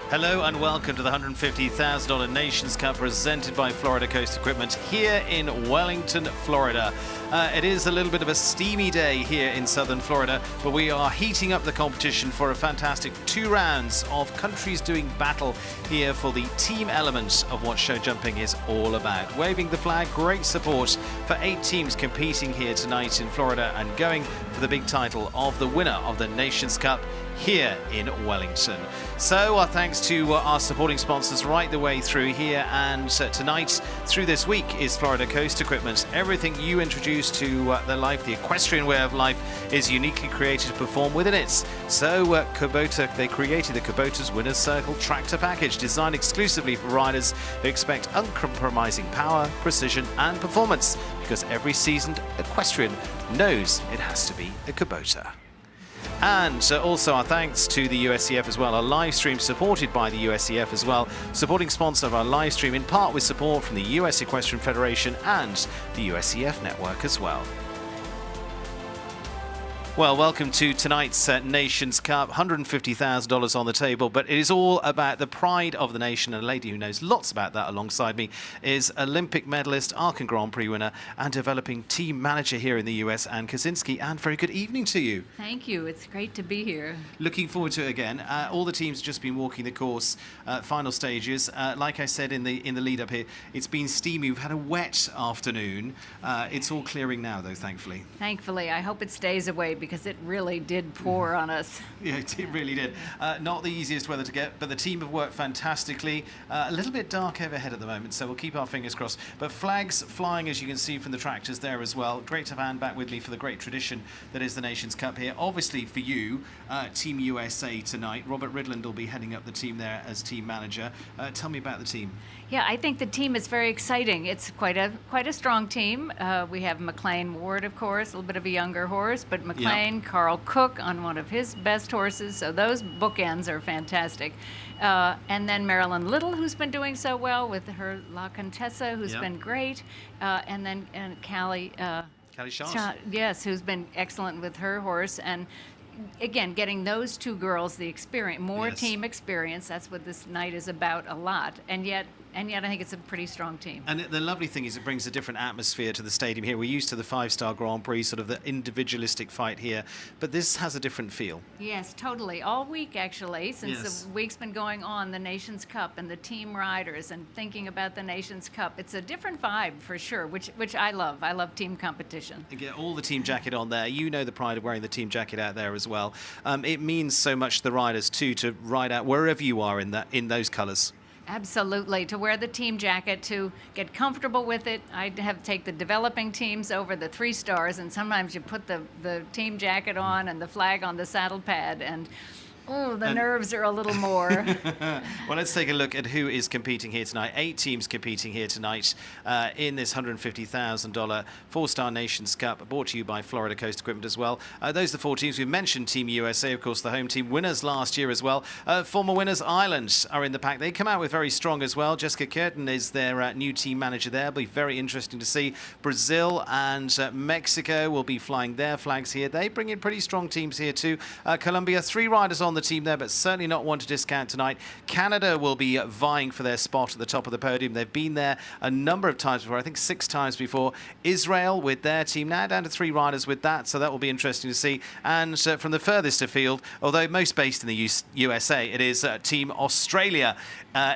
Hello and welcome to the $150,000 Nations Cup presented by Florida Coast Equipment here in Wellington, Florida. It is a little bit of a steamy day here in southern Florida, but we are heating up the competition for a fantastic 2 rounds of countries doing battle here for the team element of what show jumping is all about. Waving the flag, great support for 8 teams competing here tonight in Florida and going for the big title of the winner of the Nations Cup here in Wellington. So our thanks to our supporting sponsors right the way through here, and tonight through this week is Florida Coast Equipment. Everything you introduce to the life, the equestrian way of life, is uniquely created to perform within it. So Kubota, they created the Kubota's Winner's Circle Tractor Package, designed exclusively for riders who expect uncompromising power, precision and performance, because every seasoned equestrian knows it has to be a Kubota. And also our thanks to the USCF as well, our live stream supported by the USCF as well, supporting sponsor of our live stream in part with support from the US Equestrian Federation and the USCF network as well. Well, welcome to tonight's Nations Cup. $150,000 on the table, but it is all about the pride of the nation. And a lady who knows lots about that alongside me is Olympic medalist, Aachen Grand Prix winner, and developing team manager here in the US, Ann Kaczynski. And very good evening to you. Thank you. It's great to be here. Looking forward to it again. All the teams have just been walking the course, final stages. Like I said in the lead up here, it's been steamy. We've had a wet afternoon. It's all clearing now, though, thankfully. Thankfully. I hope it stays away, because it really did pour on us. Yeah, it really did. Not the easiest weather to get, but the team have worked fantastically. A little bit dark overhead at the moment, so we'll keep our fingers crossed. But flags flying, as you can see from the tractors there as well. Great to have Anne back with me for the great tradition that is the Nations Cup here. Obviously for you, Team USA tonight. Robert Ridland will be heading up the team there as team manager. Tell me about the team. Yeah, I think the team is very exciting. It's quite a strong team. We have McLean Ward, of course, a little bit of a younger horse, but McLean, Carl Cook on one of his best horses, so those bookends are fantastic. And then Marilyn Little, who's been doing so well with her La Contessa, who's been great, and then Callie Shaw. Yes, who's been excellent with her horse. And again, getting those 2 girls the experience, more team experience. That's what this night is about a lot. And yet I think it's a pretty strong team. And the lovely thing is it brings a different atmosphere to the stadium here. We're used to the 5-star Grand Prix, sort of the individualistic fight here, but this has a different feel. Yes, totally. All week, actually, since the week's been going on, the Nations Cup and the team riders and thinking about the Nations Cup. It's a different vibe for sure, which I love. I love team competition. And get all the team jacket on there. You know the pride of wearing the team jacket out there as well. It means so much to the riders too, to ride out wherever you are in those colours. Absolutely. To wear the team jacket, to get comfortable with it. I have to take the developing teams over the 3 stars, and sometimes you put the team jacket on and the flag on the saddle pad, and the nerves are a little more. Well, let's take a look at who is competing here tonight. 8 teams competing here tonight in this $150,000 4-star Nations Cup, brought to you by Florida Coast Equipment as well. Those are the 4 teams. We've mentioned Team USA, of course, the home team, winners last year as well. Former winners, Ireland, are in the pack. They come out with very strong as well. Jessica Curtin is their new team manager there. It'll be very interesting to see. Brazil and Mexico will be flying their flags here. They bring in pretty strong teams here too. Colombia, 3 riders on the team there, but certainly not one to discount tonight. Canada will be vying for their spot at the top of the podium. They've been there a number of times before, I think 6 times before. Israel with their team now down to 3 riders with that, so that will be interesting to see. And from the furthest afield, although most based in the USA, it is Team Australia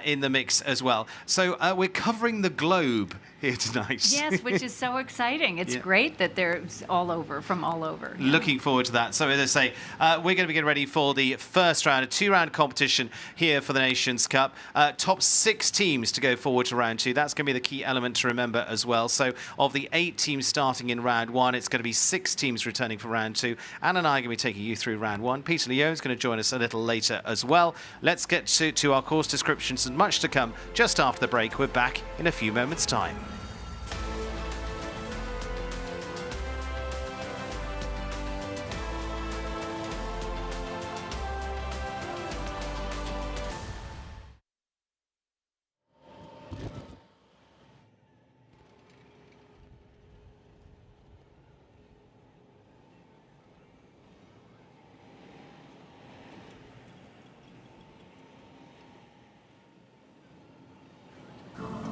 in the mix as well. So we're covering the globe here tonight. Yes, which is so exciting. It's great that they're from all over. Yeah. Looking forward to that. So as I say, we're going to be getting ready for the first round, a 2-round competition here for the Nations Cup. Top 6 teams to go forward to round 2. That's going to be the key element to remember as well. So of the 8 teams starting in round 1, it's going to be 6 teams returning for round 2. Anne and I are going to be taking you through round 1. Peter Leo is going to join us a little later as well. Let's get to our course descriptions and much to come just after the break. We're back in a few moments' time.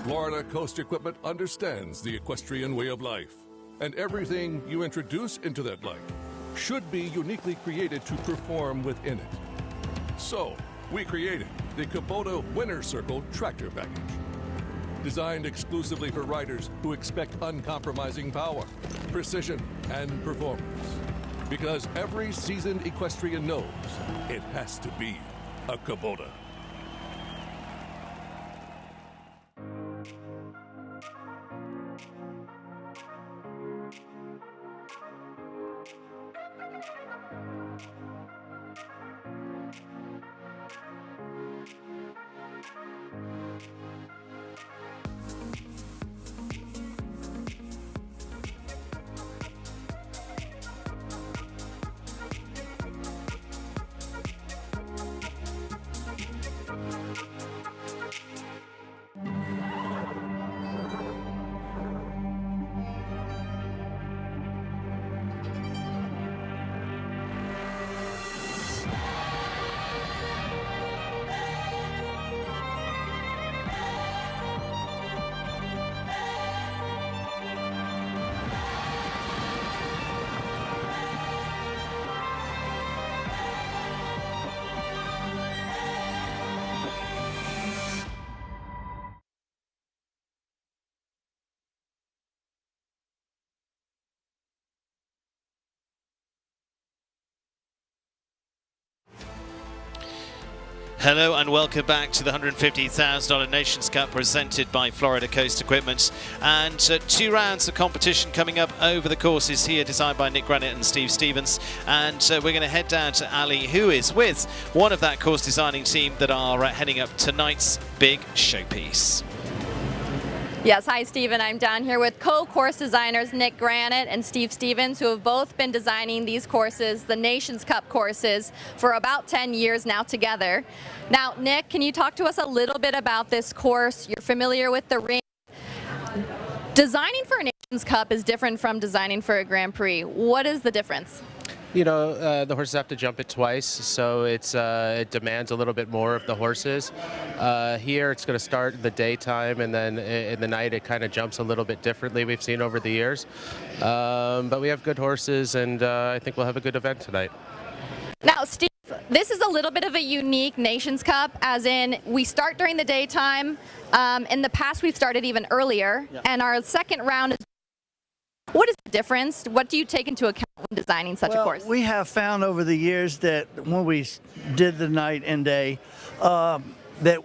Florida Coast Equipment understands the equestrian way of life, and everything you introduce into that life should be uniquely created to perform within it. So, we created the Kubota Winner Circle Tractor Package. Designed exclusively for riders who expect uncompromising power, precision, and performance. Because every seasoned equestrian knows it has to be a Kubota. Hello and welcome back to the $150,000 Nations Cup presented by Florida Coast Equipment. And 2 rounds of competition coming up over the courses here, designed by Nick Granite and Steve Stevens. And we're going to head down to Ali, who is with one of that course designing team that are heading up tonight's big showpiece. Yes, hi Stephen. I'm down here with co-course designers Nick Granite and Steve Stevens, who have both been designing these courses, the Nations Cup courses, for about 10 years now together. Now, Nick, can you talk to us a little bit about this course? You're familiar with the ring. Designing for a Nations Cup is different from designing for a Grand Prix. What is the difference? You know, the horses have to jump it twice, so it demands a little bit more of the horses. Here it's going to start in the daytime, and then in the night it kind of jumps a little bit differently, we've seen over the years. But we have good horses, and I think we'll have a good event tonight. Now, Steve, this is a little bit of a unique Nations Cup, as in we start during the daytime. In the past, we've started even earlier, and our second round is. What is the difference? What do you take into account when designing such a course? We have found over the years that when we did the night and day, that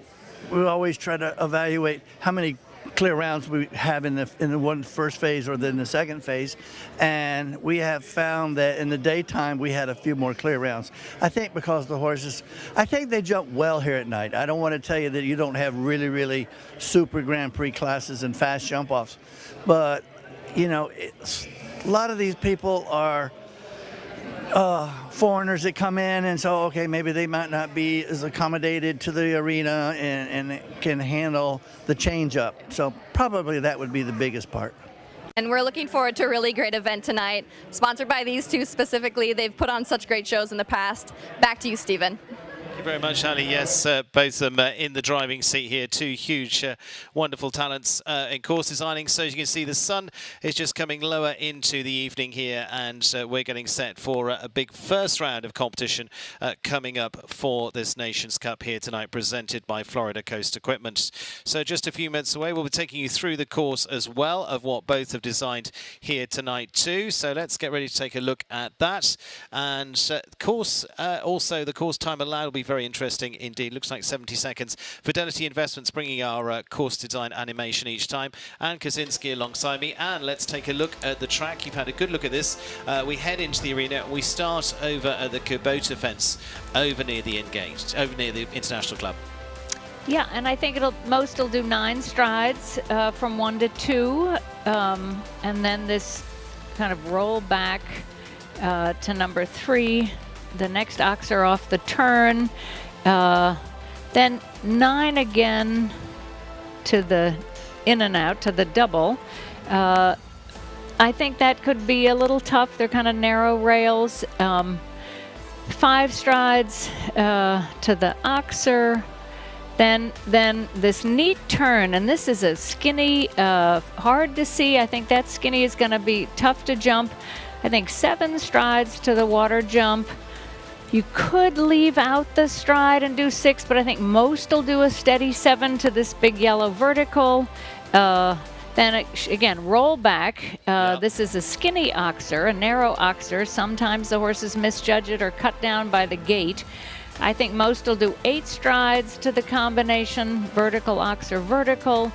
we always try to evaluate how many clear rounds we have in the one first phase or then the second phase, and we have found that in the daytime we had a few more clear rounds. I think because the horses, I think they jump well here at night. I don't want to tell you that you don't have really super Grand Prix classes and fast jump offs, but you know, a lot of these people are foreigners that come in, and so, okay, maybe they might not be as accommodated to the arena and can handle the change up. So probably that would be the biggest part. And we're looking forward to a really great event tonight, sponsored by these two specifically. They've put on such great shows in the past. Back to you, Stephen. Thank you very much, Ali. Yes, both of them in the driving seat here. 2 huge, wonderful talents in course designing. So as you can see, the sun is just coming lower into the evening here, and we're getting set for a big first round of competition coming up for this Nations Cup here tonight, presented by Florida Coast Equipment. So just a few minutes away, we'll be taking you through the course as well of what both have designed here tonight too. So let's get ready to take a look at that. And course, also the course time allowed will be very interesting indeed. Looks like 70 seconds. Fidelity Investments bringing our course design animation each time. Anne Kaczynski alongside me. And let's take a look at the track. You've had a good look at this. We head into the arena. We start over at the Kubota fence, over near the in-gate, over near the International Club. Yeah, and I think most will do 9 strides from 1 to 2, and then this kind of roll back to number 3. The next ox are off the turn. Then 9 again to the in and out, to the double. I think that could be a little tough. They're kind of narrow rails. 5 strides to the oxer. Then this neat turn, and this is a skinny, hard to see. I think that skinny is going to be tough to jump. I think 7 strides to the water jump. You could leave out the stride and do 6, but I think most will do a steady 7 to this big yellow vertical. Then again, roll back. This is a skinny oxer, a narrow oxer. Sometimes the horses misjudge it or cut down by the gate. I think most will do 8 strides to the combination vertical oxer vertical.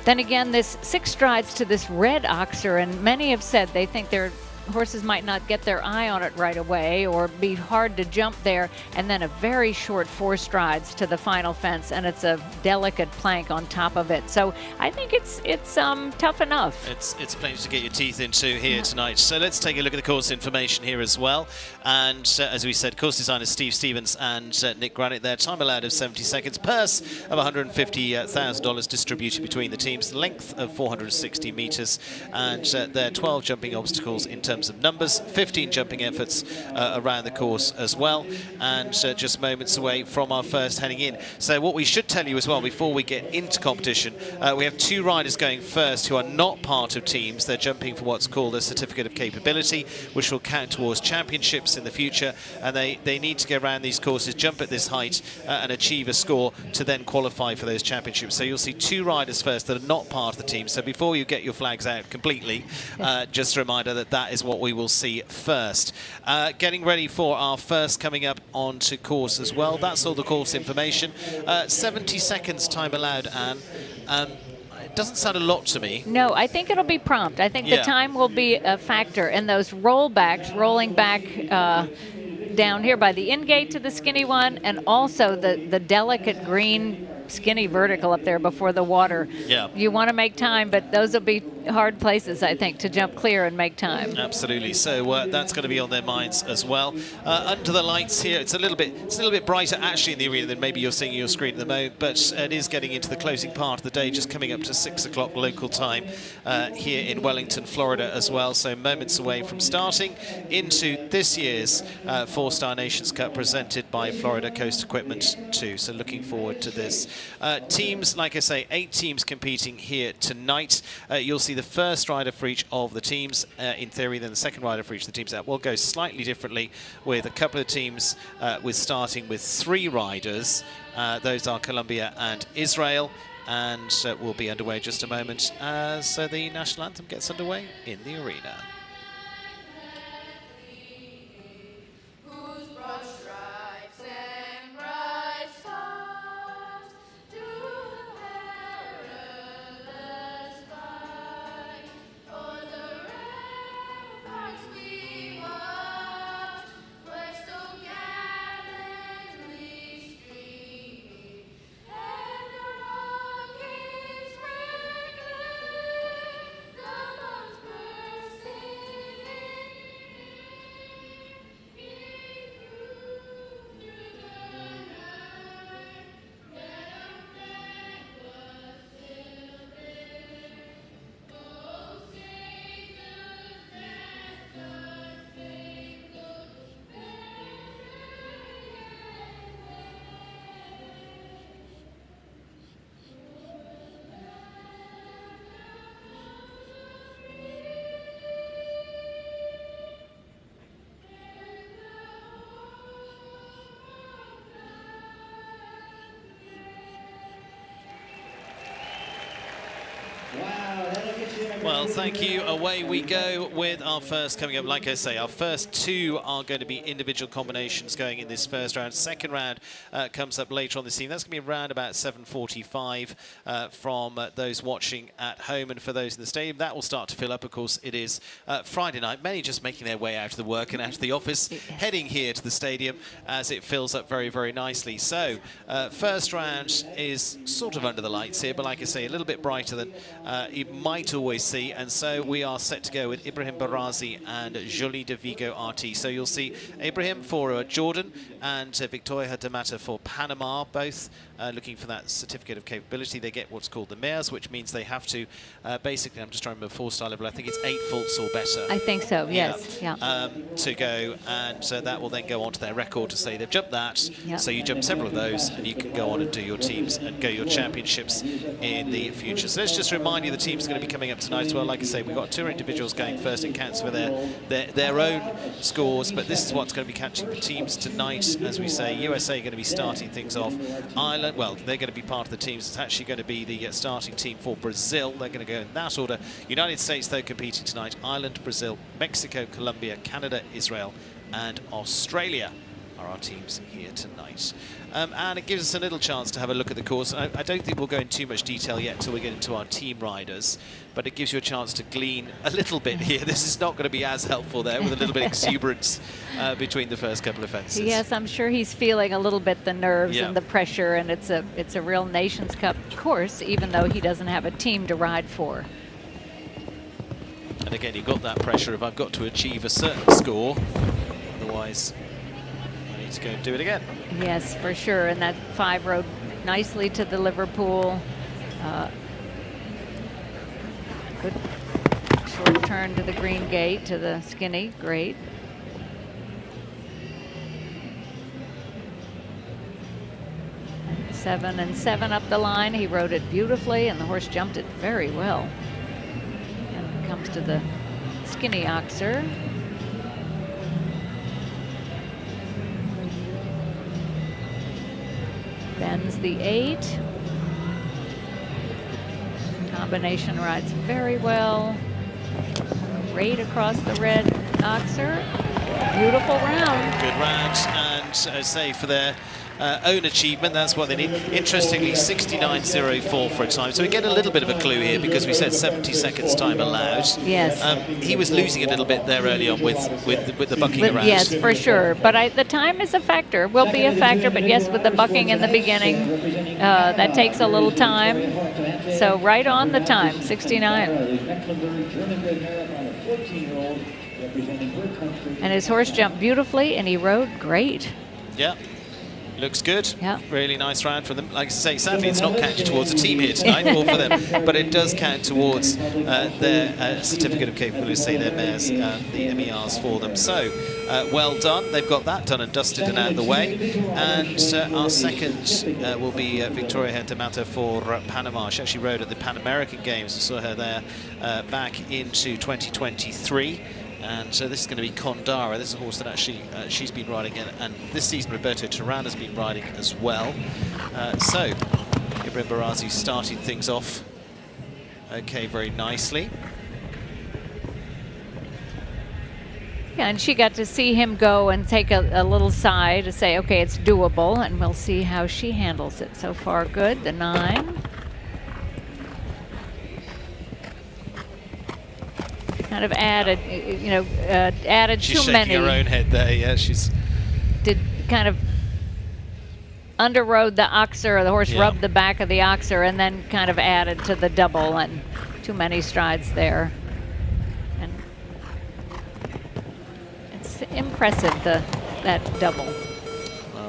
Then again, this 6 strides to this red oxer, and many have said they think their horses might not get their eye on it right away or be hard to jump there, and then a very short 4 strides to the final fence, and it's a delicate plank on top of it. So I think it's tough enough. It's plenty to get your teeth into here tonight. So let's take a look at the course information here as well. And as we said, course designers Steve Stevens and Nick Granite there. Time allowed of 70 seconds. Purse of $150,000 distributed between the teams. Length of 460 meters, and there are 12 jumping obstacles in terms of numbers, 15 jumping efforts around the course as well, and just moments away from our first heading in. So what we should tell you as well before we get into competition, we have 2 riders going first who are not part of teams. They're jumping for what's called a certificate of capability, which will count towards championships in the future, and they need to go around these courses, jump at this height and achieve a score to then qualify for those championships. So you'll see 2 riders first that are not part of the team. So before you get your flags out completely, just a reminder that that is what we will see first. Getting ready for our first coming up onto course as well. That's all the course information. 70 seconds time allowed, Anne. It doesn't sound a lot to me. No, I think it'll be prompt. I think the time will be a factor, and those rollbacks, rolling back down here by the in-gate to the skinny one, and also the delicate green skinny vertical up there before the water. Yeah. You want to make time, but those will be hard places, I think, to jump clear and make time. Absolutely. So that's going to be on their minds as well. Under the lights here, it's a little bit brighter actually in the arena than maybe you're seeing on your screen at the moment, but it is getting into the closing part of the day, just coming up to 6 o'clock local time here in Wellington, Florida as well. So moments away from starting into this year's 4-Star Nations Cup presented by Florida Coast Equipment 2. So looking forward to this. Teams, like I say, 8 teams competing here tonight. You'll see the first rider for each of the teams, in theory, then the second rider for each of the teams. That will go slightly differently with a couple of teams starting with 3 riders. Those are Colombia and Israel, and we'll be underway in just a moment as the national anthem gets underway in the arena. Well, thank you. Away we go with our first coming up. Like I say, our first 2 are going to be individual combinations going in this first round. Second round comes up later on this evening. That's going to be around about 7:45 from those watching at home, and for those in the stadium, that will start to fill up. Of course, it is Friday night. Many just making their way out of the work and out of the office, heading here to the stadium as it fills up very, very nicely. So, first round is sort of under the lights here, but like I say, a little bit brighter than it might always always see. And so we are set to go with Ibrahim Barazi and Jolie de Vigo RT. So you'll see Ibrahim for Jordan and Victoria Damata for Panama, both looking for that certificate of capability. They get what's called the MERS, which means they have to basically, I'm just trying to remember 4-star level, I think it's 8 faults or better. I think so, yes. Yeah. To go, and that will then go onto their record to say they've jumped that. Yep. So you jump several of those, and you can go on and do your teams and go your championships in the future. So let's just remind you the team's going to be coming up tonight as well. Like I say, we've got 2 individuals going first. It counts for their own scores, but this is what's going to be catching for teams tonight. As we say, USA are going to be starting things off. Ireland, well, they're going to be part of the teams. It's actually going to be the starting team for Brazil. They're going to go in that order. United States, though, competing tonight. Ireland, Brazil, Mexico, Colombia, Canada, Israel, and Australia are our teams here tonight. And it gives us a little chance to have a look at the course. I don't think we'll go into too much detail yet until we get into our team riders, but it gives you a chance to glean a little bit here. This is not going to be as helpful there, with a little bit of exuberance between the first couple of fences. Yes, I'm sure he's feeling a little bit the nerves Yeah. and the pressure, and it's a real Nations Cup course, even though he doesn't have a team to ride for. And again, you've got that pressure of I've got to achieve a certain score, otherwise I need to go and do it again. Yes, for sure. And that 5 rode nicely to the Liverpool. Good short turn to the green gate, to the skinny. Great. Seven and 7 up the line. He rode it beautifully, and the horse jumped it very well. And comes to the skinny oxer. Bends the 8. Combination rides very well. Great across the red oxer. Beautiful round. Good round, and say for their own achievement, that's what they need. Interestingly, 69.04 for a time. So we get a little bit of a clue here because we said 70 seconds time allowed. Yes. He was losing a little bit there early on with the bucking around. Yes, for sure. But the time is a factor, will be a factor. But yes, with the bucking in the beginning, that takes a little time. So right on the time, 69. And his horse jumped beautifully, and he rode great. Yeah. Looks good. Yeah. Really nice round for them. Like I say, sadly it's not counted towards a team here tonight, or for them, but it does count towards their certificate of capability, say their MERS, the MERs for them. So, well done. They've got that done and dusted and out of the way. And our second will be Victoria Damata for Panama. She actually rode at the Pan American Games. We saw her there back into 2023. And so this is going to be Condara. This is a horse that actually she's been riding, and this season Roberto Turan has been riding as well. So Ibrahim Barazi started things off okay, very nicely. Yeah, and she got to see him go and take a little side to say, okay, it's doable, and we'll see how she handles it. So far, good. The 9. Kind of added, added She's too shaking many. her own head there. Yeah, she's Did kind of underrode the oxer, or the horse Yeah. rubbed the back of the oxer, and then kind of added to the double, and too many strides there. And it's impressive, that double.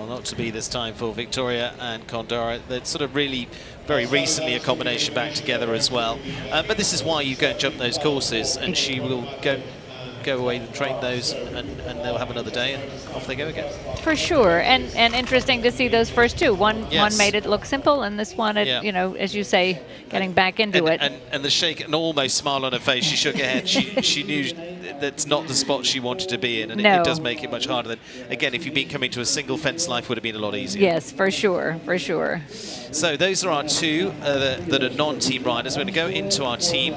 well, not to be this time for Victoria and Condara. They're sort of really very recently a combination back together as well. But this is why you go and jump those courses, and she will go away and train those, and they'll have another day, and off they go again. For sure, and interesting to see those first 2. One Yes. made it look simple, and this one, Yeah. as you say, getting back into it. And the shake, and almost smile on her face. She shook her head. She knew that's not the spot she wanted to be in, and No. it does make it much harder. Than again, if you'd been coming to a single fence, life would have been a lot easier. Yes, for sure, for sure. So those are our 2 that are non-team riders. We're going to go into our team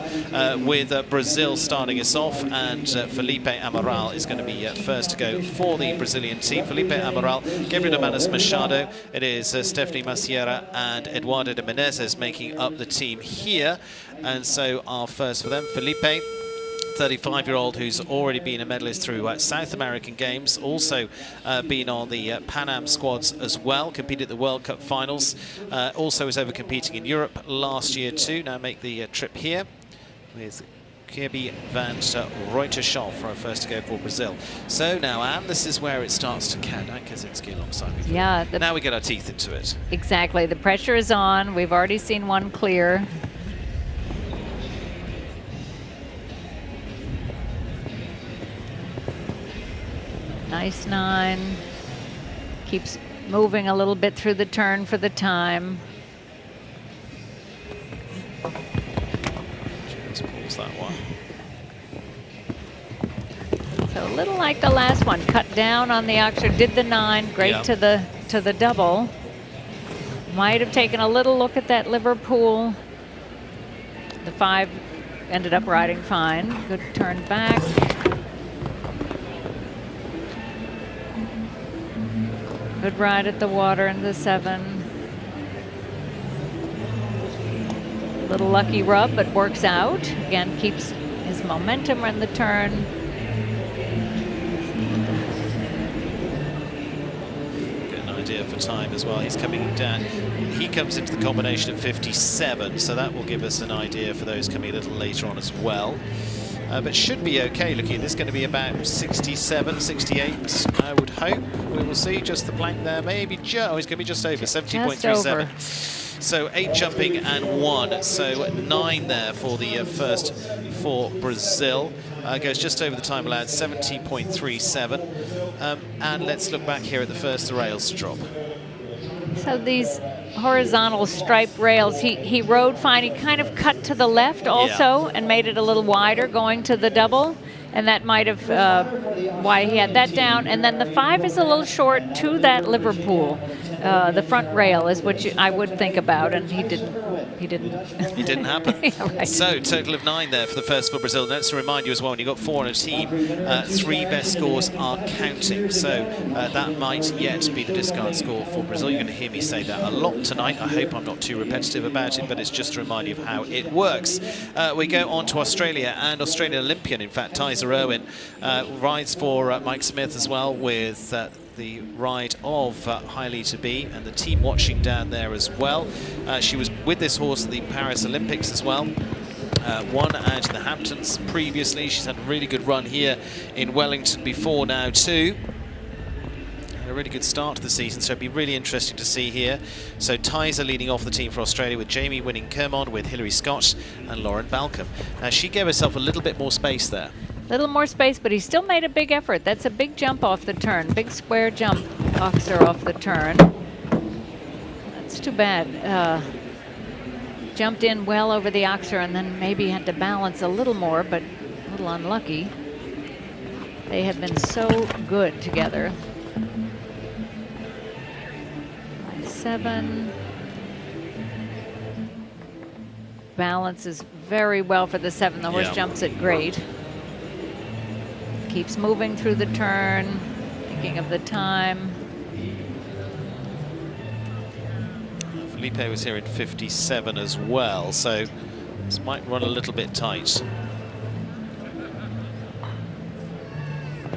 with Brazil starting us off, and Felipe Amaral is going to be first to go for the Brazilian team. Felipe Amaral, Gabriel Manos Machado, it is Stephanie Maciera and Eduardo de Menezes making up the team here. And so our first for them, Felipe, 35-year-old who's already been a medalist through South American Games, also been on the Pan Am squads as well, competed at the World Cup finals, also was over competing in Europe last year too, now make the trip here. with Kirby van Reuterschal for a first to go for Brazil. So now, Anne, this is where it starts to count. Anne Kaczynski alongside me. Yeah. Now we get our teeth into it. Exactly. The pressure is on. We've already seen one clear. Nice 9. Keeps moving a little bit through the turn for the time. Just pulls that one. So a little like the last one, cut down on the oxer, did the 9, great to the double. Might have taken a little look at that Liverpool. The 5 ended up riding fine. Good turn back. Good ride at the water in the 7. Little lucky rub, but works out. Again, keeps his momentum in the turn. Get an idea for time as well. He's coming down. He comes into the combination at 57, so that will give us an idea for those coming a little later on as well. But should be okay. Looking at this, going to be about 67, 68, I would hope. We will see. Just the blank there, maybe. Oh, he's going to be just over 70.37. So 8 jumping and 1. So 9 there for the first for Brazil. Goes just over the time allowed, 70.37. And let's look back here at the first rails to drop. So these horizontal striped rails, he rode fine. He kind of cut to the left also and made it a little wider going to the double. And that might have why he had that down. And then the 5 is a little short to that Liverpool. The front rail is what I would think about, and he didn't. It didn't happen. Yeah, right. So total of 9 there for the first for Brazil. That's to remind you as well, when you've got 4 on a team, 3 best scores are counting. So that might yet be the discard score for Brazil. You're going to hear me say that a lot tonight. I hope I'm not too repetitive about it, but it's just to remind you of how it works. We go on to Australia, and Australian Olympian, in fact, Tyser Irwin, rides for Mike Smith as well with the ride of Highly to Be, and the team watching down there as well. She was with this horse at the Paris Olympics as well. Won out in the Hamptons previously. She's had a really good run here in Wellington before now too. Had a really good start to the season, so it'd be really interesting to see here. So Tyser leading off the team for Australia, with Jamie winning Kermond, with Hilary Scott and Lauren Balcombe. Now she gave herself a little bit more space there. Little more space, but he still made a big effort. That's a big jump off the turn, big square jump, oxer off the turn. That's too bad. Jumped in well over the oxer and then maybe had to balance a little more, but a little unlucky. They have been so good together. 7. Balances very well for the 7. The horse jumps it great. Keeps moving through the turn, thinking of the time. Felipe was here in 57 as well, so this might run a little bit tight.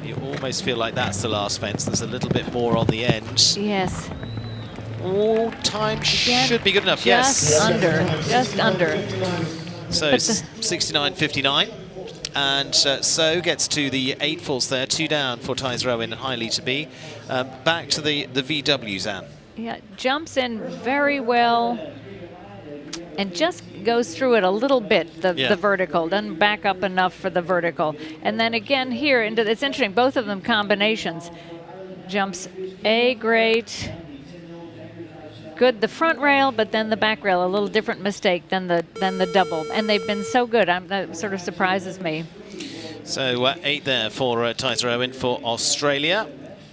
You almost feel like that's the last fence. There's a little bit more on the end. Yes. All time should be good enough. Just under, just under. So 69.59. And so gets to the 8 falls there, 2 down for Tyser Owen and Highly to Be. Back to the VWs, Anne. Yeah, jumps in very well and just goes through it a little bit, the vertical, doesn't back up enough for the vertical. And then again here, it's interesting, both of them combinations. Jumps great. Good the front rail, but then the back rail, a little different mistake than the double. And they've been so good. That sort of surprises me. So 8 there for Tyser Owen for Australia.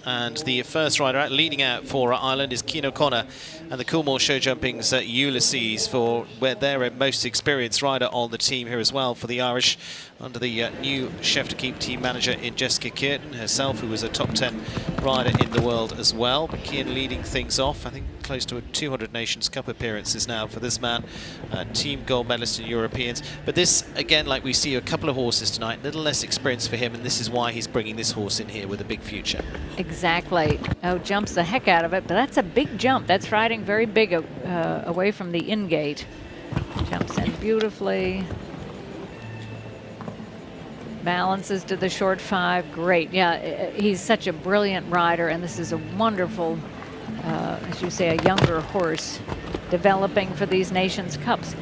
And the first rider out, leading out for Ireland, is Cian O'Connor, and the Coolmore Show Jumping's Ulysses, for where they're a most experienced rider on the team here as well for the Irish, under the new Chef to Keep team manager in Jessica Kearton herself, who was a top 10 rider in the world as well. But Cian leading things off, I think close to 200 Nations Cup appearances now for this man, team gold medalist in Europeans. But this, again, like we see a couple of horses tonight, a little less experience for him, and this is why he's bringing this horse in here with a big future. Exactly. Oh, jumps the heck out of it, but that's a big jump. That's riding very big away from the in-gate. Jumps in beautifully. Balances to the short 5. Great. Yeah, he's such a brilliant rider, and this is a wonderful, as you say, a younger horse developing for these Nations Cups.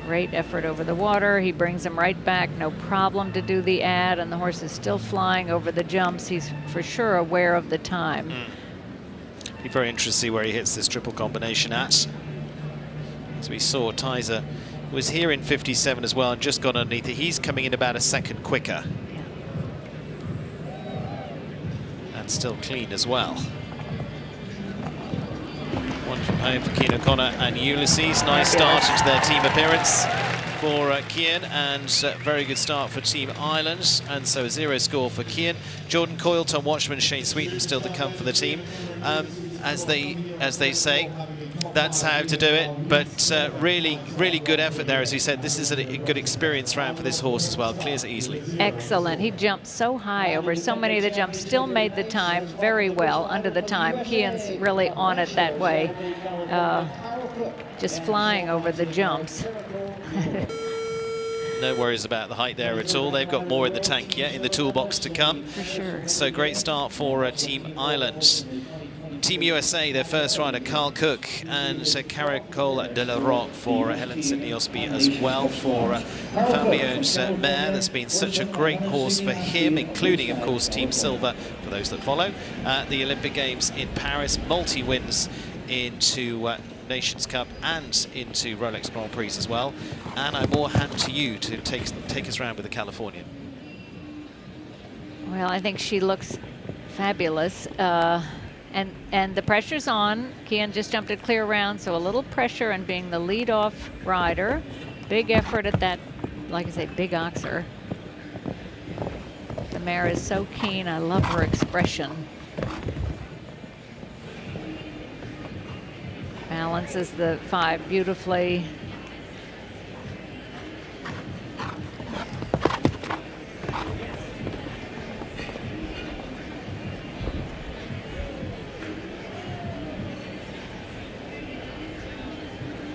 Great effort over the water. He brings him right back. No problem to do the ad, and the horse is still flying over the jumps. He's for sure aware of the time. Be very interesting to see where he hits this triple combination at. As we saw, Tizer was here in 57 as well and just got underneath it. He's coming in about a second quicker. Yeah. And still clean as well. One from home for Cian O'Connor and Ulysses. Nice start into their team appearance for Cian, and very good start for Team Ireland, and so a 0 score for Cian. Jordan Coyle, Tom Watchman, Shane Sweeten still to come for the team. As they say, that's how to do it, but really good effort there. As you said, this is a good experience round for this horse as well. Clears it easily. Excellent. He jumped so high over so many of the jumps, still made the time very well under the time. Cian's really on it that way, just flying over the jumps. No worries about the height there at all. They've got more in the tank yet, in the toolbox to come. For sure. So great start for Team Ireland. Team USA, their first rider, Carl Cook, and Caracol de la Roque for Helen Sidney Osby as well, for family-owned mare. That's been such a great horse for him, including, of course, Team Silver, for those that follow, the Olympic Games in Paris, multi-wins into Nations Cup and into Rolex Grand Prix as well. And I more hand to you to take us round with the Californian. Well, I think she looks fabulous. And the pressure's on. Cian just jumped it clear round, so a little pressure and being the lead-off rider. Big effort at that, like I say, big oxer. The mare is so keen. I love her expression. Balances the 5 beautifully.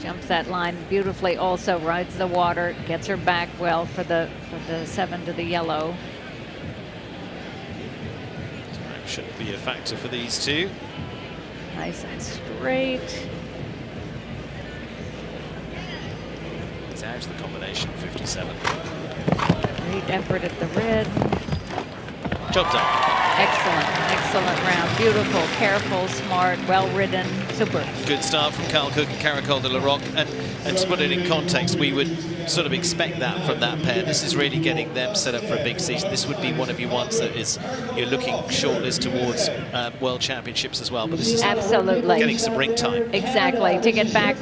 Jumps that line beautifully, also rides the water, gets her back well for the 7 to the yellow. Time shouldn't be a factor for these two. Nice and straight. He's out of the combination, 57. Great effort at the red. Job done. Excellent round. Beautiful, careful, smart, well ridden, super. Good start from Carl Cook and Caracol de la Roque, and to put it in context, we would sort of expect that from that pair. This is really getting them set up for a big season. This would be one of your ones that is, you're looking shortlist towards World Championships as well, but this is absolutely getting some ring time. Exactly, to get back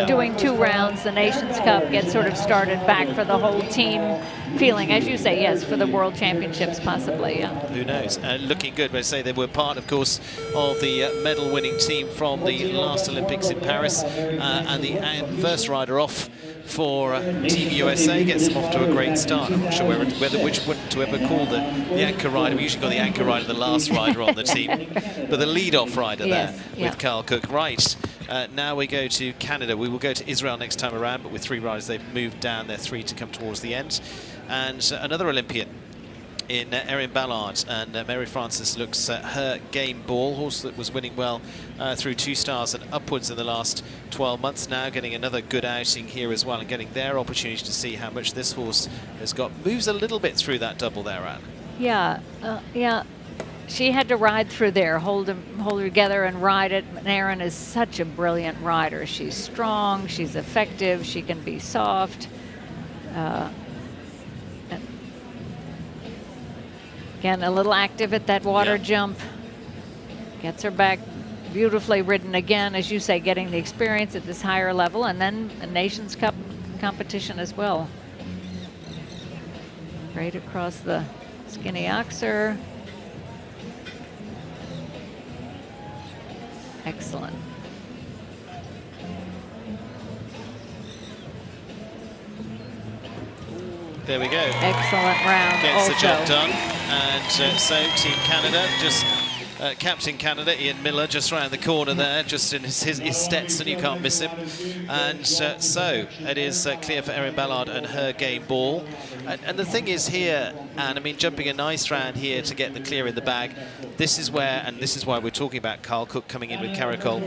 doing 2 rounds, the Nations Cup gets sort of started back for the whole team, feeling, as you say, yes, for the World Championships possibly, yeah. Who knows? Looking good, but I say they were part, of course, of the medal-winning team from the last Olympics in Paris, and the first rider off for Team USA gets them off to a great start. I'm not sure which one to ever call the anchor rider. We usually call the anchor rider the last rider on the team, but the lead-off rider there with Carl Cook. Right, now we go to Canada. We will go to Israel next time around, but with 3 riders, they've moved down. There are 3 to come towards the end. And another Olympian in Erin Ballard, and Mary Francis looks at her game ball, horse that was winning well through 2 stars and upwards in the last 12 months, now getting another good outing here as well and getting their opportunity to see how much this horse has got. Moves a little bit through that double there, Anne. Yeah, yeah. She had to ride through there, hold her together and ride it. Erin is such a brilliant rider. She's strong, she's effective, she can be soft. Again, a little active at that water jump. Gets her back, beautifully ridden again, as you say, getting the experience at this higher level, and then a Nations Cup competition as well. Right across the skinny oxer. Excellent. There we go. Excellent round. Gets also the job done. And so Team Canada just Captain Canada, Ian Miller, just round the corner there, just in his Stetson, you can't miss him. And so it is clear for Erin Ballard and her game ball. And the thing is here, Anne, I mean, jumping a nice round here to get the clear in the bag. This is where, and this is why we're talking about Carl Cook coming in with Caracol.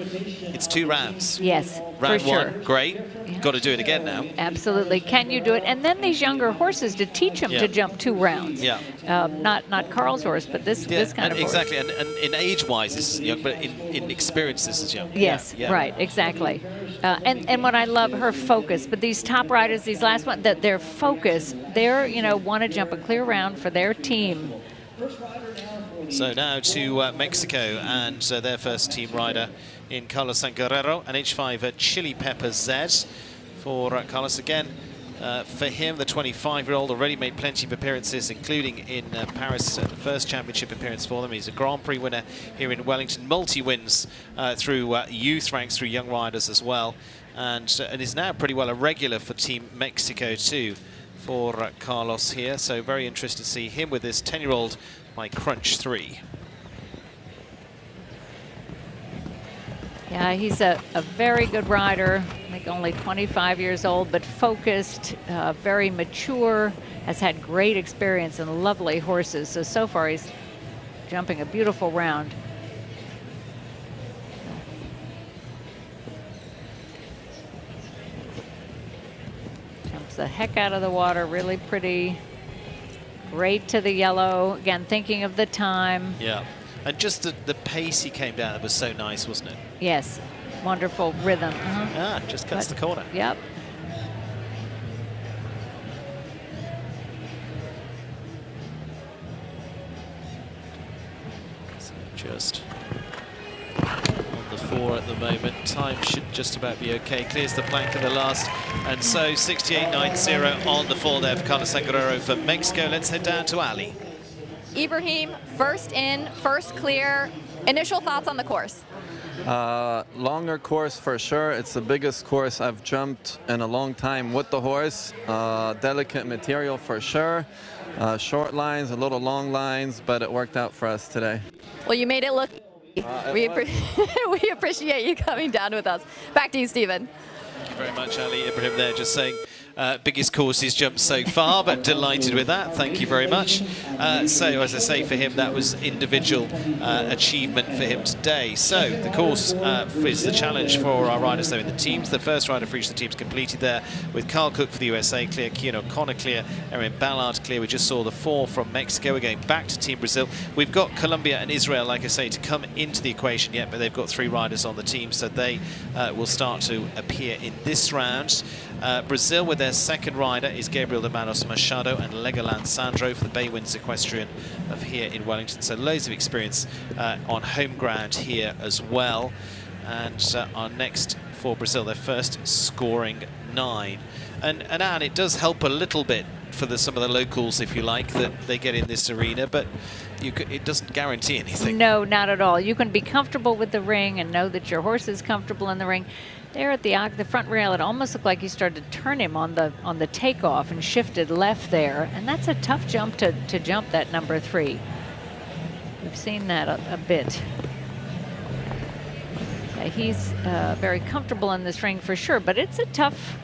It's 2 rounds. Yes, Round for sure. 1, great. Got to do it again now. Absolutely. Can you do it? And then these younger horses to teach them to jump 2 rounds. Yeah. Not Carl's horse, but this kind of horse. Exactly. And in age-wise, this is young, but in experience, this is young. Yes, right, exactly. And what I love, her focus. But these top riders, these last ones, that their focus, they're, want to jump a clear round for their team. So now to Mexico and their first team rider in Carlos Sanguerrero, an H5 Chili Pepper Z for Carlos again. For him, the 25-year-old already made plenty of appearances, including in Paris, the first championship appearance for them. He's a Grand Prix winner here in Wellington, multi-wins through youth ranks, through young riders as well, and is now pretty well a regular for Team Mexico too for Carlos here. So very interested to see him with this 10-year-old by Crunch 3. Yeah, he's a very good rider. I think only 25 years old, but focused, very mature, has had great experience and lovely horses. So far he's jumping a beautiful round. Jumps the heck out of the water, really pretty. Great to the yellow. Again, thinking of the time. Yeah. And just the pace he came down, that was so nice, wasn't it? Yes, wonderful rhythm. Just cuts the corner. Yep. So just on the 4 at the moment. Time should just about be okay. Clears the plank in the last. And so 68.90 on the 4 there for Carlos Sanguerrero for Mexico. Let's head down to Ali. Ibrahim, first in, first clear. Initial thoughts on the course? Longer course for sure. It's the biggest course I've jumped in a long time with the horse. Delicate material for sure. Short lines, a little long lines, but it worked out for us today. Well, you made it look. We appreciate you coming down with us. Back to you, Stephen. Thank you very much, Ali. Ibrahim there just saying biggest course he's jumped so far, but delighted with that. Thank you very much. So, as I say, for him, that was individual achievement for him today. So, the course is the challenge for our riders, though, in the teams. The first rider for each of the teams completed there with Carl Cook for the USA clear, Kian O'Connor clear, Erin Ballard clear. We just saw the 4 from Mexico. We're going back to Team Brazil. We've got Colombia and Israel, like I say, to come into the equation yet, but they've got 3 riders on the team, so they will start to appear in this round. Brazil, with their second rider, is Gabriel de Manos Machado and Legoland Sandro for the Bay Winds Equestrian of here in Wellington. So loads of experience on home ground here as well. And our next for Brazil, their first scoring 9. And Anne, it does help a little bit for some of the locals, if you like, that they get in this arena, but it doesn't guarantee anything. No, not at all. You can be comfortable with the ring and know that your horse is comfortable in the ring. There at the front rail, it almost looked like you started to turn him on the takeoff and shifted left there, and that's a tough jump to jump that number 3. We've seen that a bit. Yeah, he's very comfortable in this ring for sure, but it's a tough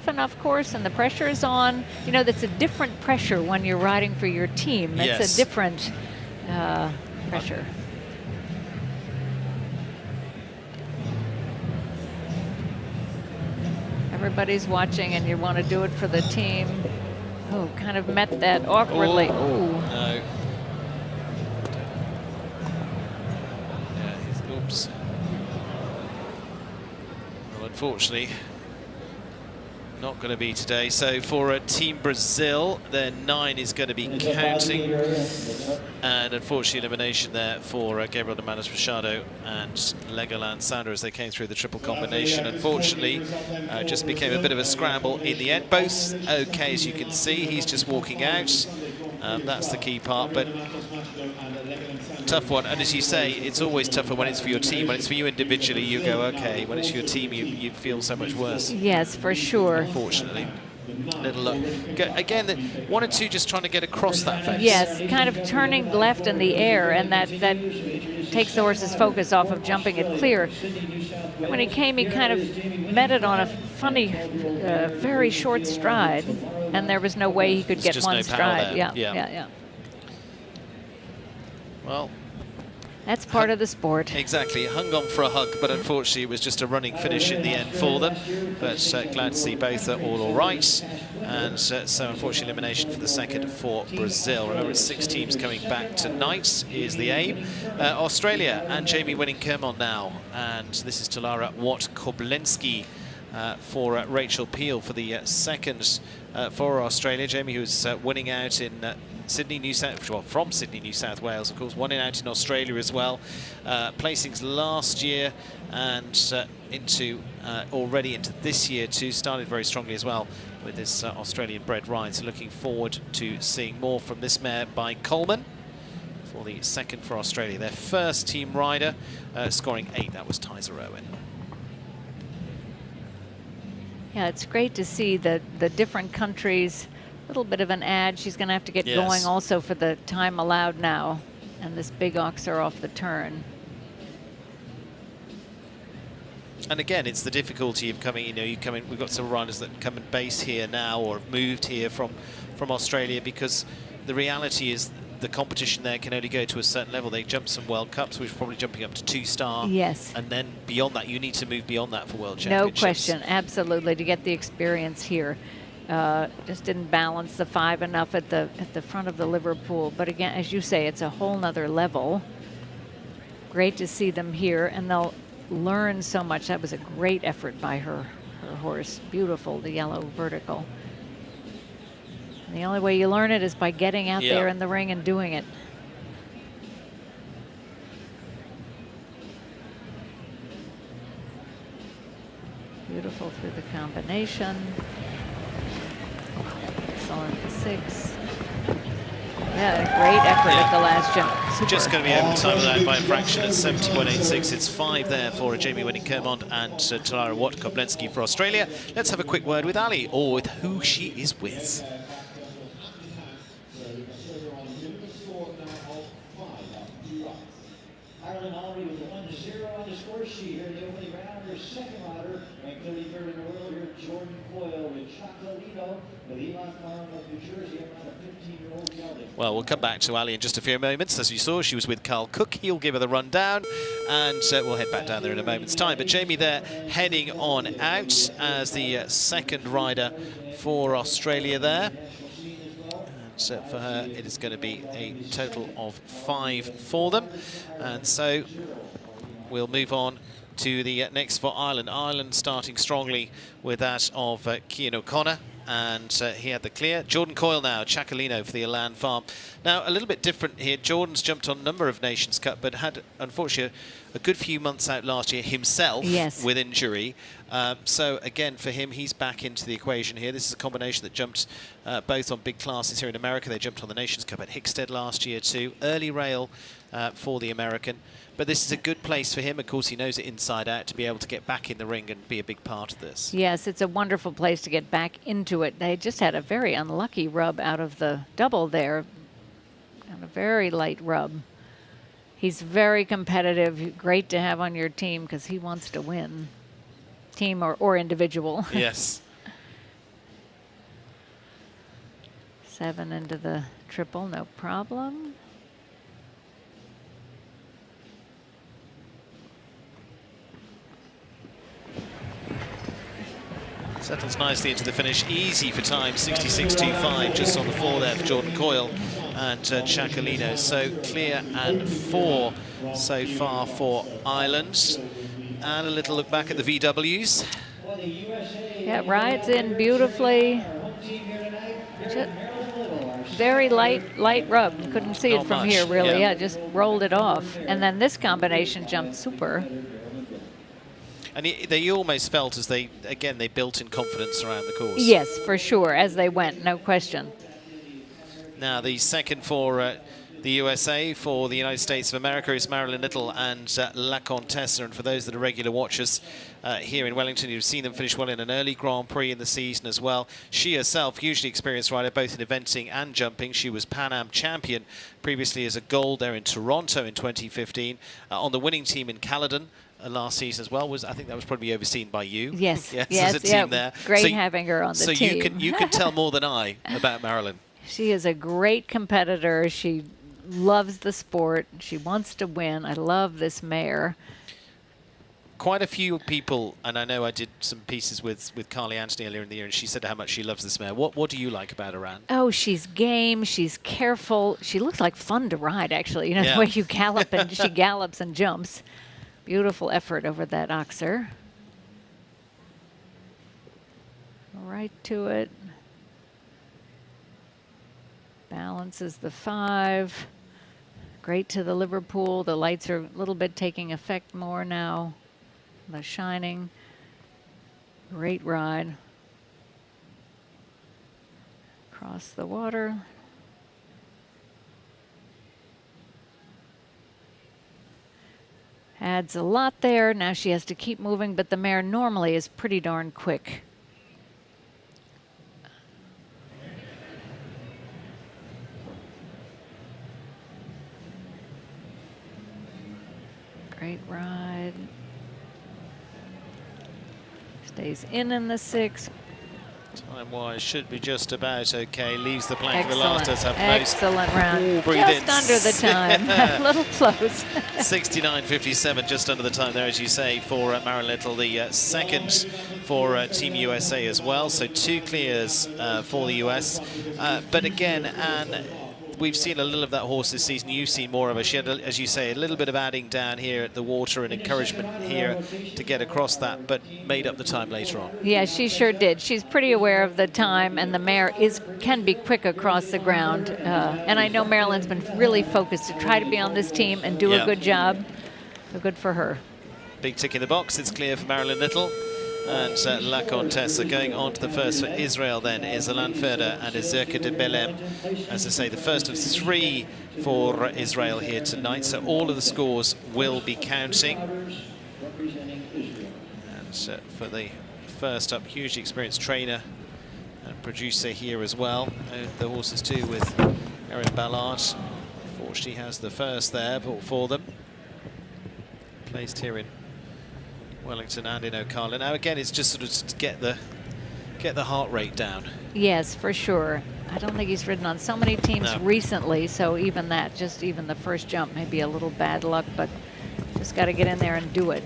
enough course, and the pressure is on. You know, that's a different pressure when you're riding for your team. It's Yes. a different pressure. Everybody's watching, and you want to do it for the team. Oh, kind of met that awkwardly. Oh. No. Yeah, oops. Well, unfortunately, not going to be today. So for Team Brazil, their 9 is going to be counting. And unfortunately, elimination there for Gabriel de Manos Machado and Legoland Sandro as they came through the triple combination. Unfortunately, just became a bit of a scramble in the end. Both okay, as you can see. He's just walking out. That's the key part, but tough one. And as you say, it's always tougher when it's for your team. When it's for you individually, you go, okay. When it's for your team, you feel so much worse. Yes, for sure. Unfortunately. Little look. Again, 1 or 2 just trying to get across that fence. Yes, kind of turning left in the air, and that takes the horse's focus off of jumping it clear. When he came, he kind of met it on a funny, very short stride, and there was no way he could get one stride. Yeah. Well, that's part of the sport. Exactly, hung on for a hug, but unfortunately it was just a running finish in the end for them. But glad to see both are all right. And so unfortunately elimination for the second for Brazil. Remember, it's 6 teams coming back tonight is the aim. Australia and Jamie winning Kermont now. And this is Talara Watt-Koblenski for Rachel Peel for the second for Australia. Jamie, who's winning out in from Sydney, New South Wales, of course, won it out in Australia as well. Placings last year and already into this year too. Started very strongly as well with this Australian bred ride. So looking forward to seeing more from this mare by Coleman for the second for Australia. Their first team rider, scoring 8. That was Tyser Owen. Yeah, it's great to see the different countries. A little bit of an ad. She's going to have to get going also for the time allowed now. And this big oxer off the turn. And again, it's the difficulty of coming, we've got some riders that come and base here now or have moved here from Australia, because the reality is the competition there can only go to a certain level. They jump some World Cups, which is probably jumping up to 2-star. Yes. And then beyond that, you need to move beyond that for World Championships. No question, absolutely, to get the experience here. Just didn't balance the 5 enough at the front of the Liverpool. But again, as you say, it's a whole nother level. Great to see them here, and they'll learn so much. That was a great effort by her horse. Beautiful, the yellow vertical. And the only way you learn it is by getting out there in the ring and doing it. Beautiful through the combination. On the 6. Yeah, great effort at the last jump. Super. Just going to be overtime of that by a fraction at 70.86. It's 5 there for Jamie winning Kermont and Talara Watt-Koblenski for Australia. Let's have a quick word with Ali, or with who she is with. Ireland already with the 1-0 on the score sheet here in the opening round. Her second rider, ranked 33rd in the world here, Jordan Coyle with Chocolino, with Elon Farm of New Jersey, around a 15-year-old gelding. Well, we'll come back to Ali in just a few moments. As you saw, she was with Carl Cook. He'll give her the rundown, and we'll head back down there in a moment's time. But Jamie there heading on out as the second rider for Australia there. So for her, it is going to be a total of 5 for them. And so we'll move on to the next for Ireland. Ireland starting strongly with that of Cian O'Connor. And he had the clear. Jordan Coyle now, Chacolino for the Elan Farm. Now, a little bit different here. Jordan's jumped on a number of Nations Cup, but had, unfortunately, a good few months out last year himself with injury. So, again, for him, he's back into the equation here. This is a combination that jumped both on big classes here in America. They jumped on the Nations Cup at Hickstead last year, too. Early rail for the American. But this is a good place for him. Of course, he knows it inside out to be able to get back in the ring and be a big part of this. Yes, it's a wonderful place to get back into it. They just had a very unlucky rub out of the double there. And a very light rub. He's very competitive. Great to have on your team because he wants to win. Team or individual. Yes. 7 into the triple, no problem. Settles nicely into the finish, easy for time, 66.25, just on the floor there for Jordan Coyle and Chacolino. So clear and 4 so far for Ireland. And a little look back at the VWs. Yeah, rides in beautifully. Just very light rub. Couldn't see it from here, really. Yeah, just rolled it off. And then this combination jumped super. And they almost felt as they built in confidence around the course. Yes, for sure, as they went, no question. Now the second for The USA for the United States of America is Marilyn Little and La Contessa. And for those that are regular watchers here in Wellington, you've seen them finish well in an early Grand Prix in the season as well. She herself, hugely experienced rider, both in eventing and jumping. She was Pan Am champion previously as a gold there in Toronto in 2015. On the winning team in Caledon last season as well. I think that was probably overseen by you. Yes, yes, yes, as a team there. Great having her on the team. So you can tell more than I about Marilyn. She is a great competitor. She loves the sport. She wants to win. I love this mare. Quite a few people, and I know I did some pieces with Carly Anthony earlier in the year, and she said how much she loves this mare. What do you like about her, Anne? Oh, she's game. She's careful. She looks like fun to ride, actually. You know, yeah. the way you gallop and she gallops and jumps. Beautiful effort over that oxer. Right to it. Balances the 5. Great to the Liverpool. The lights are a little bit taking effect more now. The shining. Great ride. Across the water. Adds a lot there. Now she has to keep moving, but the mare normally is pretty darn quick. Great ride. Stays in the 6. Time-wise, should be just about okay. Leaves the plank for the Excellent. last. Does have most. Excellent round. Breathe Just in. under the time. A little close. 69.57, just under the time there, as you say, for Marilyn Little, the second for Team USA as well. So 2 clears for the US. But again, Anne, we've seen a little of that horse this season. You've seen more of her. She had, as you say, a little bit of adding down here at the water and encouragement here to get across that, but made up the time later on. Yeah, she sure did. She's pretty aware of the time, and the mare can be quick across the ground. And I know Marilyn's been really focused to try to be on this team and do a good job. So good for her. Big tick in the box. It's clear for Marilyn Little. And La Contessa going on to the first for Israel then is Alan Ferder and Ezerka de Belem. As I say, the first of 3 for Israel here tonight. So all of the scores will be counting. And for the first up, hugely experienced trainer and producer here as well. The horses too with Erin Ballard. Unfortunately has the first there for them. Placed here in Wellington and in Ocala. Now again, it's just sort of to get the heart rate down. Yes, for sure. I don't think he's ridden on so many teams recently, so even that, just even the first jump may be a little bad luck, but just got to get in there and do it.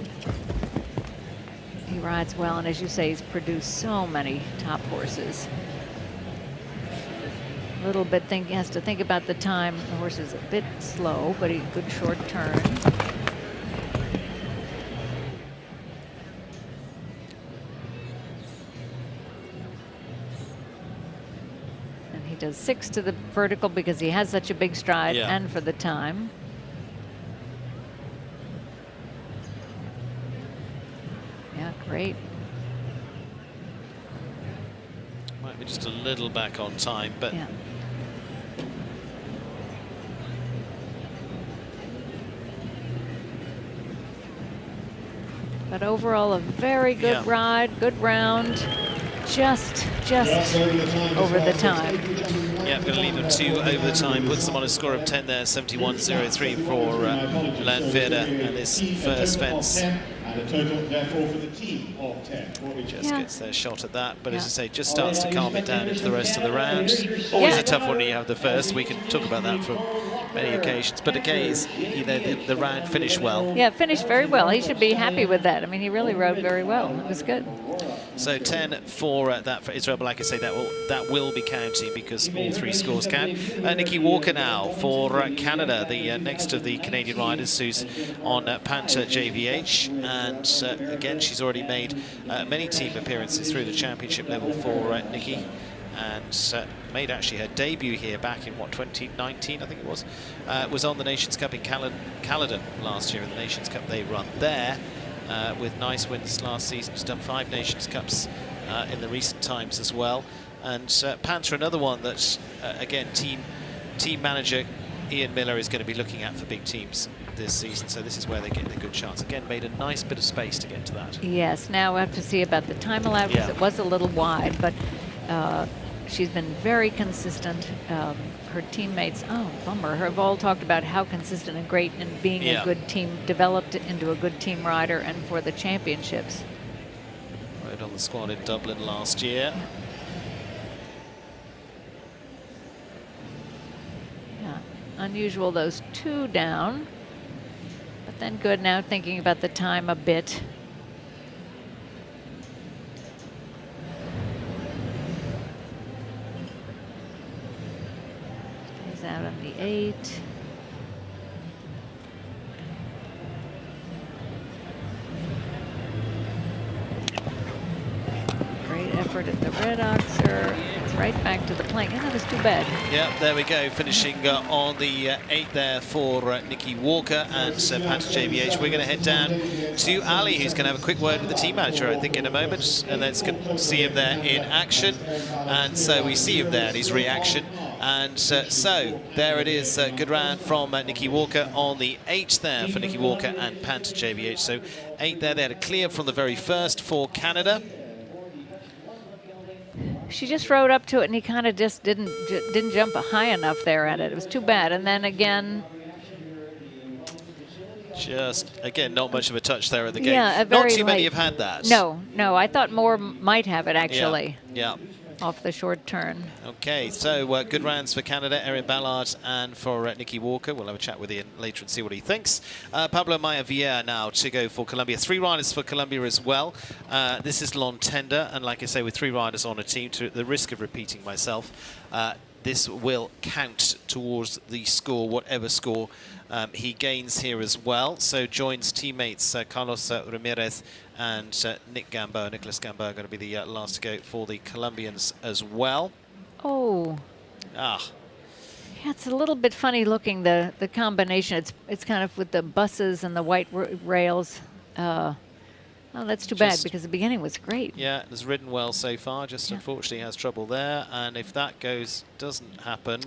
He rides well, and as you say, he's produced so many top horses. A little bit has to think about the time. The horse is a bit slow, but a good short turn. He does 6 to the vertical because he has such a big stride and for the time. Yeah, great. Might be just a little back on time, but yeah. But overall, a very good ride, good round. Just over the time. Yeah, I'm going to leave them 2 over the time. Puts them on a score of 10 there, 71.03 for Landverder and this first fence. And a total, therefore, for the team of 10. Just gets their shot at that, but as I say, just starts to calm it down into the rest of the round. Always a tough one when you have the first. We can talk about that for many occasions. But again, it's, you know, the round finished well. Yeah, finished very well. He should be happy with that. I mean, he really rode very well. It was good. So 10 for that for Israel, but like I say, that will be counting because all 3 scores count. Nikki Walker now for Canada, the next of the Canadian riders who's on Panther JVH, and again she's already made many team appearances through the championship level for Nikki, and made actually her debut here back in 2019 I think it was on the Nations Cup in Caledon last year. In the Nations Cup they run there. With nice wins last season. She's done 5 Nations Cups in the recent times as well. And Panther, another one that's, again, team manager Ian Miller is going to be looking at for big teams this season, so this is where they get a good chance. Again, made a nice bit of space to get to that. Yes, now we have to see about the time allowed, because it was a little wide, but she's been very consistent. Her teammates, oh, bummer, have all talked about how consistent and great and being a good team, developed into a good team rider and for the championships. Rode on the squad in Dublin last year. Yeah, unusual those 2 down, but then good now thinking about the time a bit. Out on the 8. Great effort at the Red Oxer. It's right back to the plank. And that was too bad. Yeah, there we go. Finishing on the 8 there for Nikki Walker and Panta JVH. We're going to head down to Ali, who's going to have a quick word with the team manager, I think, in a moment. And let's see him there in action. And so we see him there in his reaction. And so there it is, good round from Nikki Walker on the 8 there for Nikki Walker and Panta JVH. So 8 there, they had a clear from the very first for Canada. She just rode up to it and he kind of just didn't jump high enough there at it. It was too bad. And then again, just, again, not much of a touch there at the gate. Yeah, not too many have had that. No, I thought more might have it, actually. Yeah. Off the short turn. Okay, so good rounds for Canada, Erin Ballard, and for Nikki Walker. We'll have a chat with Ian later and see what he thinks. Pablo Maya Vieira now to go for Colombia. 3 riders for Colombia as well. This is long tender, and like I say, with 3 riders on a team, to the risk of repeating myself, this will count towards the score, whatever score he gains here as well. So joins teammates Carlos Ramirez and Nicholas Gamboa are going to be the last to go for the Colombians as well. Oh. Ah. Yeah, it's a little bit funny looking, the combination. It's kind of with the buses and the white rails. Oh, that's too bad, because the beginning was great. Yeah, it has ridden well so far, just unfortunately has trouble there. And if that doesn't happen,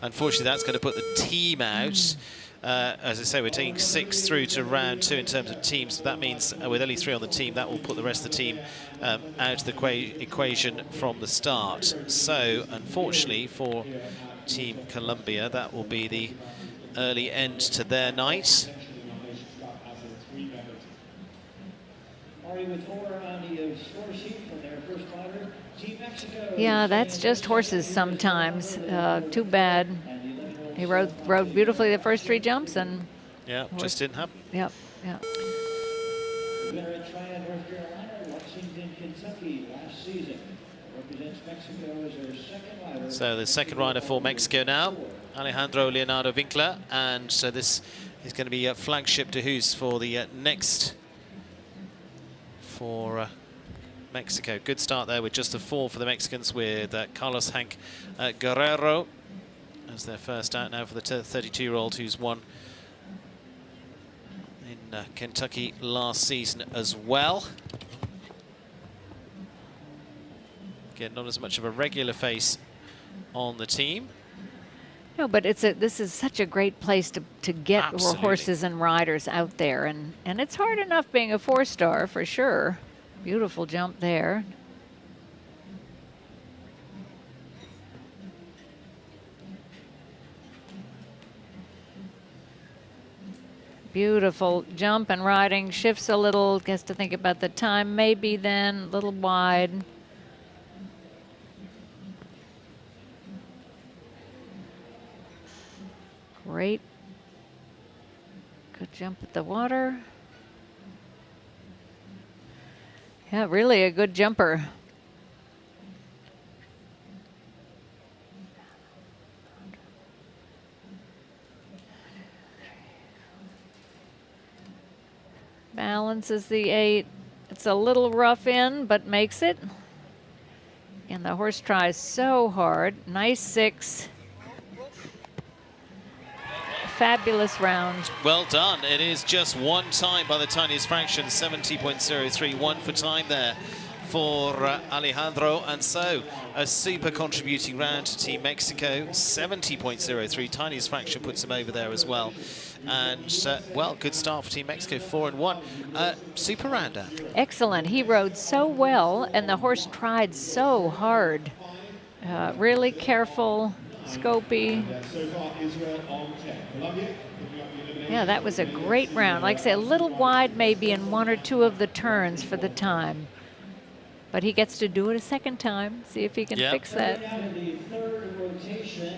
unfortunately that's going to put the team out. As I say, we're taking 6 through to round 2 in terms of teams. That means with only 3 on the team, that will put the rest of the team out of the equation from the start. So, unfortunately for Team Colombia, that will be the early end to their night. Yeah, that's just horses sometimes. Too bad. He rode beautifully the first 3 jumps, and yeah, just didn't happen. Yep. So the second rider for Mexico now, Alejandro Leonardo Winkler, and so this is going to be a flagship to who's for the next for Mexico. Good start there with just a 4 for the Mexicans, with Carlos Hank Guerrero as their first out now for the 32-year-old who's won in Kentucky last season as well. Again, not as much of a regular face on the team. No, but this is such a great place to get horses and riders out there, and it's hard enough being a 4-star for sure. Beautiful jump there. Beautiful jump and riding, shifts a little, gets to think about the time, maybe then a little wide. Great. Good jump at the water. Yeah, really a good jumper. Balances the 8. It's a little rough in, but makes it. And the horse tries so hard. Nice 6. Fabulous round. Well done. It is just 1 time by the tiniest fraction, 70.031 for time there for Alejandro, and so a super contributing round to Team Mexico. 70.03, tiniest fraction puts him over there as well. And well, good start for Team Mexico, 4-1. Super round, Dan. Excellent. He rode so well, and the horse tried so hard. Really careful, scopy. Yeah, that was a great round. Like I say, a little wide maybe in one or two of the turns for the time. But he gets to do it a second time, see if he can fix that.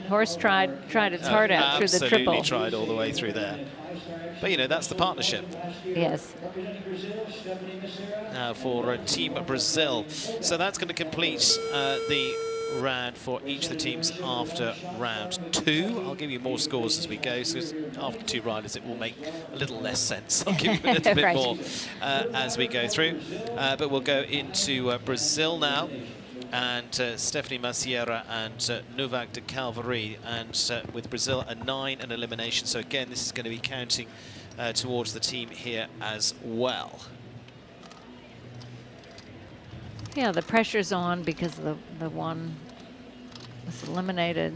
Horse tried its heart out through the triple. Absolutely tried all the way through there. But, you know, that's the partnership. Yes. Now for Team Brazil. So that's going to complete the round for each of the teams after round 2. I'll give you more scores as we go, so after 2 riders it will make a little less sense. I'll give you a little bit more as we go through. But we'll go into Brazil now, and Stephanie Maciera and Novak de Calvary, and with Brazil a 9 and elimination. So again, this is going to be counting towards the team here as well. Yeah, the pressure's on because the one was eliminated.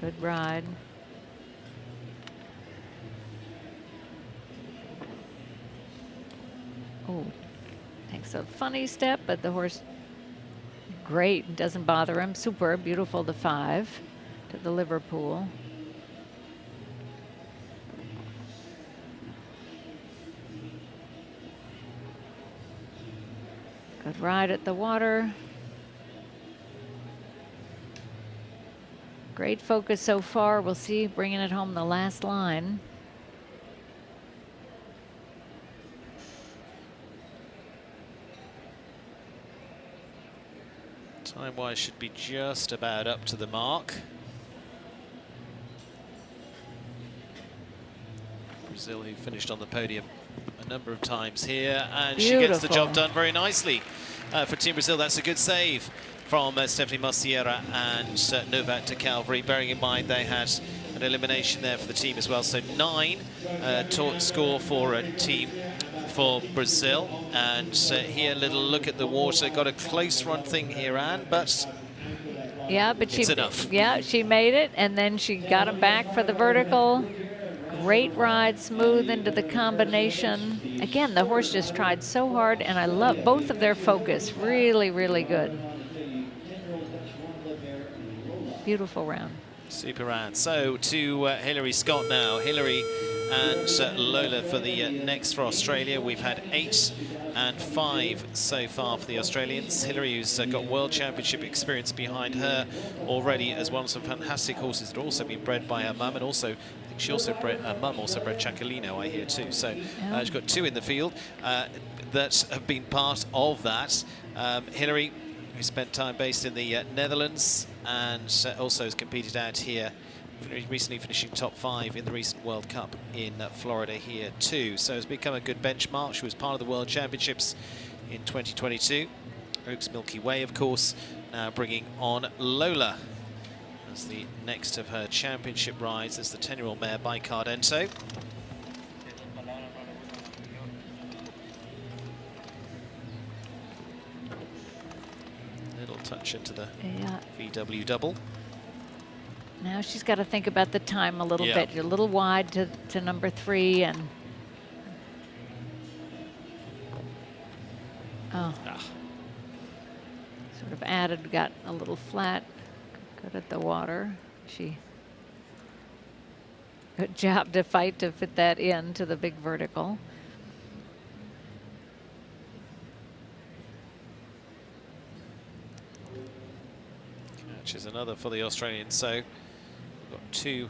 Good ride. Oh, takes a funny step, but the horse, great, doesn't bother him. Super, beautiful, the 5 to the Liverpool. Good ride at the water. Great focus so far. We'll see, bringing it home the last line. Time-wise should be just about up to the mark. Brazil, who finished on the podium a number of times here, and she gets the job done very nicely for Team Brazil. That's a good save from Stephanie Maciera and Novak de Calvary, bearing in mind they had an elimination there for the team as well. So 9 score for a team for Brazil. And here, a little look at the water. Got a close run thing here, Anne, but yeah, but it's enough. Yeah, she made it, and then she got him back for the vertical. Great ride, smooth into the combination. Again, the horse just tried so hard, and I love both of their focus. Really, really good. Beautiful round. Super round. So to Hilary Scott now. Hilary and Lola for the next for Australia. We've had 8 and 5 so far for the Australians. Hilary, who's got World Championship experience behind her already, as well as some fantastic horses that have also been bred by her mum, and also I think she also bred, her mum also bred Chacolino, I hear too. So she's got 2 in the field that have been part of that. Hilary, who spent time based in the Netherlands, and also has competed out here, recently finishing top 5 in the recent World Cup in Florida here too. So has become a good benchmark. She was part of the World Championships in 2022. Oaks Milky Way, of course, now bringing on Lola as the next of her championship rides as the 10-year-old mare by Cardento. Little touch into the VW double. Now she's got to think about the time a little bit. You're a little wide to number 3, and sort of added, got a little flat. Good at the water. Good job to fight to fit that in to the big vertical. Catch is another for the Australians. So we've got 2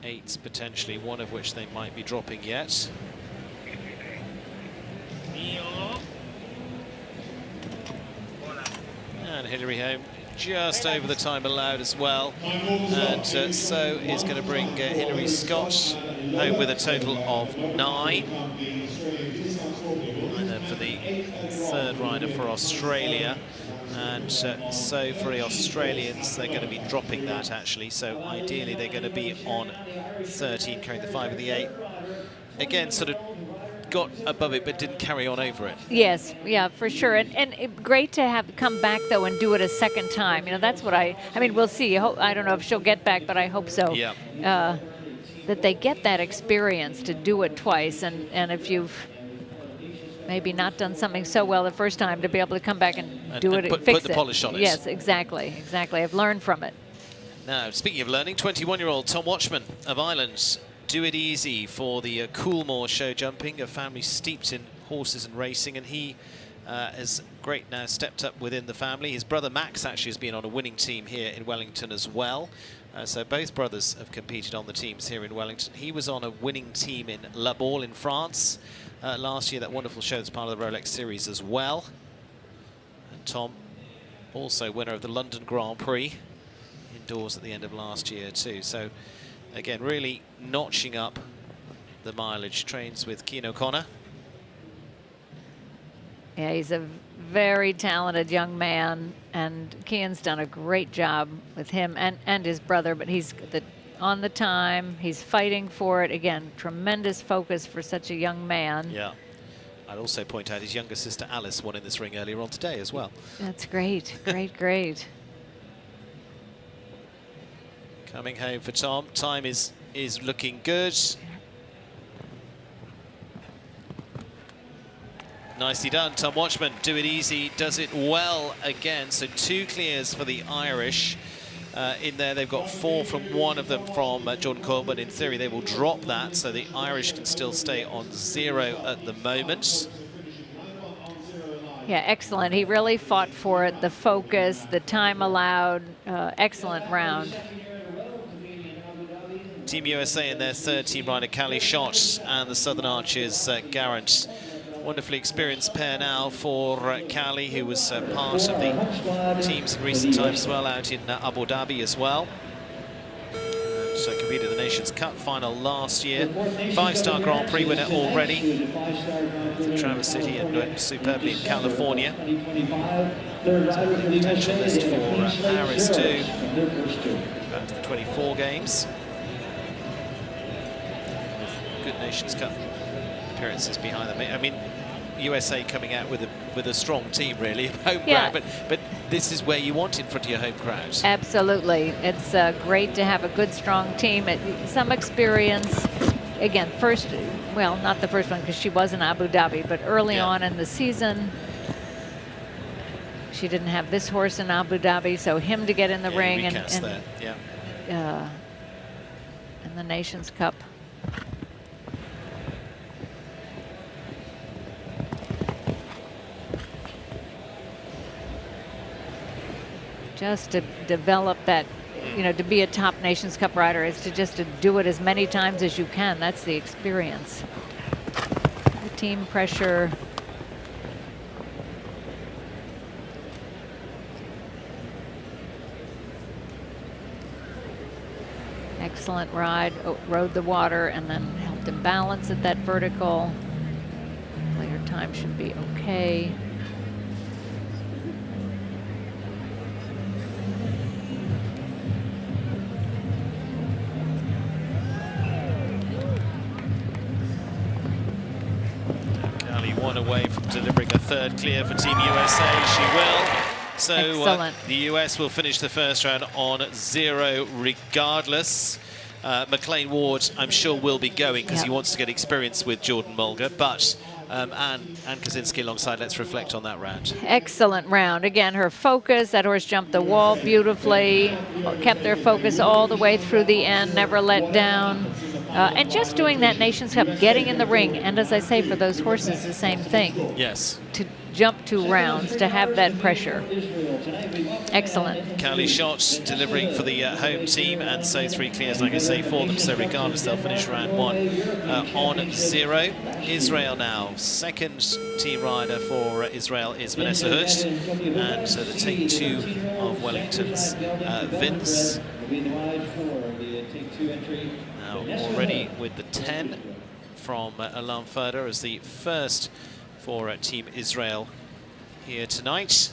8s potentially, one of which they might be dropping yet. And Hilary home just over the time allowed as well, and so is going to bring Hilary Scott home with a total of 9. And then for the 3rd rider for Australia, and so for the Australians, they're going to be dropping that actually, so ideally they're going to be on 13, carrying the 5 and the 8. Again, sort of got above it but didn't carry on over it. Yes, yeah, for sure. And great to have come back, though, and do it a second time. You know, that's what I mean, we'll see. I don't know if she'll get back, but I hope so. Yeah. That they get that experience to do it twice. And if you've maybe not done something so well the first time, to be able to come back and do it and fix it. Put the polish on it. Yes, exactly. I've learned from it. Now, speaking of learning, 21-year-old Tom Watchman of Ireland, do it easy for the Coolmore show jumping, a family steeped in horses and racing, and he has great now stepped up within the family. His brother Max actually has been on a winning team here in Wellington as well. So both brothers have competed on the teams here in Wellington. He was on a winning team in La Baule in France last year, that wonderful show that's part of the Rolex series as well. And Tom, also winner of the London Grand Prix indoors at the end of last year too. So again, really notching up the mileage. Trains with Keane O'Connor. Yeah, he's a very talented young man, and Keane's done a great job with him and his brother, but he's on the time, he's fighting for it. Again, tremendous focus for such a young man. Yeah. I'd also point out his younger sister Alice won in this ring earlier on today as well. That's great, great. Coming home for Tom. Time is looking good. Nicely done, Tom Watchman. Do it easy, does it well again. So 2 clears for the Irish. In there, they've got 4 from one of them from Jordan Coyle, but in theory they will drop that, so the Irish can still stay on 0 at the moment. Yeah, excellent. He really fought for it, the focus, the time allowed. Excellent round. Team USA in their 3rd team rider, Callie Schott, and the Southern Archers, Garrett. Wonderfully experienced pair now for Callie, who was part of the teams in recent times as well, out in Abu Dhabi as well. And competed in the Nations Cup final last year. 5-star Grand Prix winner already. From Traverse City and went superbly in California. Potential list for Paris too. Back to the 24 games. With good Nations Cup appearances behind them. I mean, USA coming out with a strong team, really, home crowd, but this is where you want in front of your home crowd. Absolutely. It's great to have a good, strong team. Some experience. Again, well, not the first one because she was in Abu Dhabi, but early on in the season, she didn't have this horse in Abu Dhabi, so him to get in the ring and the Nations Cup. Just to develop that, you know, to be a top Nations Cup rider is to do it as many times as you can. That's the experience. The team pressure. Excellent ride, rode the water and then helped him balance at that vertical. Later time should be okay. One away from delivering a 3rd clear for Team USA. She will. So the US will finish the first round on 0 regardless. McLean Ward, I'm sure, will be going because he wants to get experience with Jordan Mulger. But Anne Kaczynski alongside, let's reflect on that round. Excellent round. Again, her focus, that horse jumped the wall beautifully, kept their focus all the way through the end, never let down. And just doing that Nations Cup, getting in the ring, and as I say, for those horses, the same thing. Yes. To jump 2 rounds, to have that pressure. Excellent. Callie Schott delivering for the home team, and so 3 clears, like I say, for them. So regardless, they'll finish round 1 on 0. Israel now. 2nd team rider for Israel is Vanessa Hood, and so the take 2 of Wellington's Vince. Now already with the 10 from Alam Furder as the first for Team Israel here tonight.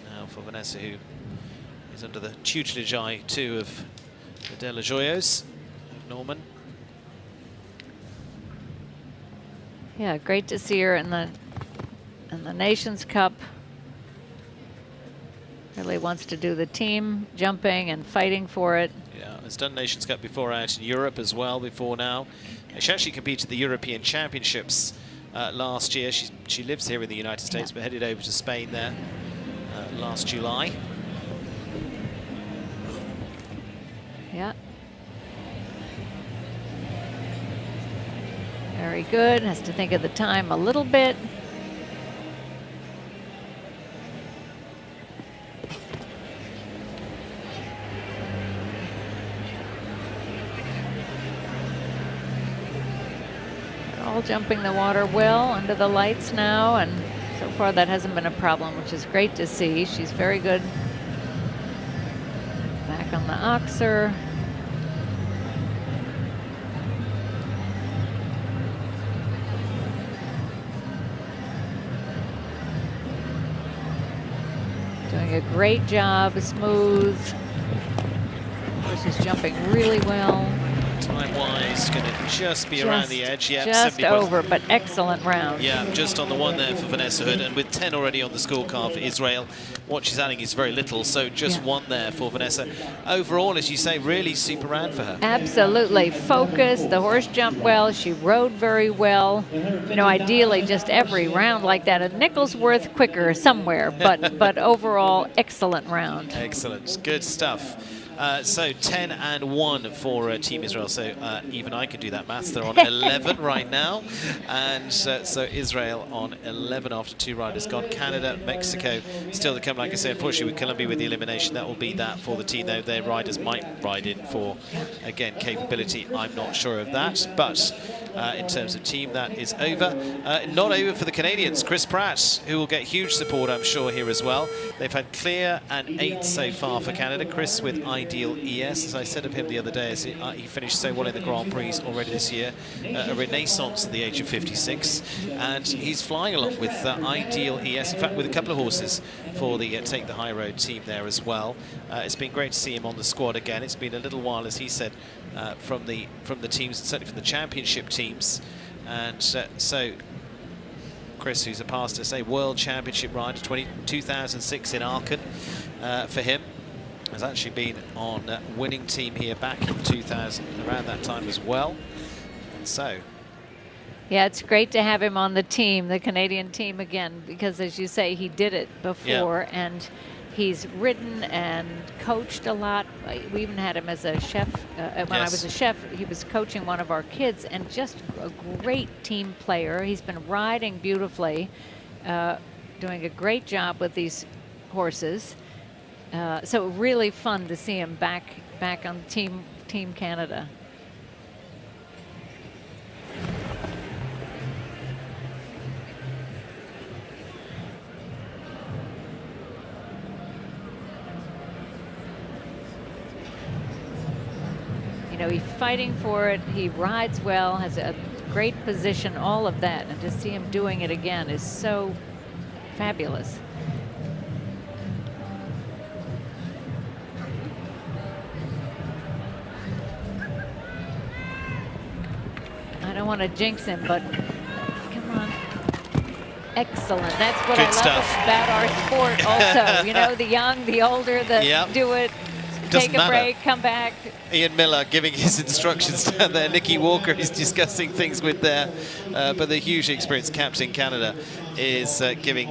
Now for Vanessa, who is under the tutelage eye too of De La Joyos, of Norman. Yeah, great to see her in the Nations Cup. Really wants to do the team jumping and fighting for it. Yeah, has done Nations Cup before out in Europe as well before now. She actually competed at the European Championships last year. She lives here in the United States, but headed over to Spain there last July. Yeah. Very good. Has to think of the time a little bit. All jumping the water well under the lights now, and so far that hasn't been a problem, which is great to see. She's very good. Back on the oxer. Doing a great job, smooth. This is jumping really well. Time-wise, going to just be around the edge. Yeah, just 70 points. over, but excellent round. Yeah, just on the one there for Vanessa Hood, and with 10 already on the scorecard for Israel. What she's adding is very little, so just one there for Vanessa. Overall, as you say, really super round for her. Absolutely. Focused, the horse jumped well, she rode very well. You know, ideally just every round like that. A nickel's worth quicker somewhere, but overall, excellent round. Excellent, good stuff. So 10 and 1 for Team Israel. So even I can do that maths. They're on 11 right now. And so Israel on 11 after 2 riders gone. Canada, Mexico still to come. Like I said, unfortunately with Colombia with the elimination, that will be that for the team. Though their riders might ride in for, again, capability. I'm not sure of that. But in terms of team, that is over. Not over for the Canadians. Chris Pratt, who will get huge support, I'm sure, here as well. They've had clear and 8 so far for Canada. Chris with Ideal ES, as I said of him the other day, as he finished so well in the Grand Prix already this year, a renaissance at the age of 56, and he's flying along with Ideal ES, in fact with a couple of horses for the Take the High Road team there as well. It's been great to see him on the squad again. It's been a little while, as he said, from the teams, certainly from the championship teams, and so Chris, who's a past, say, World Championship rider, 2006 in Aachen for him, has actually been on winning team here back in 2000, around that time as well. So, yeah, it's great to have him on the team, the Canadian team again, because as you say, he did it before, and he's ridden and coached a lot. We even had him as a chef. When I was a chef, he was coaching one of our kids, and just a great team player. He's been riding beautifully, doing a great job with these horses. So really fun to see him back on Team Canada. You know, he's fighting for it. He rides well, has a great position, all of that, and to see him doing it again is so fabulous. I don't want to jinx him, but come on. Excellent. That's what Good I stuff. love about our sport also. You know, the young, the older that do it, Doesn't take a matter. break, come back. Ian Miller giving his instructions down there. Nikki Walker is discussing things with there. But the hugely experienced captain Canada is giving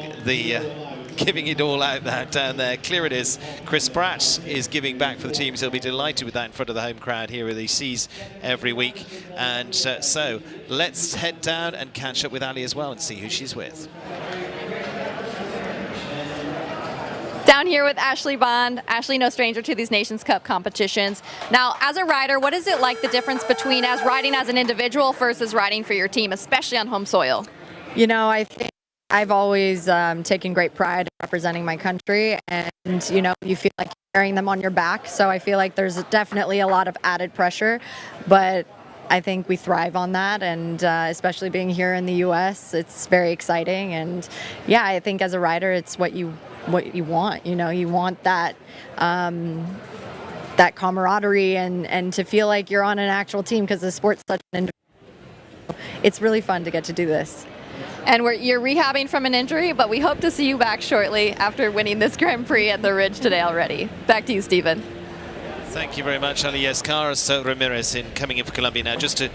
it all out down there. Clear it is. Chris Pratt is giving back for the teams. He'll be delighted with that in front of the home crowd here at the Seas every week. And so let's head down and catch up with Ali as well and see who she's with. Down here with Ashley Bond. Ashley, no stranger to these Nations Cup competitions. Now, as a rider, what is it like, the difference between riding as an individual versus riding for your team, especially on home soil? You know, I think I've always taken great pride in representing my country, and you know, you feel like you're carrying them on your back. So I feel like there's definitely a lot of added pressure, but I think we thrive on that, and especially being here in the U.S., it's very exciting. And yeah, I think as a rider, it's what you want. You know, you want that that camaraderie and to feel like you're on an actual team, because the sport's such an individual. it's really fun to get to do this. And you're rehabbing from an injury, but we hope to see you back shortly after winning this Grand Prix at the Ridge today already. Back to you, Stephen. Thank you very much, Ali. Yes, Carlos Ramirez coming in for Colombia now, just to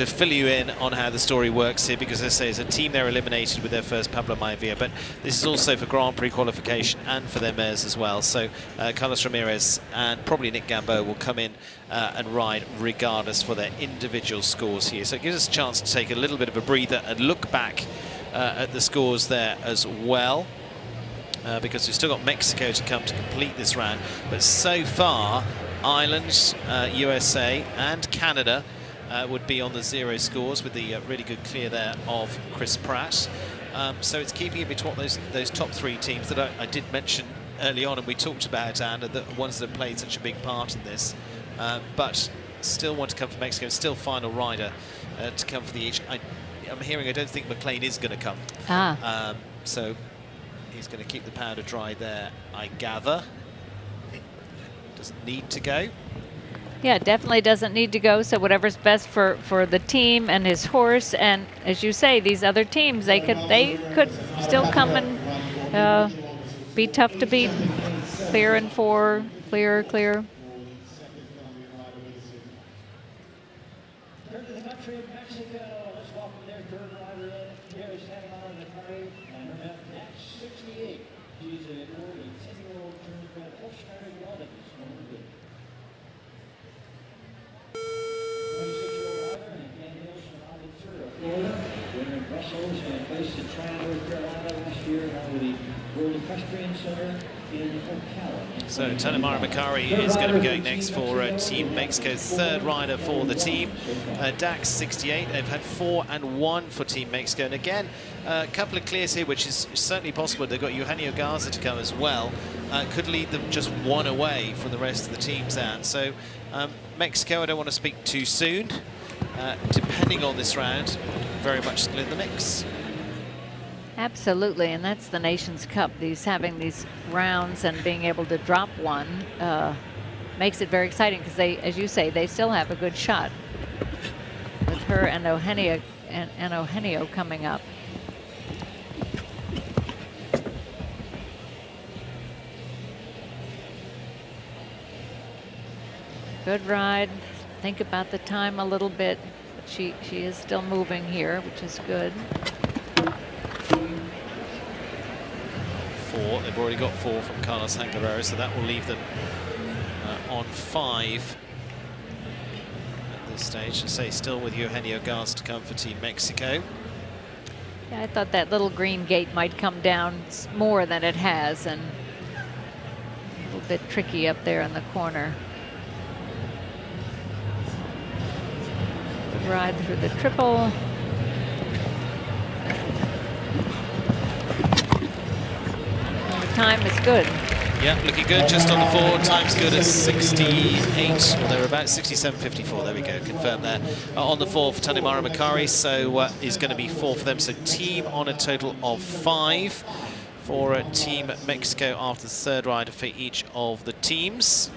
fill you in on how the story works here, because as I say, as a team they're eliminated with their first Pablo Maivia, but this is also for Grand Prix qualification and for their mares as well. So Carlos Ramirez and probably Nick Gambo will come in and ride regardless for their individual scores here. So it gives us a chance to take a little bit of a breather and look back at the scores there as well. Because we've still got Mexico to come to complete this round. But so far, Ireland, USA and Canada would be on the 0 scores with the really good clear there of Chris Pratt. So it's keeping it between those top 3 teams that I did mention early on, and we talked about, and the ones that played such a big part in this. But still want to come for Mexico, still final rider to come for the each. I'm hearing I don't think McLean is going to come. So he's going to keep the powder dry there, I gather. Doesn't need to go. Yeah, definitely doesn't need to go. So whatever's best for the team and his horse, and as you say, these other teams, they could still come and be tough to beat. Clear in 4, clear. So Tanamara Makari is going to be going next for Team Mexico, 3rd rider for the team. Dax 68, they've had 4 and 1 for Team Mexico. And again, a couple of clears here, which is certainly possible. They've got Eugenio Garza to come as well. Could lead them just 1 away from the rest of the teams out. So Mexico, I don't want to speak too soon. Depending on this round, very much still in the mix. Absolutely, and that's the Nations Cup. Having these rounds and being able to drop one makes it very exciting, because they, as you say, they still have a good shot with her and Eugenio coming up. Good ride. Think about the time a little bit, but she is still moving here, which is good. 4. They've already got 4 from Carlos Hangarero, so that will leave them on 5 at this stage. I say still with Eugenio Garza to come for Team Mexico. Yeah, I thought that little green gate might come down more than it has, and a little bit tricky up there in the corner. Good ride through the triple. Time is good. Yeah, looking good just on the 4. Time's good at 68, or they're about 67.54. There we go, confirm there. On the 4 for Tanimara Makari, so is going to be 4 for them. So team on a total of 5 for Team Mexico after the 3rd rider for each of the teams.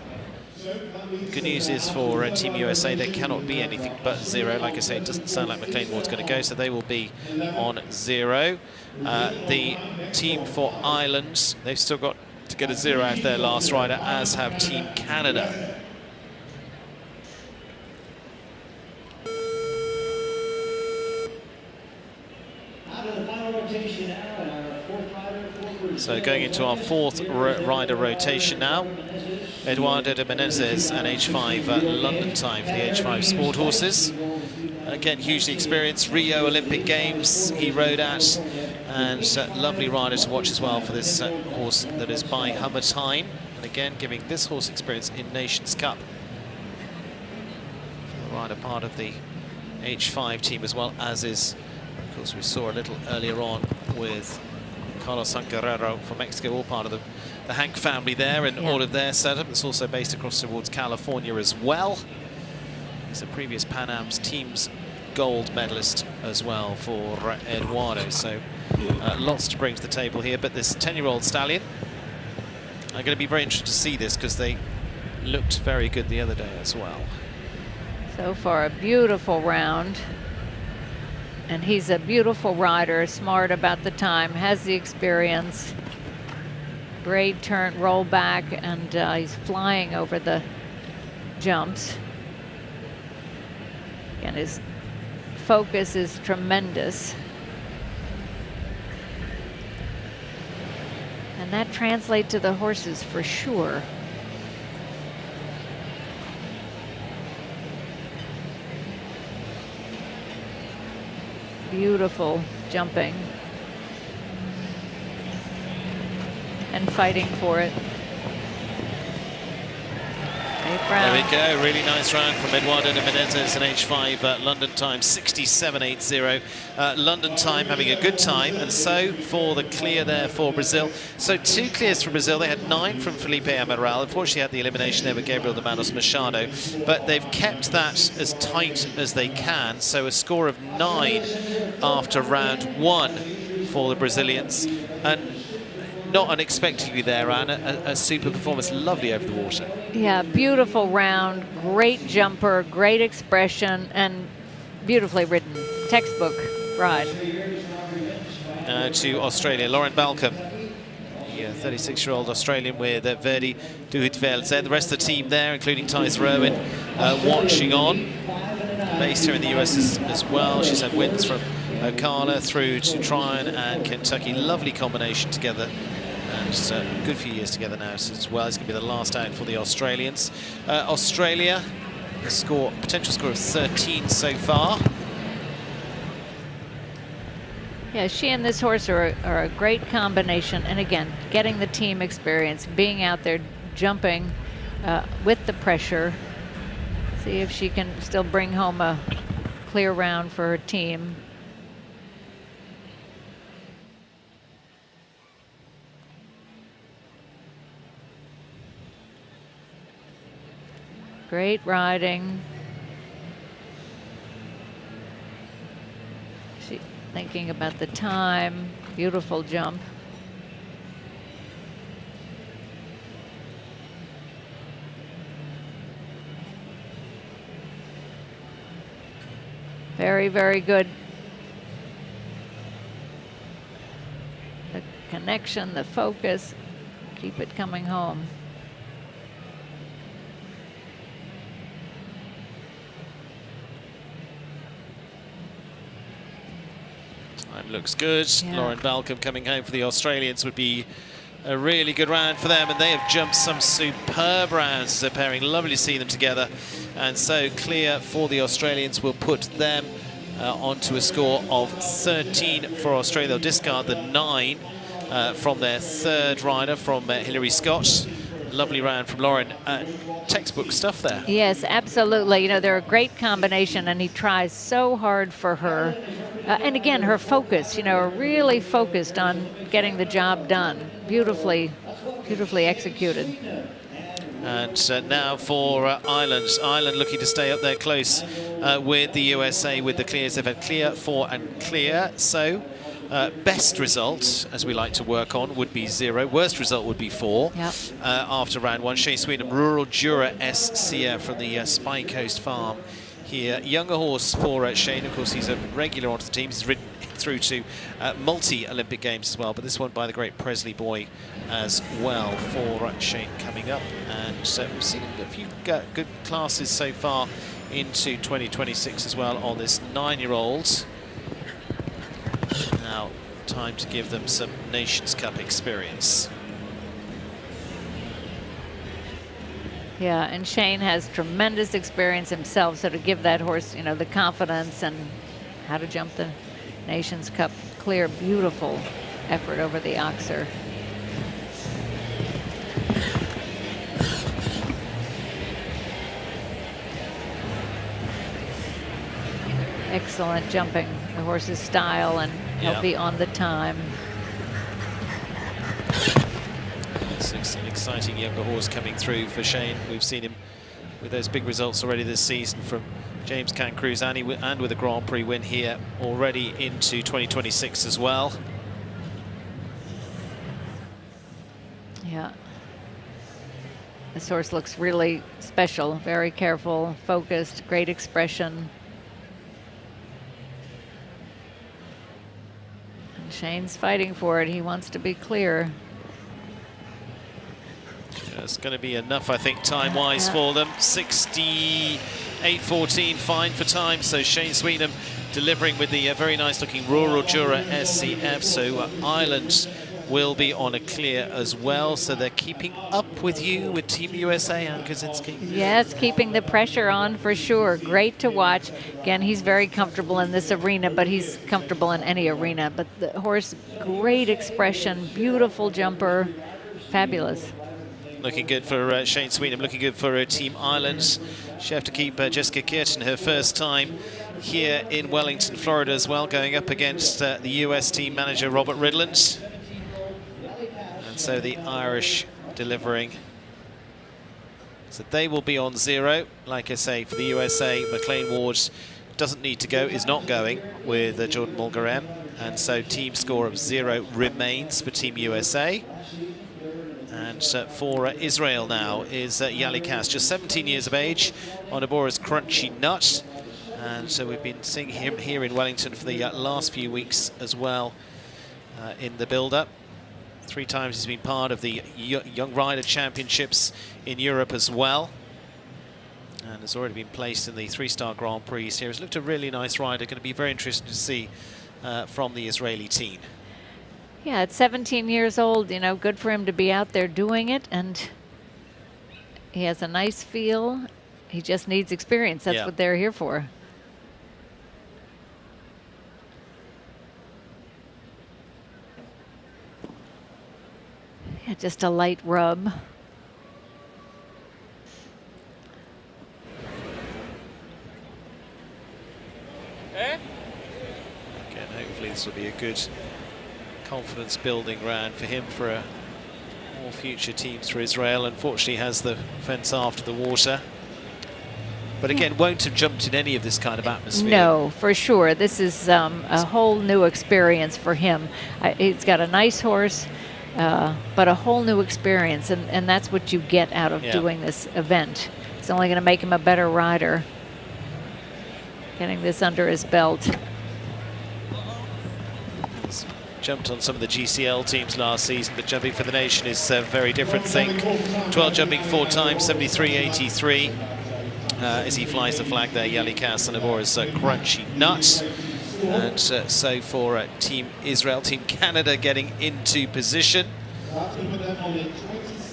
Good news is for Team USA, there cannot be anything but 0. Like I say, it doesn't sound like McLean Ward's going to go, so they will be on 0. The team for Ireland, they've still got to get a 0 out of their last rider, as have Team Canada. So going into our 4th rider rotation now. Eduardo de Menezes and H5 London time for the H5 Sport Horses. Again, hugely experienced, Rio Olympic Games he rode at, and lovely rider to watch as well for this horse that is by Hummertine. And again, giving this horse experience in Nations Cup. A rider part of the H5 team as well, as is, of course, we saw a little earlier on with Carlos Sancarrero from Mexico, all part of the Hank family there, and all of their setup. It's also based across towards California as well. He's a previous Pan Am's team's gold medalist as well for Eduardo. So lots to bring to the table here. But this 10-year-old stallion, I'm going to be very interested to see this, because they looked very good the other day as well. So far, a beautiful round. And he's a beautiful rider, smart about the time, has the experience. Great turn, roll back, and he's flying over the jumps. And his focus is tremendous. And that translates to the horses for sure. Beautiful jumping. And fighting for it. There we go, really nice round from Eduardo de Menezes, an H5 London time, 67.80. London time having a good time, and so for the clear there for Brazil. So 2 clears for Brazil. They had 9 from Felipe Amaral. Unfortunately had the elimination there with Gabriel de Manos Machado, but they've kept that as tight as they can. So a score of 9 after round 1 for the Brazilians. And not unexpectedly there, Anne, a super performance, lovely over the water. Yeah, beautiful round, great jumper, great expression, and beautifully ridden. Textbook ride. To Australia, Lauren Balcombe, the 36-year-old Australian with Verdi Duhutveldze. The rest of the team there, including Tyser Irwin, watching on. Based here in the US as well. She's had wins from Ocala through to Tryon and Kentucky. Lovely combination together. And just a good few years together now as well. It's going to be the last out for the Australians. Australia, a potential score of 13 so far. Yeah, she and this horse are a great combination. And again, getting the team experience, being out there jumping with the pressure. See if she can still bring home a clear round for her team. Great riding. She thinking about the time. Beautiful jump. Very, very good. The connection, the focus, keep it coming home. Time looks good. Yeah. Lauren Balcombe coming home for the Australians would be a really good round for them, and they have jumped some superb rounds as they're pairing. Lovely to see them together. And so clear for the Australians will put them onto a score of 13 for Australia. They'll discard the 9 from their third rider, from Hilary Scott. Lovely round from Lauren. Textbook stuff there. Yes, absolutely. You know, they're a great combination, and he tries so hard for her. And again, her focus, you know, really focused on getting the job done. Beautifully, beautifully executed. And now for Ireland. Ireland looking to stay up there close with the USA with the clears. They've had clear, 4 and clear. So best result, as we like to work on, would be 0. Worst result would be 4 after round 1. Shane Sweden, Rural Jura S. Sia from the Spy Coast Farm here. Younger horse for Shane. Of course, he's a regular onto the team. He's ridden through to multi-Olympic Games as well, but this one by the great Presley Boy as well for Shane coming up. And we've seen a few good classes so far into 2026 as well on this 9-year-old. Now, time to give them some Nations Cup experience. Yeah, and Shane has tremendous experience himself, so to give that horse, you know, the confidence and how to jump the Nations Cup clear, beautiful effort over the Oxer. Excellent jumping, the horse's style, and he'll be on the time. It's an exciting younger horse coming through for Shane. We've seen him with those big results already this season from James Cancruz and with a Grand Prix win here already into 2026 as well. Yeah. This horse looks really special, very careful, focused, great expression. Shane's fighting for it. He wants to be clear. It's going to be enough, I think, time-wise for them. 68.14 fine for time. So Shane Sweetenham delivering with the very nice-looking Rural Jura SCF. So Ireland will be on a clear as well. So they're keeping up with you with Team USA and Kaczynski. Yes, keeping the pressure on for sure. Great to watch. Again, he's very comfortable in this arena, but he's comfortable in any arena. But the horse, great expression, beautiful jumper, fabulous. Looking good for Shane Sweetenham, looking good for Team Ireland. She'll have to keep Jessica Kirton her first time here in Wellington, Florida as well, going up against the US team manager Robert Ridland. And so the Irish delivering. So they will be on 0. Like I say, for the USA, McLean Ward doesn't need to go, is not going with Jordan Mulgarem. And so team score of 0 remains for Team USA. And for Israel now is Yali Kass, just 17 years of age, on Abora's Crunchy Nut. And so we've been seeing him here in Wellington for the last few weeks as well in the build-up. 3 times he's been part of the Young Rider Championships in Europe as well. And has already been placed in the 3-star Grand Prix here. He's looked a really nice rider, going to be very interesting to see from the Israeli team. Yeah, at 17 years old, you know, good for him to be out there doing it, and he has a nice feel. He just needs experience. That's what they're here for. Yeah, just a light rub. Again, hopefully this will be a good confidence building round for him for all future teams for Israel. Unfortunately has the fence after the water, but again won't have jumped in any of this kind of atmosphere. No, for sure. This is a whole new experience for him. He's got a nice horse, but a whole new experience, and that's what you get out of doing this event. It's only going to make him a better rider, getting this under his belt. Jumped on some of the GCL teams last season, but jumping for the nation is a very different thing. 12 jumping 4 times, 73.83 as he flies the flag there. Yali Kass and Abora's Crunchy Nut. And so for Team Israel, Team Canada getting into position.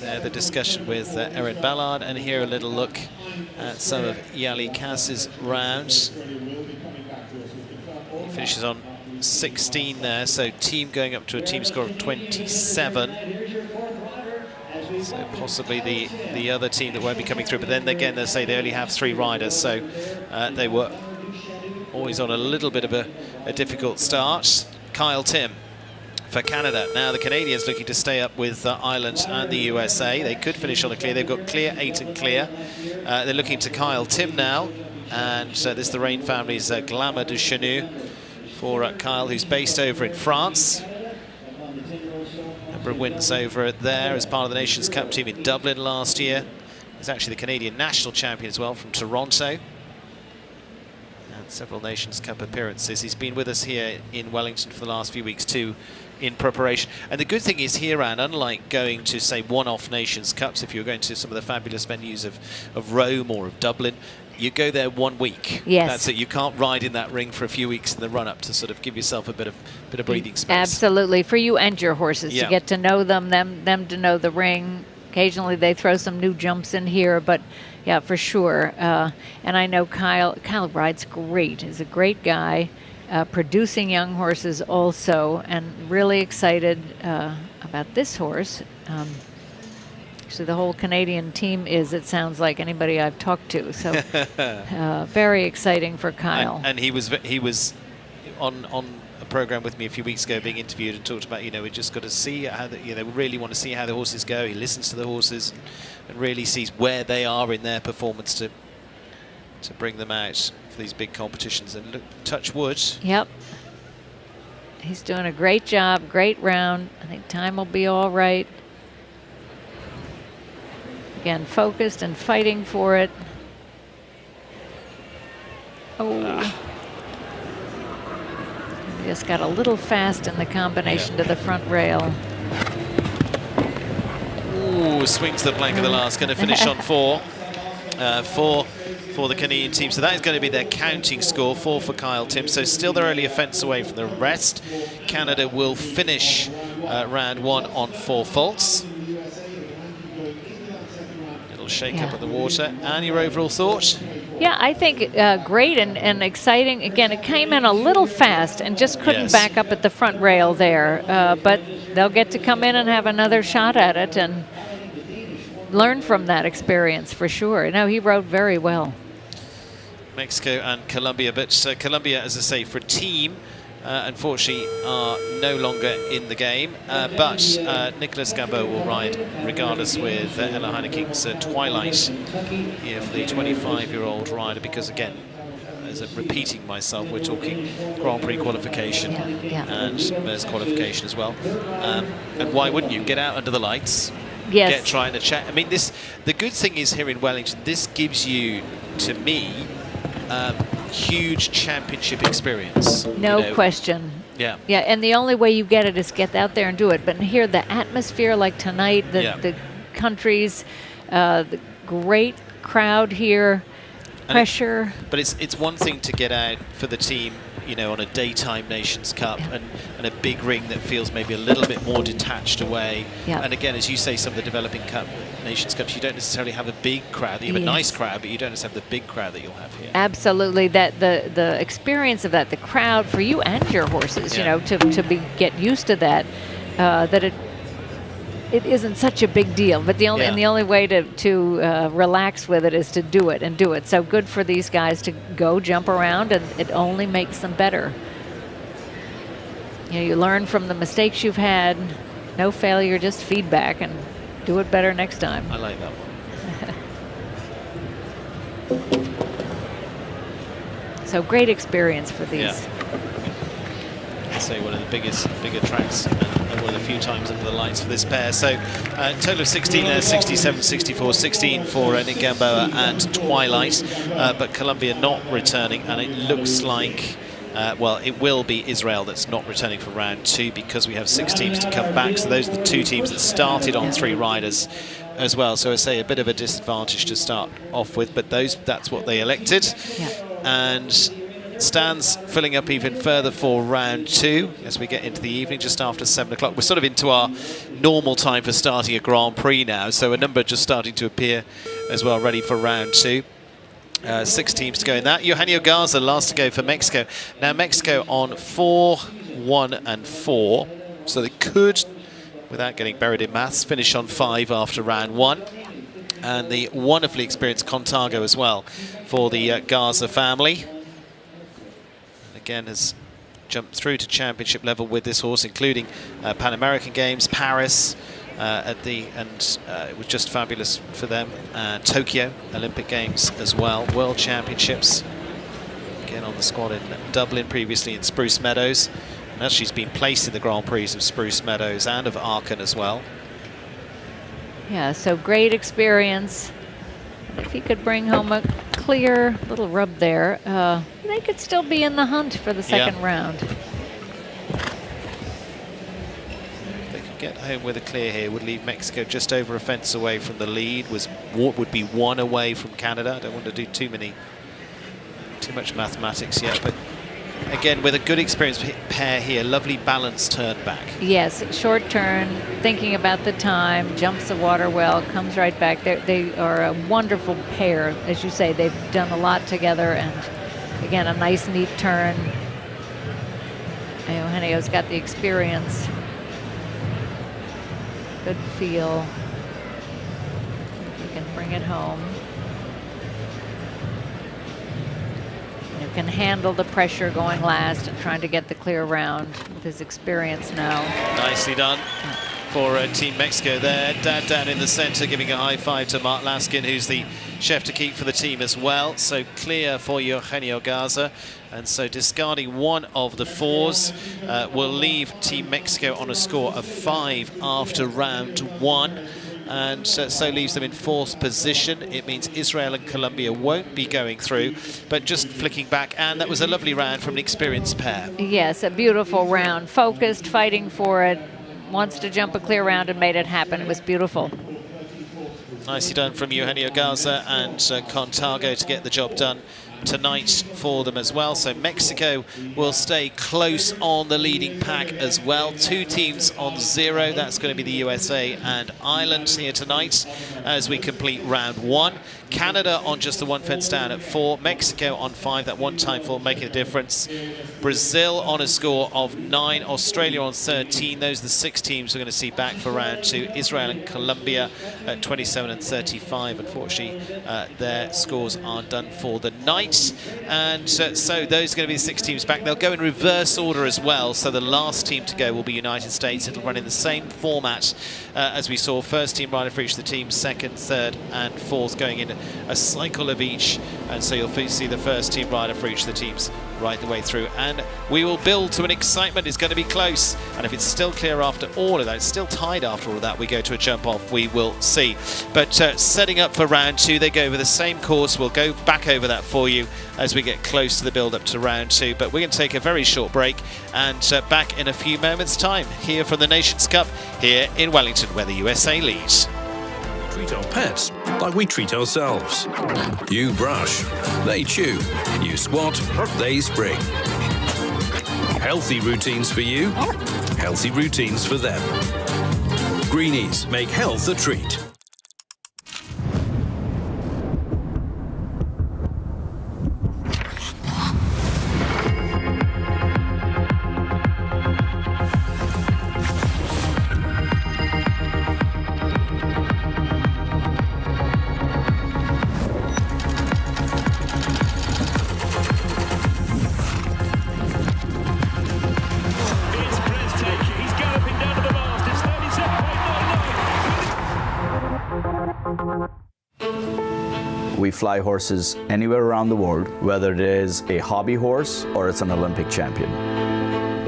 There the discussion with Erin Ballard, and here a little look at some of Yali Kass's rounds. He finishes on 16 there, so team going up to a team score of 27. So possibly the other team that won't be coming through, but then again they say they only have 3 riders, so they were always on a little bit of a difficult start. Kyle Tim for Canada. Now the Canadians looking to stay up with Ireland and the USA. They could finish on a clear. They've got clear, 8 and clear. They're looking to Kyle Tim now, and this is the Rain family's Glamour du Chenu for Kyle, who's based over in France. Number of wins over there as part of the Nations Cup team in Dublin last year. He's actually the Canadian national champion as well from Toronto. And several Nations Cup appearances. He's been with us here in Wellington for the last few weeks too, in preparation. And the good thing is here, Anne, unlike going to, say, one-off Nations Cups, if you're going to some of the fabulous venues of Rome or of Dublin, you go there 1 week. Yes. That's it. You can't ride in that ring for a few weeks in the run-up to sort of give yourself a bit of breathing space. Absolutely, for you and your horses to get to know them to know the ring. Occasionally they throw some new jumps in here, but yeah, for sure. And I know Kyle rides great. He's a great guy, producing young horses also, and really excited about this horse. Actually, the whole Canadian team is, it sounds like, anybody I've talked to. So very exciting for Kyle. And he was on a program with me a few weeks ago being interviewed and talked about, we just got to see how we really want to see how the horses go. He listens to the horses and really sees where they are in their performance to bring them out for these big competitions. And look, touch wood. Yep. He's doing a great job, great round. I think time will be all right. Again, focused and fighting for it. Oh. Just got a little fast in the combination to the front rail. Ooh, swings the blank of the last, going to finish on 4. 4 for the Canadian team. So that is going to be their counting score, 4 for Kyle Tim. So still they're only a fence away from the rest. Canada will finish round 1 on 4 faults. Little shake up of the water. Anne, your overall thought? Yeah, I think great and exciting. Again, it came in a little fast and just couldn't back up at the front rail there. But they'll get to come in and have another shot at it and learn from that experience for sure. No, he rode very well. Mexico and Colombia, but Colombia, as I say, for a team, unfortunately are no longer in the game, but Nicolas Gambeau will ride regardless with Ella Heineking's Twilight here for the 25-year-old rider, because again, as I'm repeating myself, we're talking Grand Prix qualification and MERS qualification as well, and why wouldn't you get out under the lights? Yes. Get trying to chat. I mean, the good thing is here in Wellington, this gives you, to me, huge championship experience. No question. Yeah. Yeah, and the only way you get it is get out there and do it. But here, the atmosphere like tonight, the countries, the great crowd here, pressure. But it's one thing to get out for the team, you know, on a daytime Nations Cup and a big ring that feels maybe a little bit more detached away. And again, as you say, some of the developing Nations Cups, you don't necessarily have a big crowd. You have a nice crowd, but you don't necessarily have the big crowd that you'll have here. Absolutely, that the experience of that, the crowd for you and your horses, you know, to get used to that, that it isn't such a big deal. But the only way to relax with it is to do it and do it. So good for these guys to go jump around, and it only makes them better. You know, you learn from the mistakes you've had. No failure, just feedback, and do it better next time. I like that one. So great experience for these. I'd say one of the bigger tracks, and one of the few times under the lights for this pair. So total of 16 there, 67, 64, 16 for Nick Gamboa and Twilight, but Colombia not returning, and it looks like well, it will be Israel that's not returning for round 2, because we have 6 teams to come back. So those are the 2 teams that started on 3 riders as well. So I say a bit of a disadvantage to start off with, but that's what they elected. And stands filling up even further for round 2 as we get into the evening, just after 7 o'clock. We're sort of into our normal time for starting a Grand Prix now, so a number just starting to appear as well, ready for round 2. 6 teams to go in that. Eugenio Garza last to go for Mexico. Now Mexico on 4, 1 and 4, so they could, without getting buried in maths, finish on 5 after round 1. And the wonderfully experienced Contago as well for the Garza family. Again, has jumped through to championship level with this horse, including Pan American Games, Paris, it was just fabulous for them. Tokyo Olympic Games as well, World Championships. Again on the squad in Dublin, previously in Spruce Meadows. And she's been placed in the Grand Prix of Spruce Meadows and of Aachen as well. Yeah, so great experience. And if he could bring home a clear little rub there, they could still be in the hunt for the second round. Get home with a clear here would leave Mexico just over a fence away from the lead, would be 1 away from Canada. I don't want to do too much mathematics yet, but again with a good experienced pair here, lovely balanced turn back. Yes, short turn, thinking about the time, jumps the water well, comes right back. They are a wonderful pair, as you say. They've done a lot together, and again a nice neat turn. Eugenio's got the experience. Good feel. You can bring it home. You can handle the pressure going last and trying to get the clear round with his experience now. Nicely done for Team Mexico there. Dad down in the center giving a high five to Mark Laskin, who's the chef to keep for the team as well. So clear for Eugenio Garza. And so discarding 1 of the 4s will leave Team Mexico on a score of 5 after round 1. and so leaves them in 4th position. It means Israel and Colombia won't be going through, but just flicking back, and that was a lovely round from an experienced pair. Yes, a beautiful round. Focused, fighting for it, wants to jump a clear round and made it happen. It was beautiful. Nicely done from Eugenio Garza and Contargo to get the job done tonight for them as well. So Mexico will stay close on the leading pack as well. 2 teams on 0. That's going to be the USA and Ireland here tonight as we complete round 1. Canada on just the 1 fence down at 4. Mexico on 5. That one time fall making a difference. Brazil on a score of 9. Australia on 13. Those are the 6 teams we're going to see back for round 2. Israel and Colombia at 27 and 35. Unfortunately, their scores are done for the night. And so those are going to be the 6 teams back. They'll go in reverse order as well. So the last team to go will be United States. It'll run in the same format as we saw. First team rider for each of the teams, 2nd, 3rd and 4th going in a cycle of each. And so you'll see the first team rider for each of the teams right the way through. And we will build to an excitement. It's going to be close. And if it's still clear after all of that, it's still tied after all of that, we go to a jump off, we will see. But setting up for round 2, they go over the same course. We'll go back over that for you as we get close to the build up to round 2. But we're going to take a very short break and back in a few moments' time here from the Nations Cup here in Wellington, where the USA leads. Treat our pets like we treat ourselves. You brush, they chew. You squat, they spring. Healthy routines for you, healthy routines for them. Greenies make health a treat. We fly horses anywhere around the world, whether it is a hobby horse or it's an Olympic champion.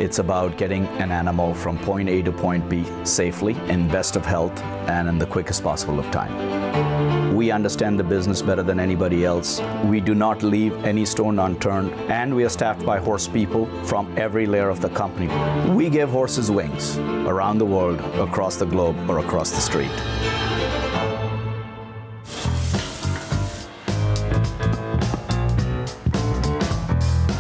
It's about getting an animal from point A to point B safely, in best of health, and in the quickest possible of time. We understand the business better than anybody else. We do not leave any stone unturned, and we are staffed by horse people from every layer of the company. We give horses wings around the world, across the globe, or across the street.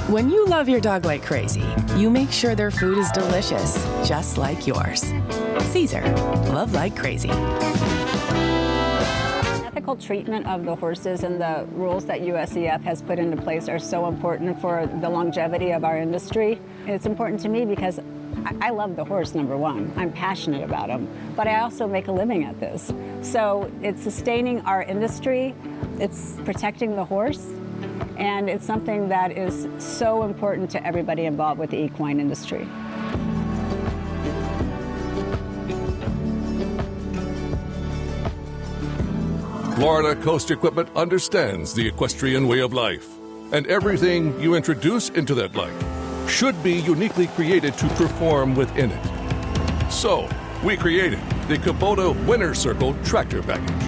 When you love your dog like crazy, you make sure their food is delicious, just like yours. Caesar, love like crazy. Ethical treatment of the horses and the rules that USEF has put into place are so important for the longevity of our industry. It's important to me because I love the horse, number one. I'm passionate about him, but I also make a living at this. So it's sustaining our industry, it's protecting the horse, and it's something that is so important to everybody involved with the equine industry. Florida Coast Equipment understands the equestrian way of life, and everything you introduce into that life should be uniquely created to perform within it. So, we created the Kubota Winner Circle Tractor Package,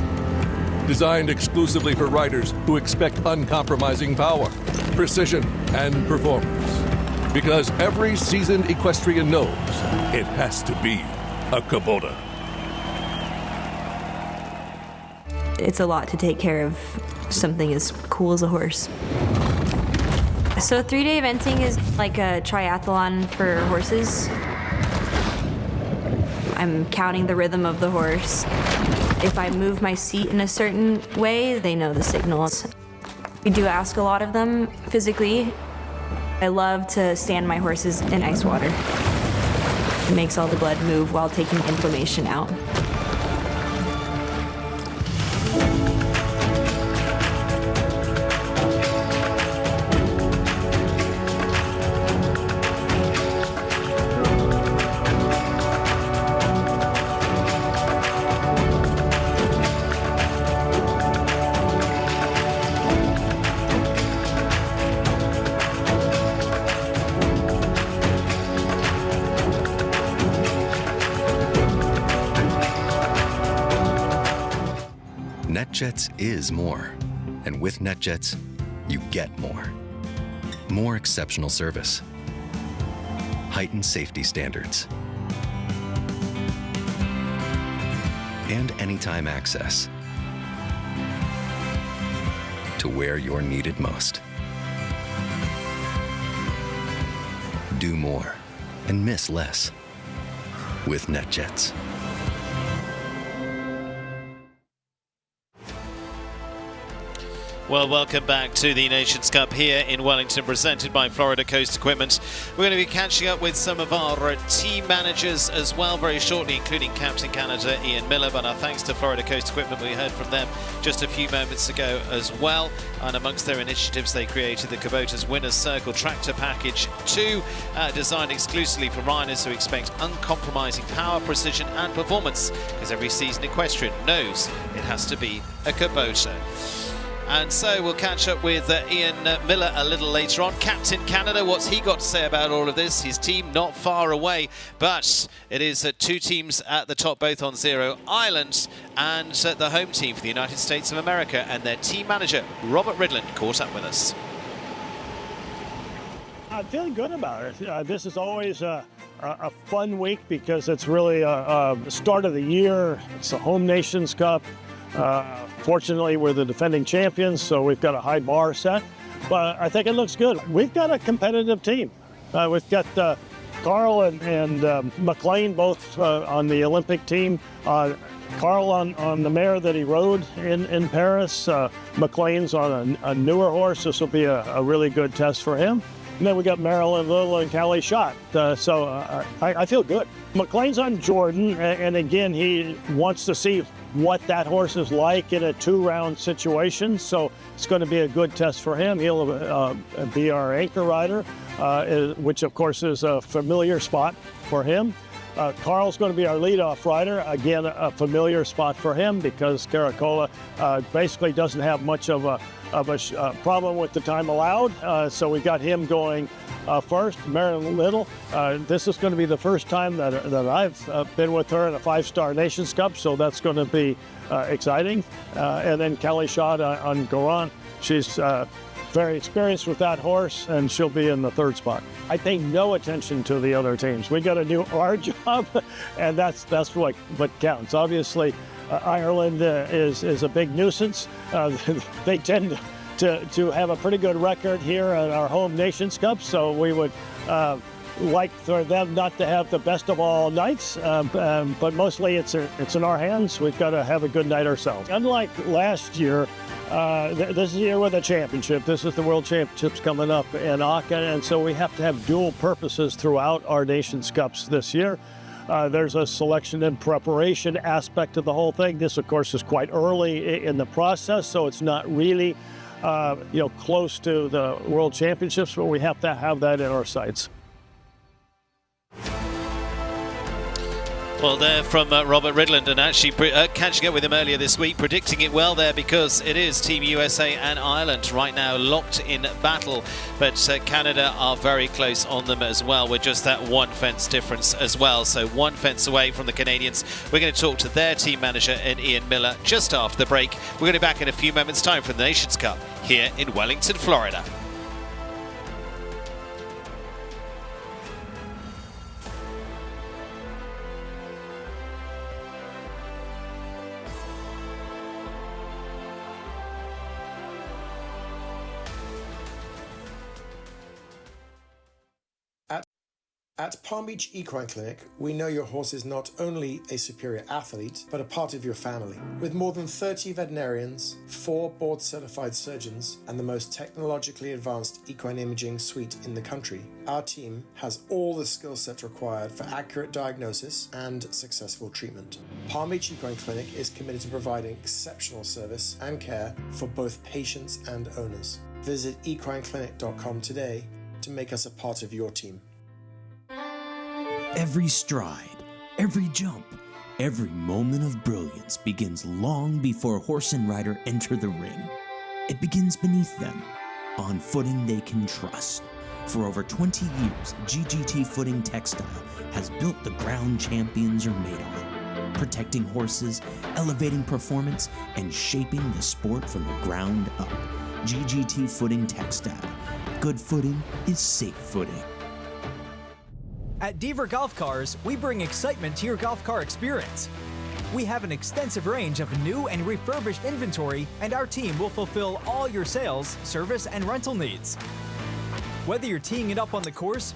designed exclusively for riders who expect uncompromising power, precision, and performance. Because every seasoned equestrian knows it has to be a Kubota. It's a lot to take care of something as cool as a horse. So 3-day eventing is like a triathlon for horses. I'm counting the rhythm of the horse. If I move my seat in a certain way, they know the signals. We do ask a lot of them physically. I love to stand my horses in ice water. It makes all the blood move while taking inflammation out. NetJets is more. And with NetJets, you get more. More exceptional service. Heightened safety standards. And anytime access to where you're needed most. Do more and miss less with NetJets. Well, welcome back to the Nations Cup here in Wellington, presented by Florida Coast Equipment. We're going to be catching up with some of our team managers as well very shortly, including Captain Canada Ian Miller, but our thanks to Florida Coast Equipment. We heard from them just a few moments ago as well, and amongst their initiatives they created the Kubota's Winner's Circle Tractor Package 2, designed exclusively for riders who expect uncompromising power, precision and performance, because every seasoned equestrian knows it has to be a Kubota. And so we'll catch up with Ian Miller a little later on. Captain Canada, what's he got to say about all of this? His team not far away, but it is two teams at the top, both on 0 islands, and the home team for the United States of America, and their team manager, Robert Ridland, caught up with us. I'm feeling good about it. This is always a fun week because it's really the start of the year. It's the Home Nations Cup. Fortunately, we're the defending champions, so we've got a high bar set, but I think it looks good. We've got a competitive team. We've got Carl and McLean both on the Olympic team. Carl on the mare that he rode in Paris. McLean's on a newer horse. This will be a really good test for him. And then we got Marilyn Little and Callie Schott. So I feel good. McLean's on Jordan, and again, he wants to see what that horse is like in a 2-round situation. So it's going to be a good test for him. He'll be our anchor rider, which of course is a familiar spot for him. Carl's going to be our leadoff rider. Again, a familiar spot for him because Caracola basically doesn't have much of a problem with the time allowed. So we got him going first. Marilyn Little, this is going to be the first time that I've been with her in a 5-star Nations Cup, so that's going to be exciting. And then Callie Schott on Goran. She's very experienced with that horse, and she'll be in the 3rd spot. I pay no attention to the other teams. We got to do our job, and that's what counts. Obviously, Ireland is a big nuisance. They tend to have a pretty good record here at our Home Nations Cup, so we would like for them not to have the best of all nights, but mostly it's in our hands. We've got to have a good night ourselves. Unlike last year, this is the year with a championship. This is the World Championships coming up in Aachen, and so we have to have dual purposes throughout our Nations Cups this year. There's a selection and preparation aspect to the whole thing. This, of course, is quite early in the process, so it's not really close to the World Championships, but we have to have that in our sights. Well, there from Robert Ridland, and actually catching up with him earlier this week, predicting it well there because it is Team USA and Ireland right now locked in battle, but Canada are very close on them as well with just that 1 fence difference as well. So 1 fence away from the Canadians. We're going to talk to their team manager and Ian Miller just after the break. We're going to be back in a few moments' time for the Nations Cup here in Wellington, Florida. At Palm Beach Equine Clinic, we know your horse is not only a superior athlete, but a part of your family. With more than 30 veterinarians, 4 board-certified surgeons, and the most technologically advanced equine imaging suite in the country, our team has all the skill sets required for accurate diagnosis and successful treatment. Palm Beach Equine Clinic is committed to providing exceptional service and care for both patients and owners. Visit equineclinic.com today to make us a part of your team. Every stride, every jump, every moment of brilliance begins long before horse and rider enter the ring. It begins beneath them, on footing they can trust. For over 20 years, GGT Footing Textile has built the ground champions are made on. protecting horses, elevating performance, and shaping the sport from the ground up. GGT Footing Textile. Good footing is safe footing. At Deaver Golf Cars, we bring excitement to your golf car experience. We have an extensive range of new and refurbished inventory, and our team will fulfill all your sales, service, and rental needs. Whether you're teeing it up on the course,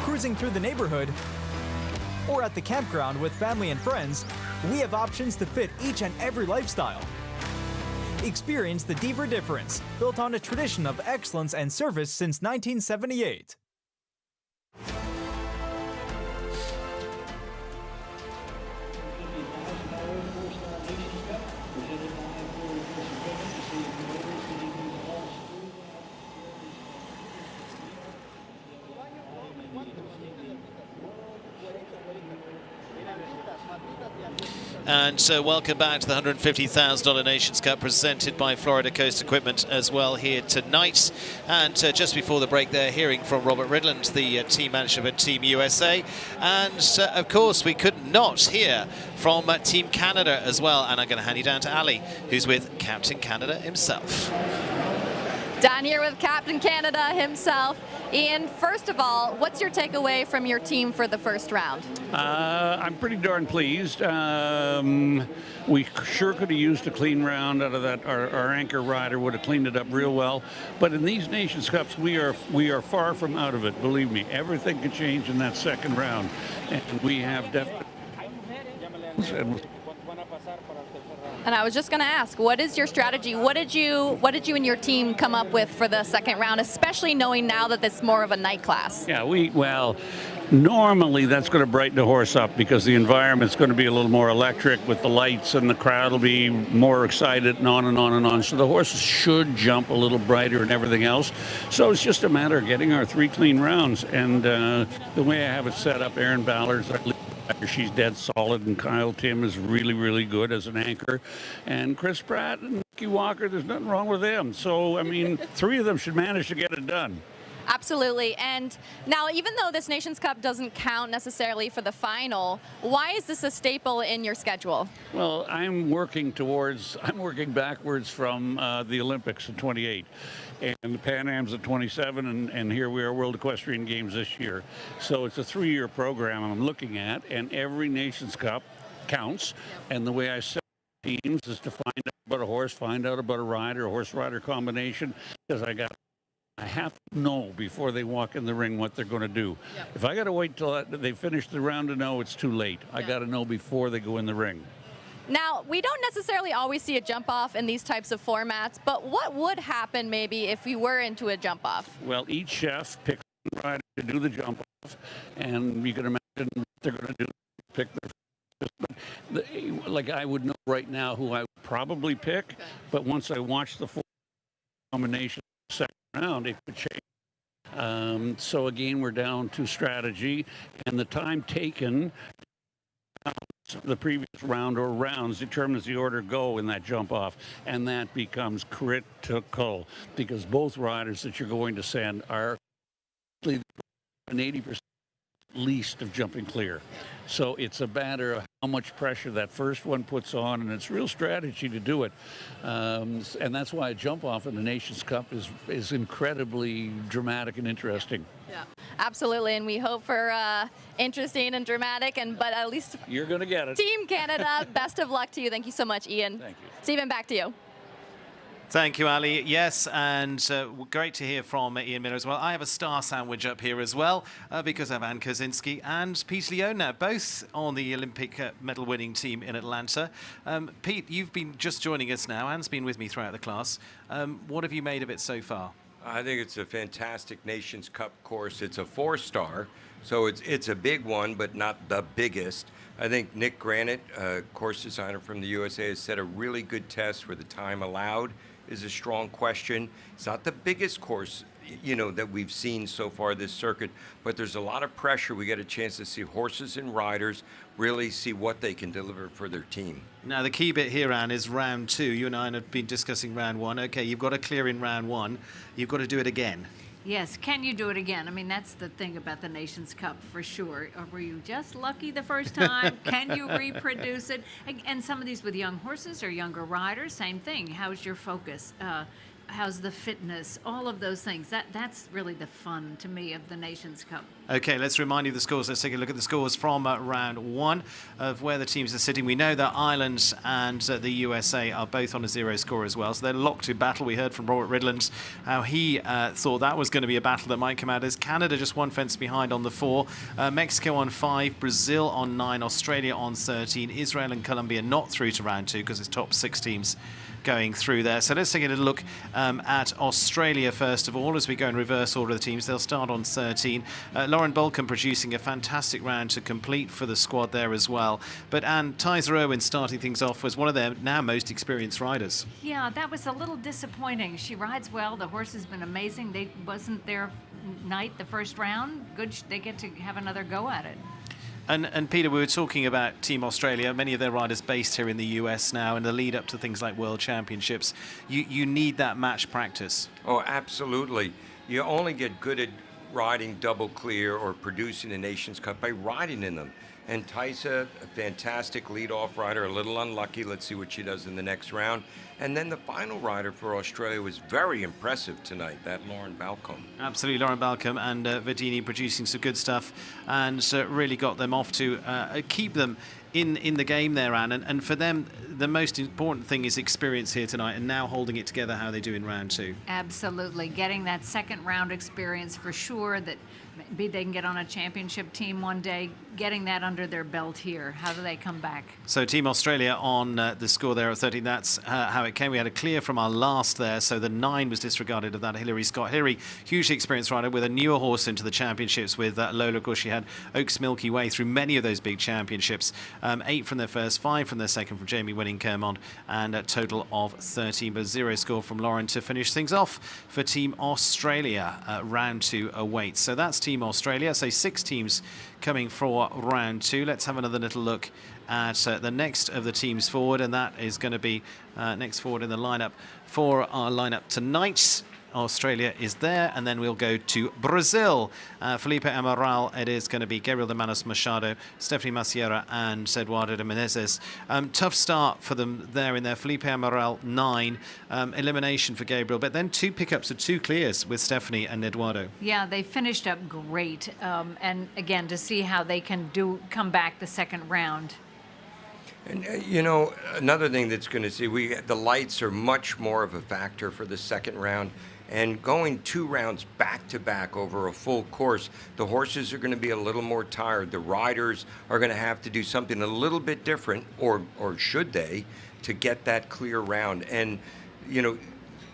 cruising through the neighborhood, or at the campground with family and friends, we have options to fit each and every lifestyle. Experience the Deaver difference, built on a tradition of excellence and service since 1978. And so welcome back to the $150,000 Nations Cup presented by Florida Coast Equipment as well here tonight. And just before the break there, hearing from Robert Ridland, the team manager for Team USA. And of course, we could not hear from Team Canada as well. And I'm going to hand you down to Ali, who's with Captain Canada himself. Down here with Captain Canada himself. Ian, first of all, what's your takeaway from your team for the first round? I'm pretty darn pleased. We sure could have used a clean round out of that. Our anchor rider would have cleaned it up real well. But in these Nations Cups, we are far from out of it. Believe me, everything can change in that second round, and we have definitely. And I was just going to ask, what is your strategy? What did you and your team come up with for the second round, especially knowing now that it's more of a night class? Yeah, normally that's going to brighten the horse up because the environment's going to be a little more electric with the lights, and the crowd will be more excited, and on and on and on. So the horses should jump a little brighter and everything else. So it's just a matter of getting our 3 clean rounds. And the way I have it set up, Erin Ballard's our lead. She's dead solid, and Kyle Tim is really, really good as an anchor. And Chris Pratt and Nicky Walker, there's nothing wrong with them. So, I mean, 3 of them should manage to get it done. Absolutely. And now, even though this Nations Cup doesn't count necessarily for the final, why is this a staple in your schedule? Well, I'm working backwards from the Olympics in 28. And the Pan Am's at 27, and here we are, World Equestrian Games this year. So it's a 3-year program I'm looking at, and every Nations Cup counts. And the way I set teams is to find out about a horse, find out about a rider, a horse-rider combination, because I have to know before they walk in the ring what they're going to do. Yep. If I got to wait till they finish the round to know, it's too late. Yep. I got to know before they go in the ring. Now, we don't necessarily always see a jump-off in these types of formats, but what would happen maybe if we were into a jump-off? Well, each chef picks a rider to do the jump-off, and you can imagine what they're going to do. Pick their, like I would know right now who I would probably pick, okay. But once I watch the 4 combination second round, it could change. So again, we're down to strategy, and the time taken the previous round or rounds determines the order go in that jump off, and that becomes critical because both riders that you're going to send are an 80% least of jumping clear. So it's a matter of how much pressure that first one puts on, and it's real strategy to do it. And that's why a jump off in the Nations Cup is incredibly dramatic and interesting. Yeah, absolutely, and we hope for interesting and dramatic, but at least you're going to get it. Team Canada, best of luck to you. Thank you so much, Ian. Thank you. Stephen, back to you. Thank you, Ali. Yes, and great to hear from Ian Miller as well. I have a star sandwich up here as well because I have Ann Kozinski and Pete Leona, both on the Olympic medal-winning team in Atlanta. Pete, you've been just joining us now. Ann's been with me throughout the class. What have you made of it so far? I think it's a fantastic Nations Cup course. It's a 4-star, so it's a big one, but not the biggest. I think Nick Granite, course designer from the USA, has set a really good test where the time allowed is a strong question. It's not the biggest course, that we've seen so far this circuit, but there's a lot of pressure. We get a chance to see horses and riders really see what they can deliver for their team. Now, the key bit here, Anne, is round 2. You and I have been discussing round 1. Okay, you've got to clear in round 1. You've got to do it again. Yes, can you do it again? I mean, that's the thing about the Nations Cup for sure. Or were you just lucky the first time? Can you reproduce it? And some of these with young horses or younger riders, same thing. How's your focus? How's the fitness? All of those things. That's really the fun to me of the Nations Cup. Okay, let's remind you of the scores. Let's take a look at the scores from round one of where the teams are sitting. We know that Ireland and the USA are both on a 0 score as well, so they're locked to battle. We heard from Robert Ridland how he thought that was going to be a battle that might come out as Canada just one fence behind on the 4, Mexico on 5, Brazil on 9, Australia on 13, Israel and Colombia not through to round 2 because it's top 6 teams going through there. So let's take a look at Australia first of all as we go in reverse order of the teams. They'll start on 13. Lauren Bolcombe producing a fantastic round to complete for the squad there as well. But Anne, Tyser Irwin starting things off was one of their now most experienced riders. Yeah, that was a little disappointing. She rides well. The horse has been amazing. They wasn't their night the first round. Good, they get to have another go at it. And Peter, we were talking about Team Australia, many of their riders based here in the US now, in the lead up to things like World Championships. You need that match practice. Oh, absolutely. You only get good at riding double clear or producing a Nations Cup by riding in them. And Tysa, a fantastic lead-off rider, a little unlucky. Let's see what she does in the next round. And then the final rider for Australia was very impressive tonight, that Lauren Balcombe. Absolutely, Lauren Balcombe and Verdini producing some good stuff and really got them off to keep them in the game there, Anne. And for them, the most important thing is experience here tonight and now holding it together how they do in round 2. Absolutely. Getting that second round experience for sure, that maybe they can get on a championship team one day, getting that under their belt here. How do they come back? So Team Australia on the score there of 13. That's how it came. We had a clear from our last there, so the 9 was disregarded of that. Hilary Scott. Hilary, hugely experienced rider with a newer horse into the championships with Lola. Of course, she had Oaks Milky Way through many of those big championships. 8 from their first, 5 from their second from Jamie Winning-Kermond, and a total of 13, but 0 score from Lauren to finish things off for Team Australia. Round 2 awaits. So that's Team Australia. So 6 teams coming for round 2. Let's have another little look at the next of the teams forward, and that is going to be next forward in the lineup for our lineup tonight. Australia is there, and then we'll go to Brazil. Felipe Amaral, it is going to be Gabriel de Manos Machado, Stephanie Maciera, and Eduardo de Menezes. Tough start for them there in there. Felipe Amaral, 9. Elimination for Gabriel, but then 2 pickups of 2 clears with Stephanie and Eduardo. Yeah, they finished up great. And again, to see how they can come back the second round. And you know, another thing that's going to see, the lights are much more of a factor for the second round. And going 2 rounds back-to-back over a full course, the horses are going to be a little more tired. The riders are going to have to do something a little bit different, or should they, to get that clear round. And, you know,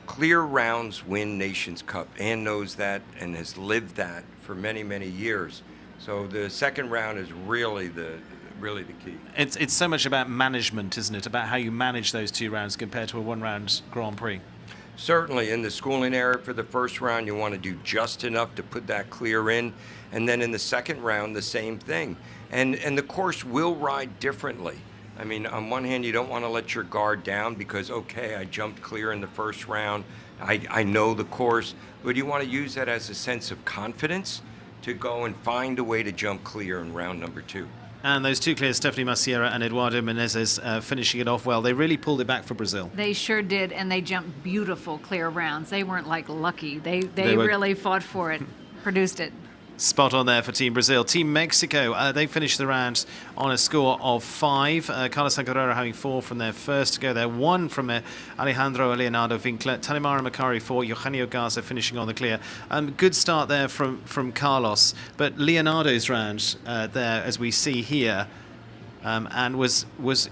clear rounds win Nations Cup. Anne knows that and has lived that for many, many years. So the second round is really the key. It's so much about management, isn't it? About how you manage those 2 rounds compared to a 1-round Grand Prix. Certainly, in the schooling area for the first round, you want to do just enough to put that clear in, and then in the second round, the same thing. And the course will ride differently. I mean, on one hand, you don't want to let your guard down because, okay, I jumped clear in the first round, I know the course, but you want to use that as a sense of confidence to go and find a way to jump clear in round number 2. And those 2 clears, Stephanie Maciera and Eduardo Menezes, finishing it off well. They really pulled it back for Brazil. They sure did, and they jumped beautiful clear rounds. They weren't like lucky. They really fought for it, produced it. Spot on there for Team Brazil. Team Mexico, they finished the round on a score of 5. Carlos Sancarrero having 4 from their first to go there. 1 from Alejandro Leonardo Winkler. Tanimara Macari 4. Eugenio Garza finishing on the clear. Good start there from Carlos. But Leonardo's round there, as we see here, and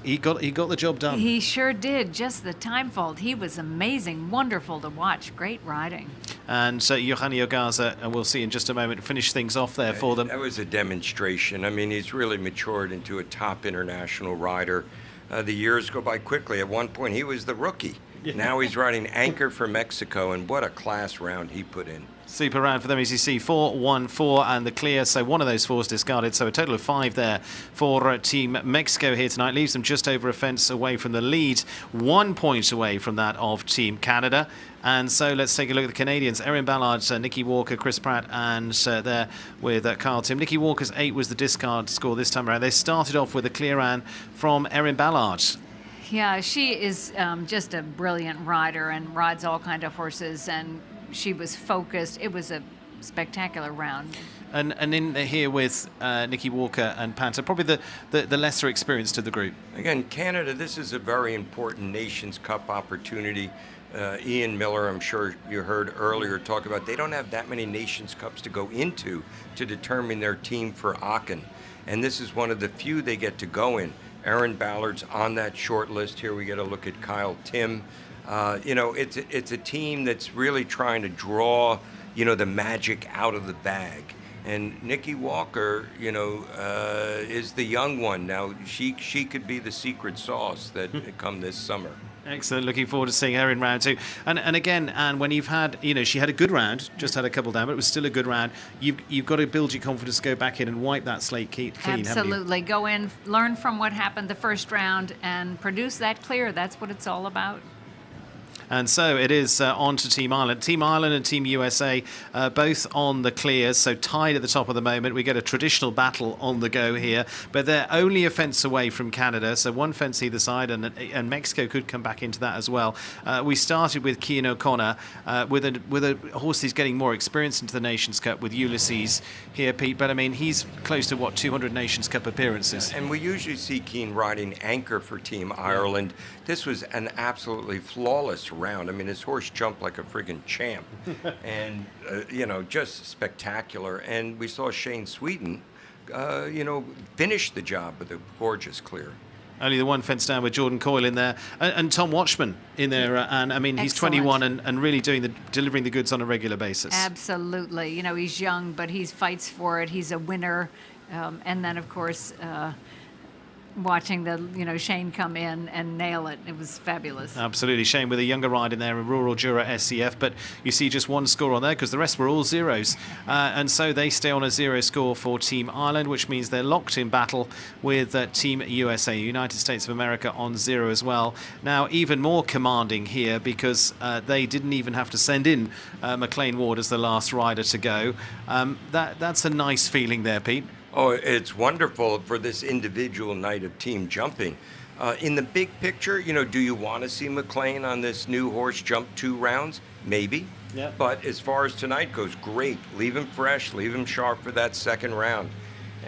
he got the job done. He sure did. Just the time fault. He was amazing, wonderful to watch. Great riding. And Eugenio Garza, and we'll see in just a moment, finish things off there for them. That was a demonstration. I mean, he's really matured into a top international rider. The years go by quickly. At one point, he was the rookie. Yeah. Now he's riding anchor for Mexico, and what a class round he put in. Super round for them, as you see, 4-1-4 and the clear, so one of those fours discarded, so a total of 5 there for Team Mexico here tonight. Leaves them just over a fence away from the lead, 1 point away from that of Team Canada. And so let's take a look at the Canadians. Erin Ballard, Nikki Walker, Chris Pratt, and there with Carl Tim. Nikki Walker's 8 was the discard score this time around. They started off with a clear round from Erin Ballard. Yeah, she is just a brilliant rider and rides all kind of horses, and she was focused. It was a spectacular round. And in here with Nikki Walker and Panther, probably the lesser experienced of the group. Again, Canada, this is a very important Nations Cup opportunity. Ian Miller, I'm sure you heard earlier, talk about they don't have that many Nations Cups to go into to determine their team for Aachen. And this is one of the few they get to go in. Erin Ballard's on that short list. Here we get a look at Kyle Tim. You know, it's a team that's really trying to draw, you know, the magic out of the bag. And Nikki Walker, you know, is the young one. Now, she could be the secret sauce that come this summer. Excellent. Looking forward to seeing her in round 2. And again, Anne, when you've had, you know, she had a good round, just had a couple down, but it was still a good round. You've got to build your confidence, go back in and wipe that slate clean. Absolutely. Go in, learn from what happened the first round, and produce that clear. That's what it's all about. And so it is on to Team Ireland. Team Ireland and Team USA both on the clears, so tied at the top of the moment. We get a traditional battle on the go here, but they're only a fence away from Canada, so 1 fence either side, and Mexico could come back into that as well. We started with Cian O'Connor with a horse who's getting more experience into the Nations Cup with Ulysses here, Pete, but I mean, he's close to, what, 200 Nations Cup appearances? And we usually see Cian riding anchor for Team Ireland. This was an absolutely flawless round. I mean, his horse jumped like a friggin' champ, and you know, just spectacular. And we saw Shane Sweeten, you know, finish the job with a gorgeous clear. Only the 1 fence down with Jordan Coyle in there, and Tom Watchman in there. And I mean, he's Excellent. 21 and really delivering the goods on a regular basis. Absolutely. You know, he's young, but he fights for it. He's a winner. And then, of course, watching Shane come in and nail it. It was fabulous. Absolutely. Shane with a younger ride in there, a Rural Jura SCF, but you see just 1 score on there because the rest were all zeros. And so they stay on a 0 score for Team Ireland, which means they're locked in battle with Team USA, United States of America, on 0 as well. Now, even more commanding here because they didn't even have to send in McLean Ward as the last rider to go. That's a nice feeling there, Pete. Oh, it's wonderful for this individual night of team jumping. In the big picture, you know, do you want to see McLean on this new horse jump 2 rounds? Maybe. Yeah. But as far as tonight goes, great. Leave him fresh, leave him sharp for that 2nd round.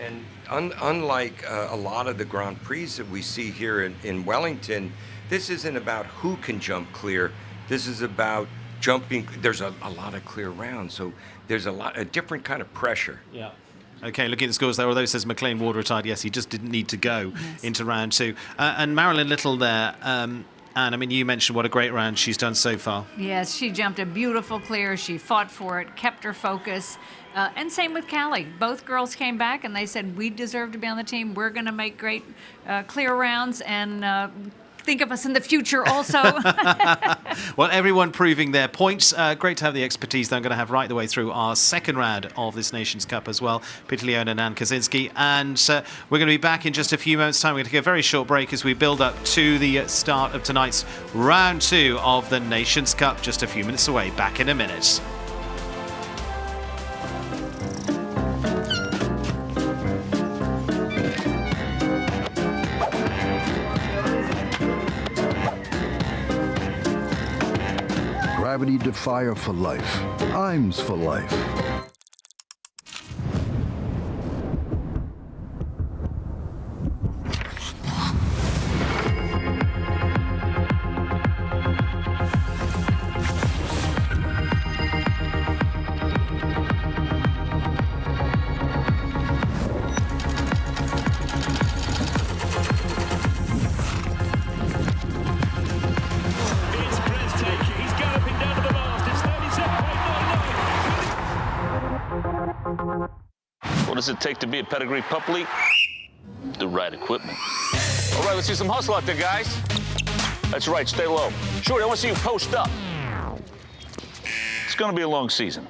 And unlike a lot of the Grand Prix that we see here in Wellington, this isn't about who can jump clear. This is about jumping. There's a lot of clear rounds, so there's a different kind of pressure. Yeah. Okay, looking at the scores there, although it says McLean Ward retired, yes, he just didn't need to go into round 2. And Marilyn Little there, Anne, I mean, you mentioned what a great round she's done so far. Yes, she jumped a beautiful clear. She fought for it, kept her focus. And same with Callie. Both girls came back and they said, we deserve to be on the team. We're going to make great clear rounds and think of us in the future also. Well, everyone proving their points. Great to have the expertise that I'm going to have right the way through our 2nd round of this Nations Cup as well. Peter Leone and Ann Kaczynski. And we're going to be back in just a few moments' time. We're going to take a very short break as we build up to the start of tonight's round 2 of the Nations Cup. Just a few minutes away. Back in a minute. Gravity Defier for life. IMS for life. What does it take to be a pedigree pup league? The right equipment. All right, let's see some hustle out there, guys. That's right, stay low. Shorty, I want to see you post up. It's going to be a long season.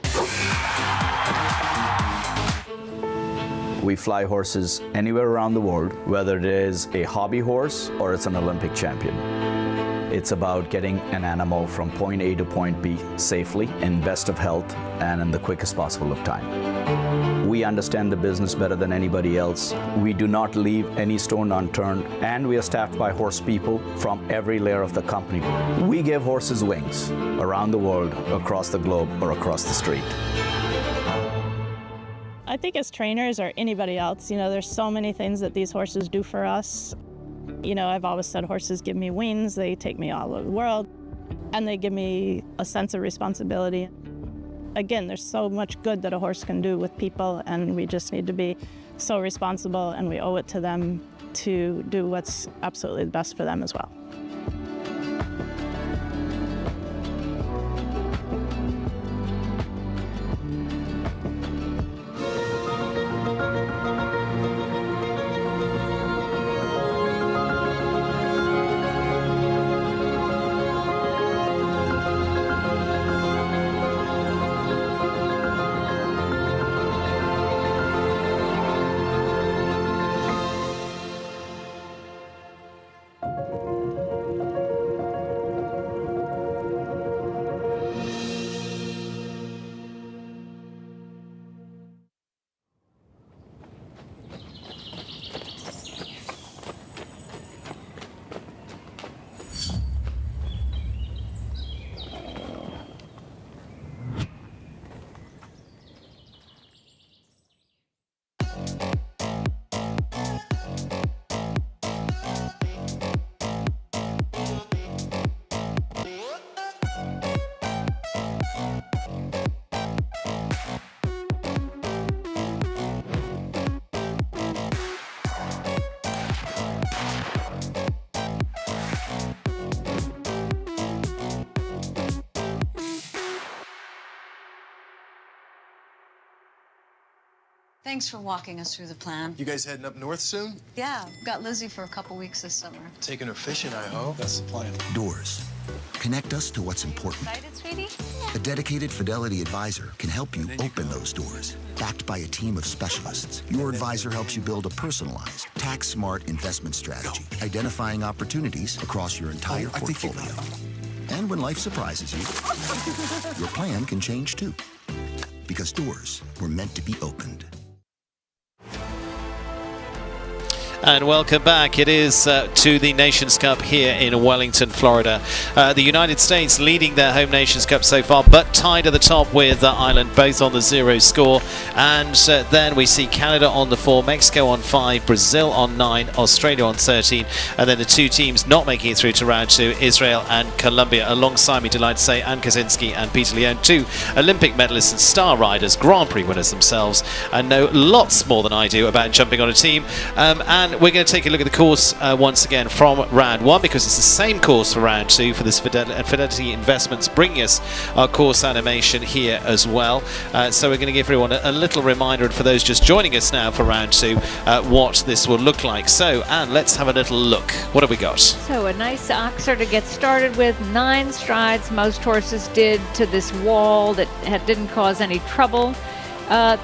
We fly horses anywhere around the world, whether it is a hobby horse or it's an Olympic champion. It's about getting an animal from point A to point B safely, in best of health, and in the quickest possible of time. We understand the business better than anybody else. We do not leave any stone unturned, and we are staffed by horse people from every layer of the company. We give horses wings around the world, across the globe, or across the street. I think as trainers or anybody else, there's so many things that these horses do for us. I've always said horses give me wings, they take me all over the world, and they give me a sense of responsibility. Again, there's so much good that a horse can do with people, and we just need to be so responsible, and we owe it to them to do what's absolutely the best for them as well. Thanks for walking us through the plan. You guys heading up north soon? Yeah, got Lizzie for a couple weeks this summer. Taking her fishing, I hope. That's the plan. Doors. Connect us to what's important. Excited, sweetie? A dedicated Fidelity advisor can help you open those doors. Backed by a team of specialists, your advisor helps you build a personalized, tax-smart investment strategy, identifying opportunities across your entire portfolio. And when life surprises you, your plan can change too. Because doors were meant to be opened. And welcome back. It is to the Nations Cup here in Wellington, Florida. The United States leading their home Nations Cup so far, but tied at the top with Ireland, both on the 0 score. And then we see Canada on the 4, Mexico on 5, Brazil on 9, Australia on 13. And then the two teams not making it through to round 2, Israel and Colombia. Alongside me, delighted to say, Ann Kaczynski and Peter Leone, two Olympic medalists and star riders, Grand Prix winners themselves, and know lots more than I do about jumping on a team. And we're going to take a look at the course once again from round 1, because it's the same course for round 2 for this Fidelity Investments bringing us our course animation here as well. So we're going to give everyone a little reminder, and for those just joining us now for round 2, what this will look like. So, Anne, let's have a little look. What have we got? So a nice oxer to get started with, 9 strides most horses did to this wall that didn't cause any trouble.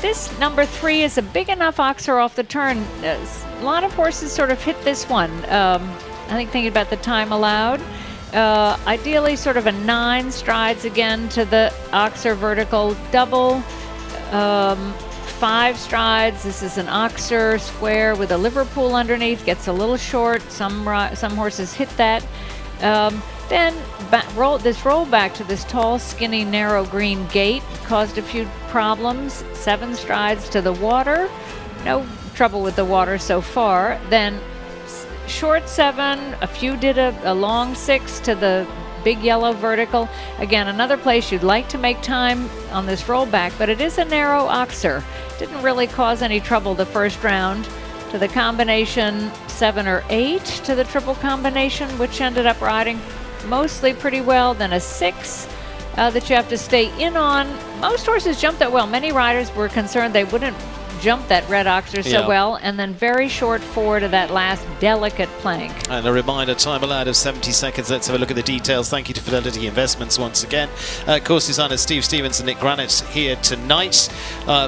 This number 3 is a big enough oxer off the turn. A lot of horses sort of hit this one. I think thinking about the time allowed. Ideally sort of a 9 strides again to the oxer vertical double. 5 strides. This is an oxer square with a Liverpool underneath. Gets a little short. Some horses hit that. Then this roll back to this tall, skinny, narrow green gate caused a few problems. 7 strides to the water. No trouble with the water so far. Then short 7, a few did a long 6 to the big yellow vertical. Again, another place you'd like to make time on this rollback, but it is a narrow oxer. Didn't really cause any trouble the first round. To the combination 7 or 8 to the triple combination, which ended up riding mostly pretty well. Then a 6 that you have to stay in on. Most horses jumped that well. Many riders were concerned they wouldn't jumped that red oxer so well, and then very short forward of that last delicate plank. And a reminder, time allowed of 70 seconds. Let's have a look at the details. Thank you to Fidelity Investments once again. Course designer Steve Stevens and Nick Granite here tonight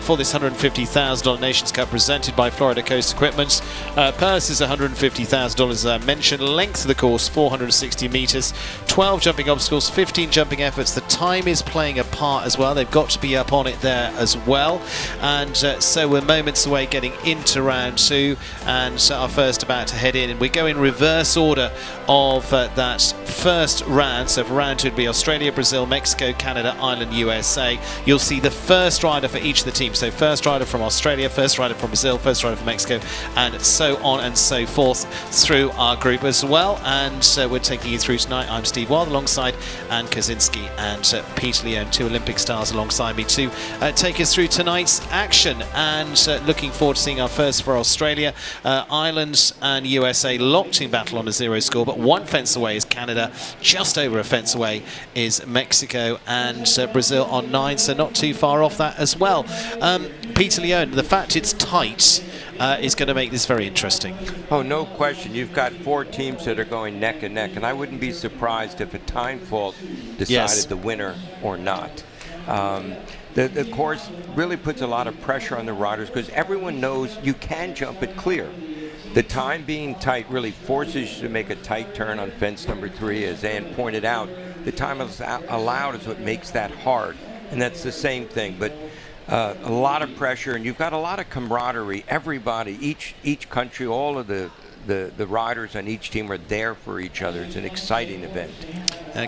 for this $150,000 Nations Cup presented by Florida Coast Equipment. Purse is $150,000 as I mentioned. Length of the course 460 meters, 12 jumping obstacles, 15 jumping efforts. The time is playing a part as well. They've got to be up on it there as well. And so we're moments away getting into round 2, and our first about to head in. And we go in reverse order of that first round. So for round 2 it'd be Australia, Brazil, Mexico, Canada, Ireland, USA. You'll see the first rider for each of the teams. So first rider from Australia, first rider from Brazil, first rider from Mexico, and so on and so forth through our group as well. And we're taking you through tonight. I'm Steve Wild alongside Ann Kaczynski and Peter Leone, 2 Olympic stars alongside me to take us through tonight's action. And looking forward to seeing our first for Australia. Ireland and USA locked in battle on a 0 score, but 1 fence away is Canada, just over a fence away is Mexico, and Brazil on 9, so not too far off that as well. Peter Leone, the fact it's tight is going to make this very interesting. Oh, no question. You've got 4 teams that are going neck and neck, and I wouldn't be surprised if a time fault decided the winner or not. The course really puts a lot of pressure on the riders because everyone knows you can jump it clear. The time being tight really forces you to make a tight turn on fence number 3, as Ann pointed out. The time allowed is what makes that hard, and that's the same thing. But a lot of pressure, and you've got a lot of camaraderie. Everybody, each country, all of the riders on each team are there for each other. It's an exciting event.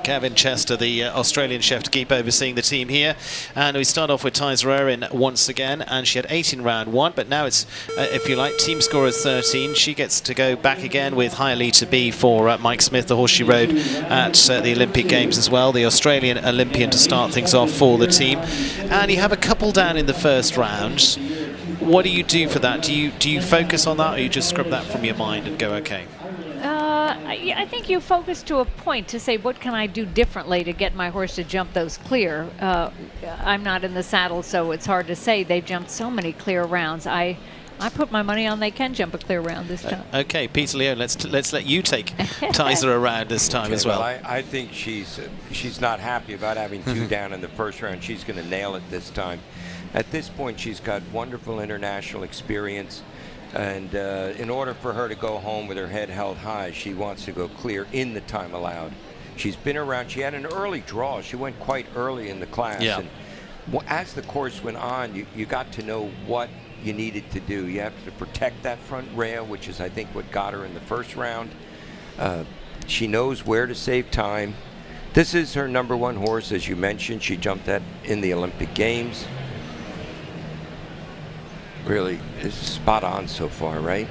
Kevin Chester, the Australian chef, to keep overseeing the team here. And we start off with Tyser Irwin once again, and she had 8 in round 1, but now it's, if you like, team score is 13. She gets to go back again with Hialeah B for Mike Smith, the horse she rode at the Olympic Games as well, the Australian Olympian to start things off for the team. And you have a couple down in the first round. What do you do for that? Do you focus on that, or you just scrub that from your mind and go, okay? I think you focus to a point to say, what can I do differently to get my horse to jump those clear? I'm not in the saddle, so it's hard to say. They've jumped so many clear rounds. I put my money on they can jump a clear round this time. Okay, Peter Leone, let's let you take Tyser around this time as well. I think she's not happy about having 2 down in the first round. She's going to nail it this time. At this point, she's got wonderful international experience, and in order for her to go home with her head held high, she wants to go clear in the time allowed. She's been around. She had an early draw. She went quite early in the class. Yeah. And as the course went on, you got to know what you needed to do. You have to protect that front rail, which is, I think, what got her in the first round. She knows where to save time. This is her number 1 horse, as you mentioned. She jumped that in the Olympic Games. Really is spot on so far, right?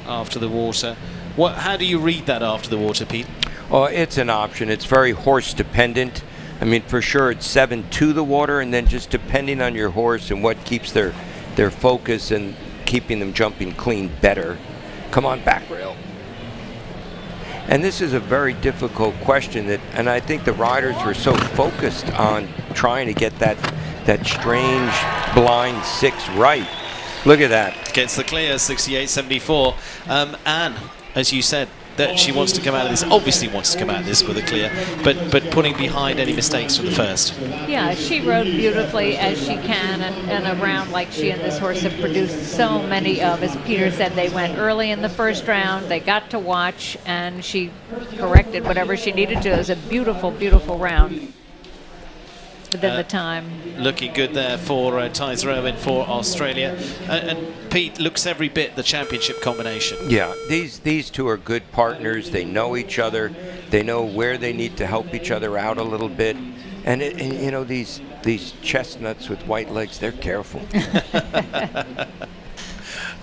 After the water. How do you read that after the water, Pete? Oh, it's an option. It's very horse dependent. I mean, for sure it's 7 to the water, and then just depending on your horse and what keeps their focus and keeping them jumping clean better. Come on, back rail. And this is a very difficult question, and I think the riders were so focused on trying to get that strange blind 6 right. Look at that. Gets the clear, 68.74. Anne, as you said, that she wants to come out of this, obviously wants to come out of this with a clear, but putting behind any mistakes from the first. Yeah, she rode beautifully as she can, and a round like she and this horse have produced so many of. As Peter said, they went early in the first round, they got to watch, and she corrected whatever she needed to. It was a beautiful, beautiful round within the time. Looking good there for Tyser Irwin for Australia. And Pete, looks every bit the championship combination. Yeah, these 2 are good partners. They know each other. They know where they need to help each other out a little bit. And you know, these chestnuts with white legs, they're careful.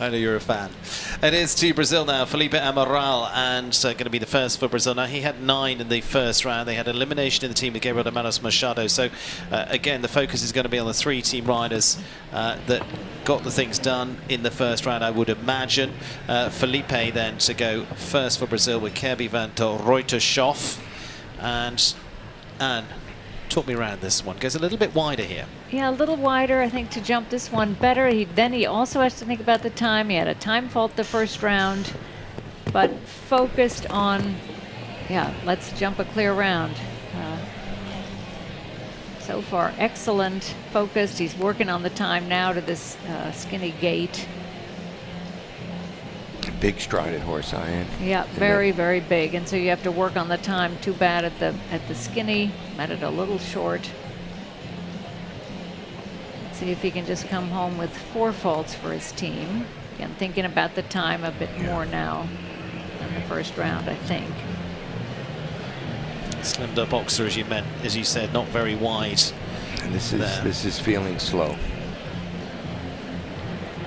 I know you're a fan. It is to Brazil now. Felipe Amaral, and going to be the first for Brazil. Now, he had 9 in the first round. They had elimination in the team with Gabriel de Manos Machado. So, again, the focus is going to be on the 3 team riders that got the things done in the first round, I would imagine. Felipe then to go first for Brazil with Kirby van der Reutershoff. And Anne, Talk me around this one. Goes a little bit wider here. Yeah, a little wider, I think, to jump this one better. Then he also has to think about the time. He had a time fault the first round, but focused on, yeah, let's jump a clear round. So far, excellent, focused. He's working on the time now to this skinny gait. Big strided horse, Ian. Yeah, very, very big. And so you have to work on the time. Too bad at the skinny. Met it a little short. Let's see if he can just come home with 4 faults for his team. Again, thinking about the time a bit more now than the first round, I think. Slimmed up boxer, as you said, not very wide. And this is feeling slow.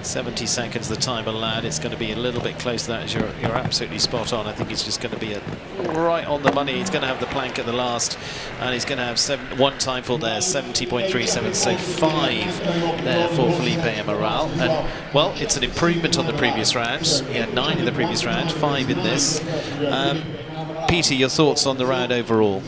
70 seconds the time allowed. It's going to be a little bit close to that. As you're absolutely spot on. I think it's just going to be right on the money. He's going to have the plank at the last, and he's going to have 1 time full there, 70.37. So 5 there for Felipe Amaral. And well, it's an improvement on the previous round. He had 9 in the previous round, 5 in this. Peter, your thoughts on the round overall?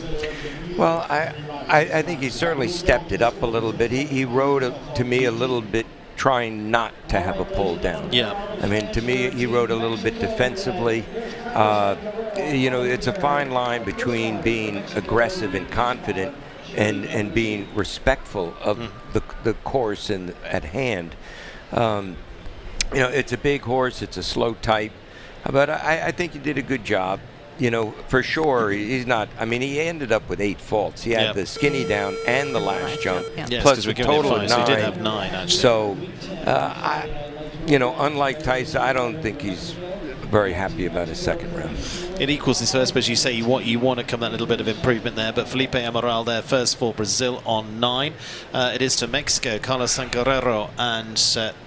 Well, I think he certainly stepped it up a little bit. He rode to me a little bit trying not to have a pull down. Yeah. I mean, to me, he rode a little bit defensively. You know, it's a fine line between being aggressive and confident and being respectful of the course at hand. You know, it's a big horse. It's a slow type. But I think he did a good job. You know, for sure, he's not. I mean, he ended up with 8 faults. He had the skinny down and the last jump, Yes, plus we're a giving total it 5, of 9. so he did have 9 actually. So, you know, unlike Tyson, I don't think he's very happy about his second round. It equals this first, but you say you want to come that little bit of improvement there. But Felipe Amaral there first for Brazil on 9. It is to Mexico, Carlos Sancarrero, and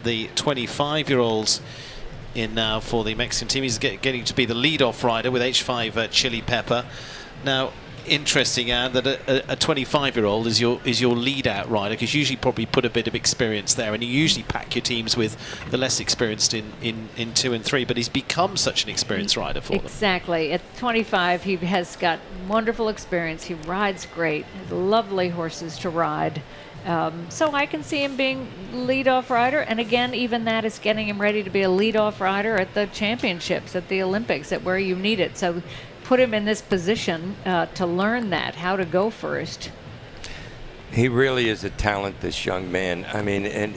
the 25-year-olds in now for the Mexican team. He's getting to be the lead-off rider with H5 Chili Pepper. Now, interesting, Anne, that a 25-year-old is your lead-out rider, because you usually probably put a bit of experience there, and you usually pack your teams with the less experienced in 2 and 3. But he's become such an experienced rider for them. Exactly. At 25, he has got wonderful experience. He rides great. Has lovely horses to ride. So I can see him being lead-off rider, and again, even that is getting him ready to be a lead-off rider at the championships, at the Olympics, at where you need it. So put him in this position to learn that, how to go first. He really is a talent, this young man. I mean, and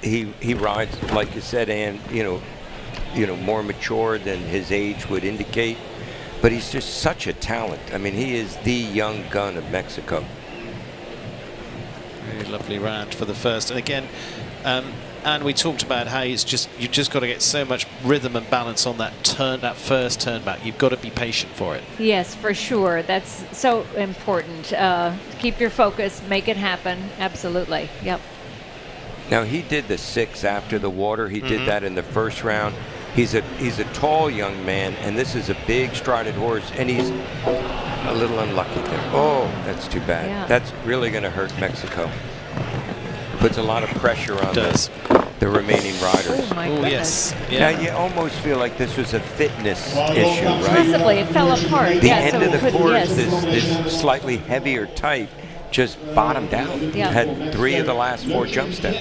he rides, like you said, and you know, more mature than his age would indicate. But he's just such a talent. I mean, he is the young gun of Mexico. Very lovely round for the first. And again, and we talked about how you've just got to get so much rhythm and balance on that first turn back. You've got to be patient for it. Yes, for sure. That's so important. Keep your focus, make it happen. Absolutely. Yep. Now, he did the 6 after the water. He did that in the first round. He's a tall young man, and this is a big strided horse, and he's a little unlucky there. Oh, that's too bad. Yeah. That's really going to hurt Mexico. Puts a lot of pressure on the remaining riders. Oh, my goodness. Yes. Yeah. Now, you almost feel like this was a fitness issue, right? Possibly. It fell apart. The yeah, end so of the course, yes. this slightly heavier type just bottomed out. Yeah. Had 3 of the last 4 jumps down.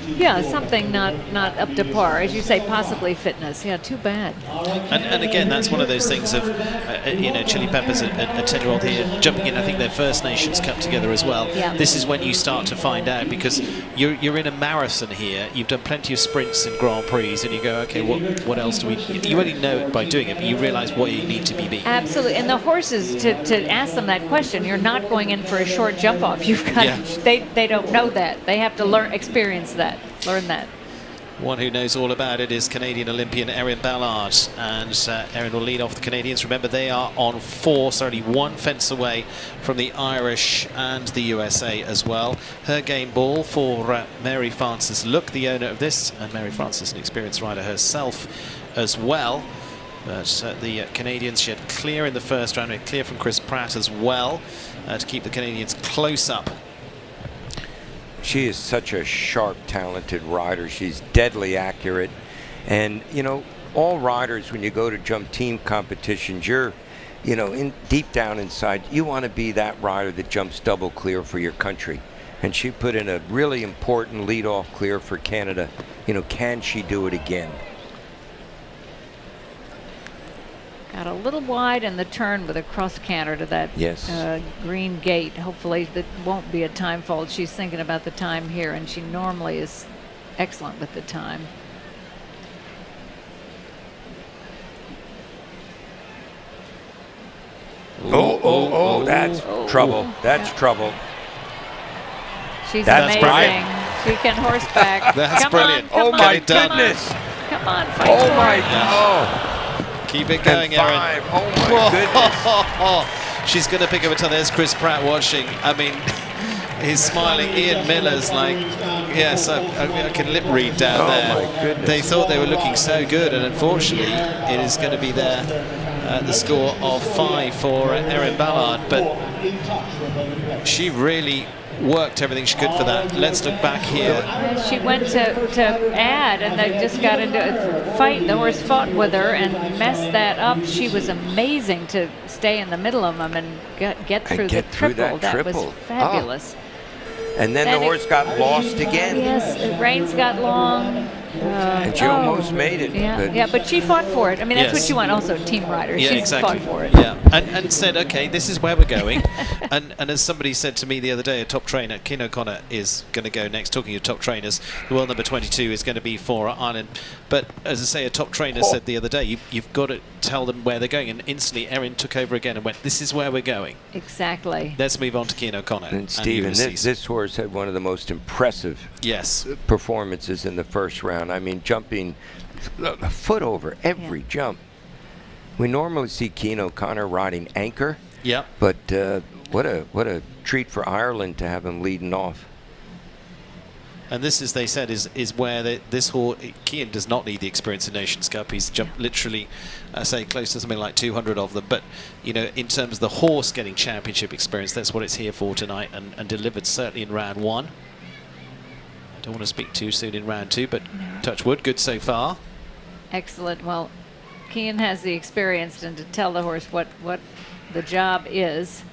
Yeah, something not up to par. As you say, possibly fitness. Yeah, too bad. And again, that's one of those things of, you know, Chili Pepper's a 10-year-old here, jumping in, I think, their first Nations Cup together as well. Yeah. This is when you start to find out, because you're in a marathon here. You've done plenty of sprints and Grand Prix, and you go, okay, what else do we... You already know it by doing it, but you realise what you need to be beaten. Absolutely. And the horses, to ask them that question, you're not going in for a short jump off. You've got they don't know that. They have to experience that. Learn that. One who knows all about it is Canadian Olympian Erin Ballard, and Erin will lead off the Canadians. Remember, they are on 4, so only 1 fence away from the Irish and the USA as well. Her game ball for Mary Frances Look, the owner of this, and Mary Frances, an experienced rider herself as well. But the Canadians, she had clear in the first round, clear from Chris Pratt as well, to keep the Canadians close up. She is such a sharp, talented rider. She's deadly accurate. And, you know, all riders, when you go to jump team competitions, you're you know, deep down inside, you want to be that rider that jumps double clear for your country. And she put in a really important lead-off clear for Canada. You know, can she do it again? Got a little wide in the turn with a cross canter to that green gate. Hopefully that won't be a time fault. She's thinking about the time here, and she normally is excellent with the time. Oh, that's trouble. That's trouble. She's That's amazing. brilliant. She can horseback. That's come brilliant. On, come Oh, my on, come goodness. On. Come on, fight Oh, for my it. God. Keep it going, Erin. Oh, my goodness. She's going to pick up a ton. There's Chris Pratt watching. I mean, he's smiling. Ian Miller's like, yes, I can lip read down there. My goodness. They thought they were looking so good, and unfortunately, it is going to be there. The score of 5 for Erin Ballard, but she really worked everything she could for that. Let's look back here. She went to add, and they just got into a fight. The horse fought with her and messed that up. She was amazing to stay in the middle of them and get through the triple. That was fabulous. And then the horse got lost again. Yes, the reins got long. And she almost made it. Yeah, but she fought for it. I mean, that's what Yes. you want also, team riders. Yeah, She exactly. fought for it. Yeah, and said, okay, this is where we're going. and as somebody said to me the other day, a top trainer, Cian O'Connor, is going to go next. Talking of top trainers, the world number 22 is going to be for Ireland. But as I say, a top trainer said the other day, you've got to tell them where they're going. And instantly, Erin took over again and went, this is where we're going. Exactly. Let's move on to Cian O'Connor. And Stephen, this horse had one of the most impressive performances in the first round. I mean, jumping a foot over every jump. We normally see Cian O'Connor riding anchor. Yeah. But what a treat for Ireland to have him leading off. And this, as they said, is where this horse, Cian does not need the experience in Nations Cup. He's jumped literally, say, close to something like 200 of them. But, you know, in terms of the horse getting championship experience, that's what it's here for tonight, and delivered certainly in round 1. I don't want to speak too soon in round 2, but touch wood, good so far. Excellent. Well, Cian has the experience and to tell the horse what the job is.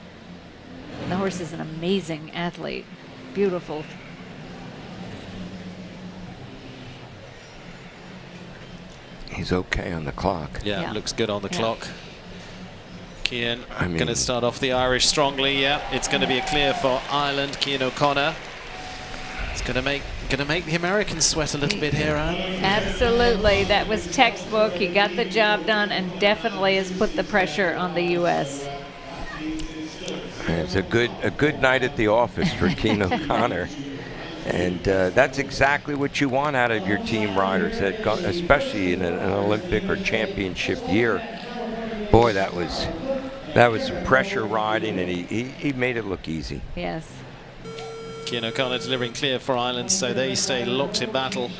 And the horse is an amazing athlete. Beautiful. He's okay on the clock. Yeah, looks good on the clock. Cian I mean, going to start off the Irish strongly. Yeah, it's going to be a clear for Ireland. Cian O'Connor. It's going to make the Americans sweat a little bit here, Anne. Absolutely. That was textbook. He got the job done and definitely has put the pressure on the U.S. It's a good night at the office for Cian O'Connor. And that's exactly what you want out of your team riders, especially in an Olympic or championship year. Boy, that was some pressure riding, and he made it look easy. Yes. Cian O'Connor delivering clear for Ireland, so they stay locked in battle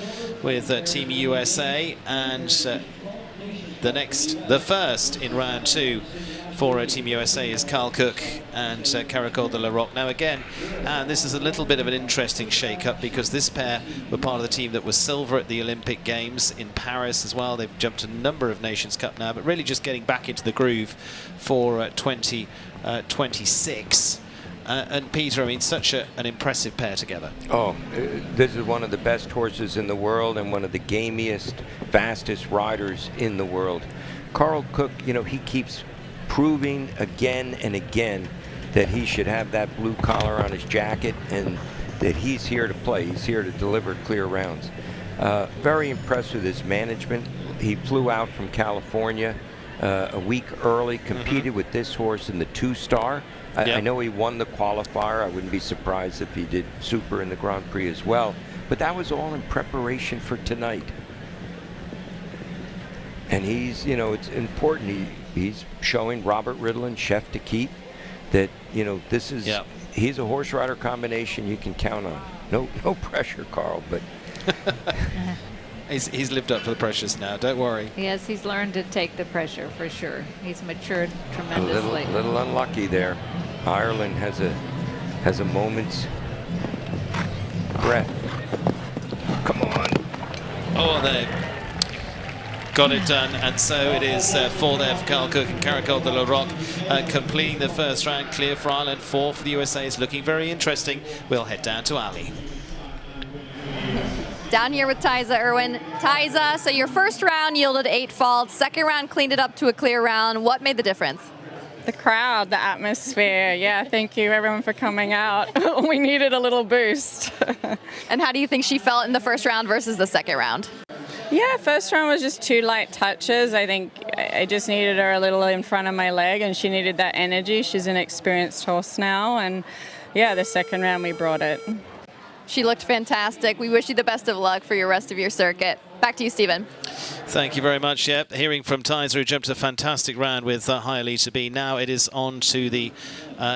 with Team USA, and the first in round 2 for Team USA is Carl Cook and Caracol de la Roque. Now again, this is a little bit of an interesting shake-up because this pair were part of the team that was silver at the Olympic Games in Paris as well. They've jumped a number of Nations Cup now, but really just getting back into the groove for 2026. And Peter, I mean, such an impressive pair together. Oh, this is one of the best horses in the world and one of the gamiest, fastest riders in the world. Carl Cook, you know, he keeps proving again and again that he should have that blue collar on his jacket and that he's here to play. He's here to deliver clear rounds. Very impressed with his management. He flew out from California a week early, competed with this horse in the 2-star. I know he won the qualifier. I wouldn't be surprised if he did super in the Grand Prix as well. But that was all in preparation for tonight. And he's, you know, it's important. He's showing Robert Riddle and Chef to keep that, you know, this is, he's a horse rider combination you can count on. No pressure, Carl, but. He's lived up to the pressures now, don't worry. Yes, he's learned to take the pressure for sure. He's matured tremendously. A little unlucky there. Ireland has a moment's breath. Come on. Oh, got it done, and so it is 4 there for Carl Cook and Caracol de la Roque, completing the first round. Clear for Ireland, 4 for the USA. It's looking very interesting. We'll head down to Ali. Down here with Tyza Irwin. Tyza, so your first round yielded 8 faults. Second round cleaned it up to a clear round. What made the difference? The crowd, the atmosphere. Yeah, thank you everyone for coming out. We needed a little boost. And how do you think she felt in the first round versus the second round? Yeah, first round was just 2 light touches. I think I just needed her a little in front of my leg, and she needed that energy. She's an experienced horse now, and yeah, the second round we brought it. She looked fantastic. We wish you the best of luck for your rest of your circuit. Back to you, Stephen. Thank you very much. Yep, hearing from Tyza, who jumped a fantastic round with Hialeah B. Now it is on to the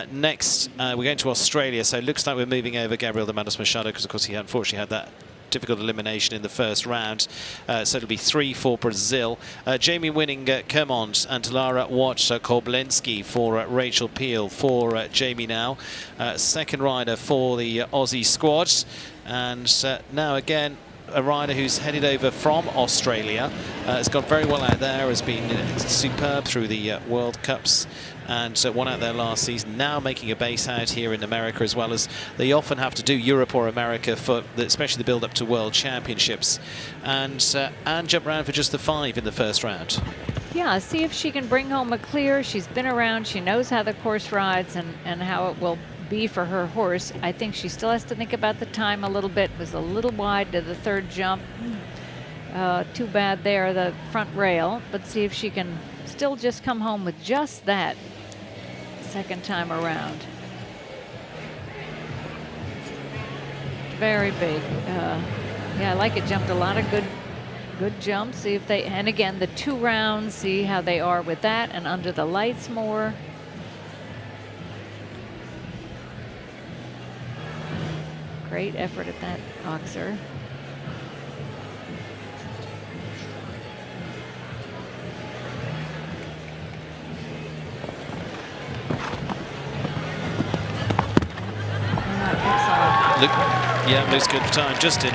next. We're going to Australia, so it looks like we're moving over Gabriel de Matos Machado, because of course he unfortunately had that difficult elimination in the first round. So it'll be 3 for Brazil. Jamie winning Kermont and Lara Watch Koblenski for Rachel Peel for Jamie now. Second rider for the Aussie squad. And now again, a rider who's headed over from Australia, has gone very well out there, has been superb through the World Cups, and won out there last season. Now making a base out here in America, as well as they often have to do Europe or America for especially the build up to World Championships. And jumped around for just the 5 in the first round. Yeah, see if she can bring home a clear. She's been around, she knows how the course rides and how it will be for her horse. I think she still has to think about the time a little bit. Was a little wide to the third jump. Too bad there, the front rail, but see if she can still just come home with just that second time around. Very big. Yeah, I like it. Jumped a lot of good jumps. See if they, and again, the 2 rounds, see how they are with that and under the lights more. Great effort at that boxer. Looks good for time. Just in,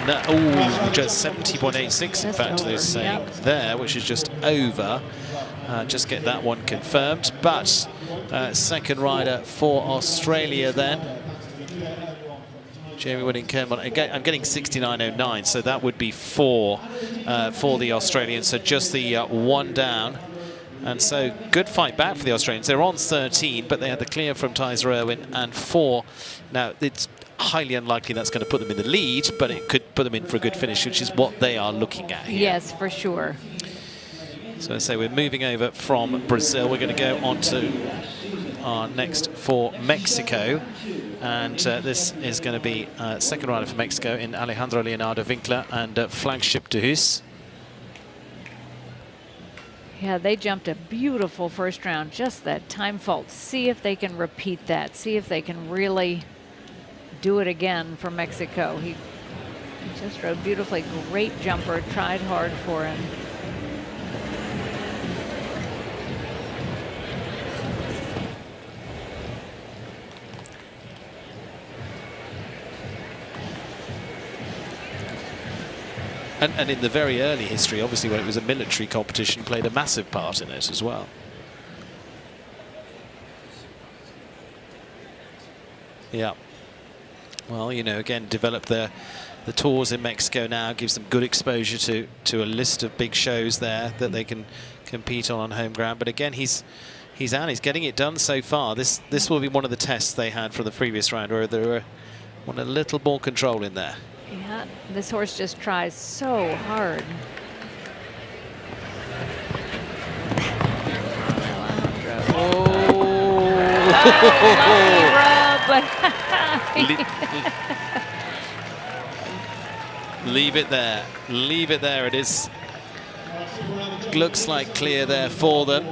just 70.86 in fact, they're saying there, which is just over. Just get that one confirmed. But second rider for Australia then. Jamie winning Kermont. I'm getting 69.09, so that would be 4 for the Australians. So just the 1 down. And so good fight back for the Australians. They're on 13, but they had the clear from Tyza Irwin and 4. Now, it's highly unlikely that's going to put them in the lead, but it could put them in for a good finish, which is what they are looking at here. Yes, for sure. So I say we're moving over from Brazil. We're going to go on to our next for Mexico. And this is going to be second rider for Mexico in Alejandro Leonardo Winkler and Flagship de Hus. Yeah, they jumped a beautiful first round, just that time fault. See if they can repeat that. See if they can really do it again for Mexico. He just rode beautifully. Great jumper, tried hard for him. And in the very early history, obviously, when it was a military competition, played a massive part in it as well. Yeah. Well, you know, again, develop the tours in Mexico now, gives them good exposure to a list of big shows there that they can compete on home ground. But again, he's out, he's getting it done so far. This will be one of the tests they had for the previous round, where they want a little more control in there. Yeah, this horse just tries so hard. Leave it there. Leave it there. It is. Looks like clear there for them.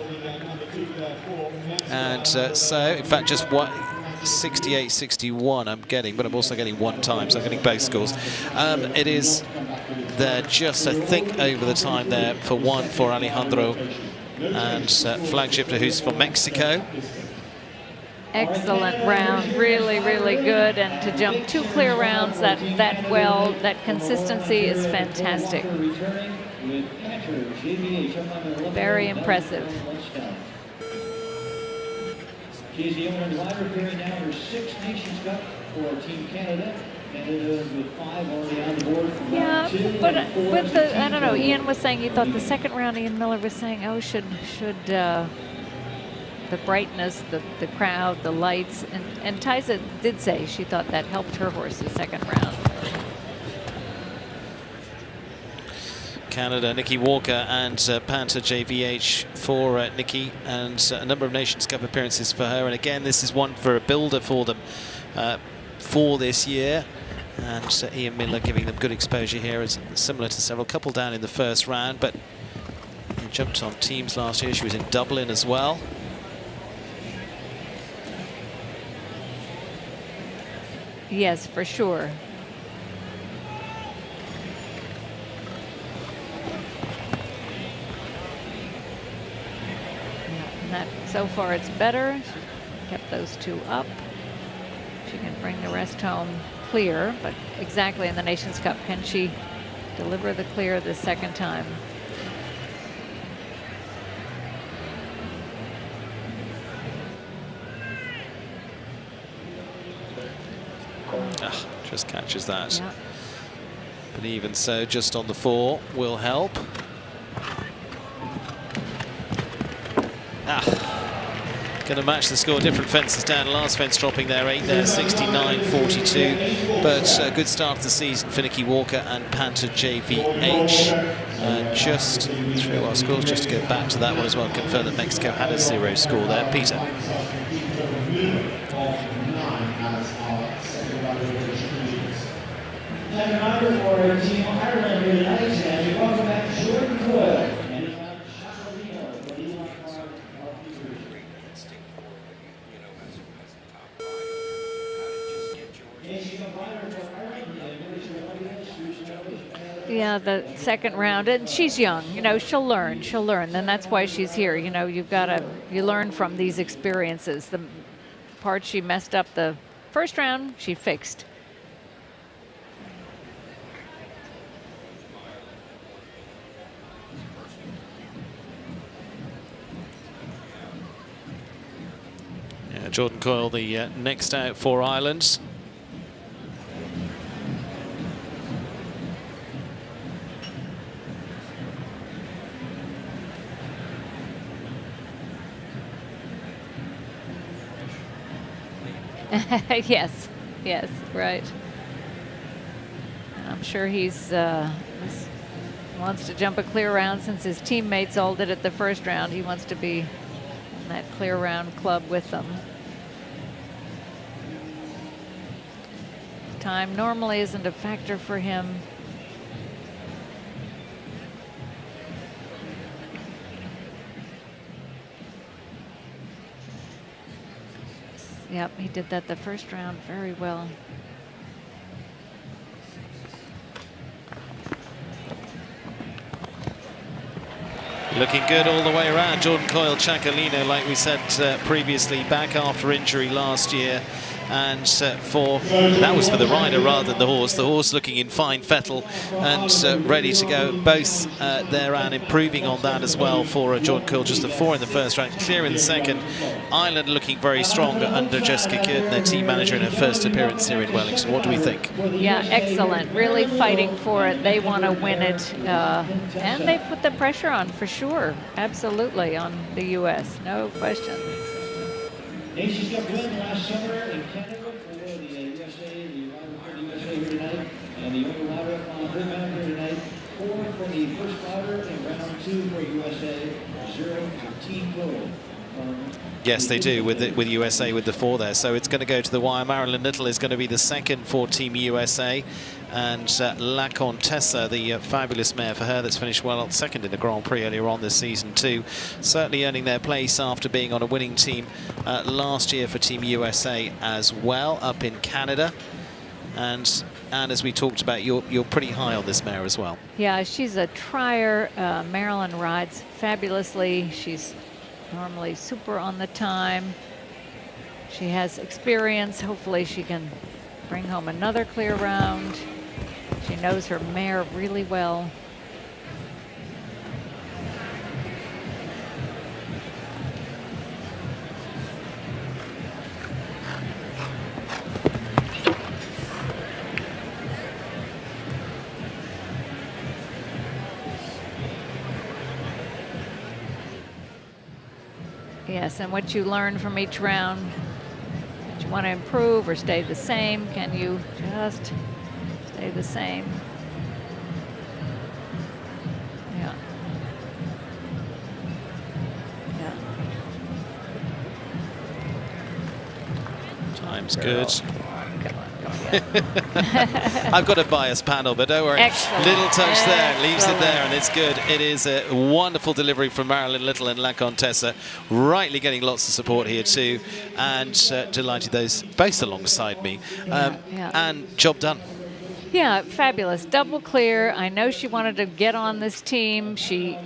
And so, in fact, just what 68-61 I'm getting, but I'm also getting 1 time, so I'm getting both scores. It is there just, I think, over the time there for 1 for Alejandro and Flagship to who's from Mexico. Excellent round, really, really good, and to jump 2 clear rounds that well, that consistency is fantastic. Very impressive. She's the only rider appearing now in her 6 Nations Cup for Team Canada. Canada with 5 already on the board from Yeah, round 2. but with the, I don't know, Ian was saying he thought the second round, Ian Miller was saying, oh, should the brightness, the crowd, the lights, and Tyza did say she thought that helped her horse the second round. Canada, Nikki Walker and Panther JVH for Nikki, and a number of Nations Cup appearances for her. And again, this is one for a builder for them for this year. And Ian Miller giving them good exposure here, is similar to several couple down in the first round. But he jumped on teams last year. She was in Dublin as well. Yes, for sure. That, so far it's better. She kept those 2 up. She can bring the rest home clear, but exactly in the Nations Cup, can she deliver the clear the second time? Just catches that. Yeah. But even so, just on the 4 will help. Going to match the score. Different fences down. Last fence dropping there, 8 there, 69-42. But a good start of the season for Nikki Walker and Panther JVH. Just through our scores, just to go back to that one as well, confirm that Mexico had a 0 score there. Peter. Yeah, the second round, and she's young, you know, she'll learn, and that's why she's here. You know, you learn from these experiences. The part she messed up the first round, she fixed. Yeah, Jordan Coyle, the next out for Ireland. Yes, right. And I'm sure he's wants to jump a clear round since his teammates all did it the first round. He wants to be in that clear round club with them. Time normally isn't a factor for him. Yep, he did that the first round very well. Looking good all the way around. Jordan Coyle, Chacolino, like we said previously, back after injury last year. And that was for the rider rather than the horse. The horse looking in fine fettle and ready to go. Both there and improving on that as well for Jordan Coyle. Just a 4 in the first round, clear in the second. Ireland looking very strong under Jessica Curtin, their team manager, in her first appearance here in Wellington. What do we think? Yeah, excellent. Really fighting for it. They want to win it. And they put the pressure on for sure. Absolutely on the U.S. No question. Nations Cup win last summer in Canada for the USA, the rider for the USA here tonight, and the only rider on her mound here tonight. 4 for the first rider in round 2 for USA, 0 for Team Coyle. Yes, they do with USA with the 4 there. So it's going to go to the wire. Marilyn Little is going to be the second for Team USA. And La Contessa, the fabulous mare for her that's finished well second in the Grand Prix earlier on this season too. Certainly earning their place after being on a winning team last year for Team USA as well up in Canada. And as we talked about, you're pretty high on this mare as well. Yeah, she's a trier. Marilyn rides fabulously. She's normally super on the time. She has experience. Hopefully she can bring home another clear round. She knows her mare really well. Yes, and what you learn from each round, that you want to improve or stay the same. Can you just stay the same? Yeah. Yeah. Time's good. I've got a biased panel, but don't worry. Excellent. Little touch there, leaves it there, and it's good. It is a wonderful delivery from Marilyn Little and La Contessa. Rightly getting lots of support here too, and delighted those both alongside me. And job done. Yeah, fabulous. Double clear. I know she wanted to get on this team. She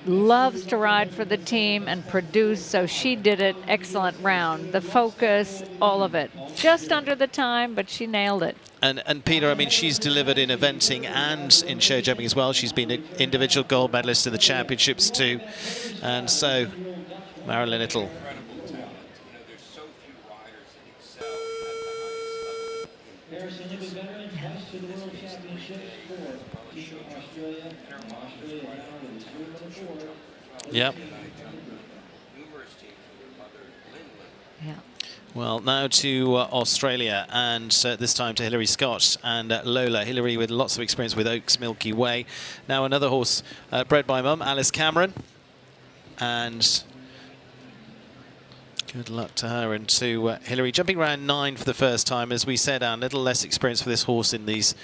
loves to ride for the team and produce, so she did it. Excellent round. The focus, all of it. Just under the time, but she nailed it. And Peter, I mean, she's delivered in eventing and in show jumping as well. She's been an individual gold medalist in the championships too. And so, Marilyn Little. Yep. Yeah. Well, now to Australia, and this time to Hilary Scott and Lola. Hilary with lots of experience with Oaks Milky Way. Now another horse bred by mum, Alice Cameron. And good luck to her and to Hilary. Jumping round 9 for the first time. As we said, a little less experience for this horse in these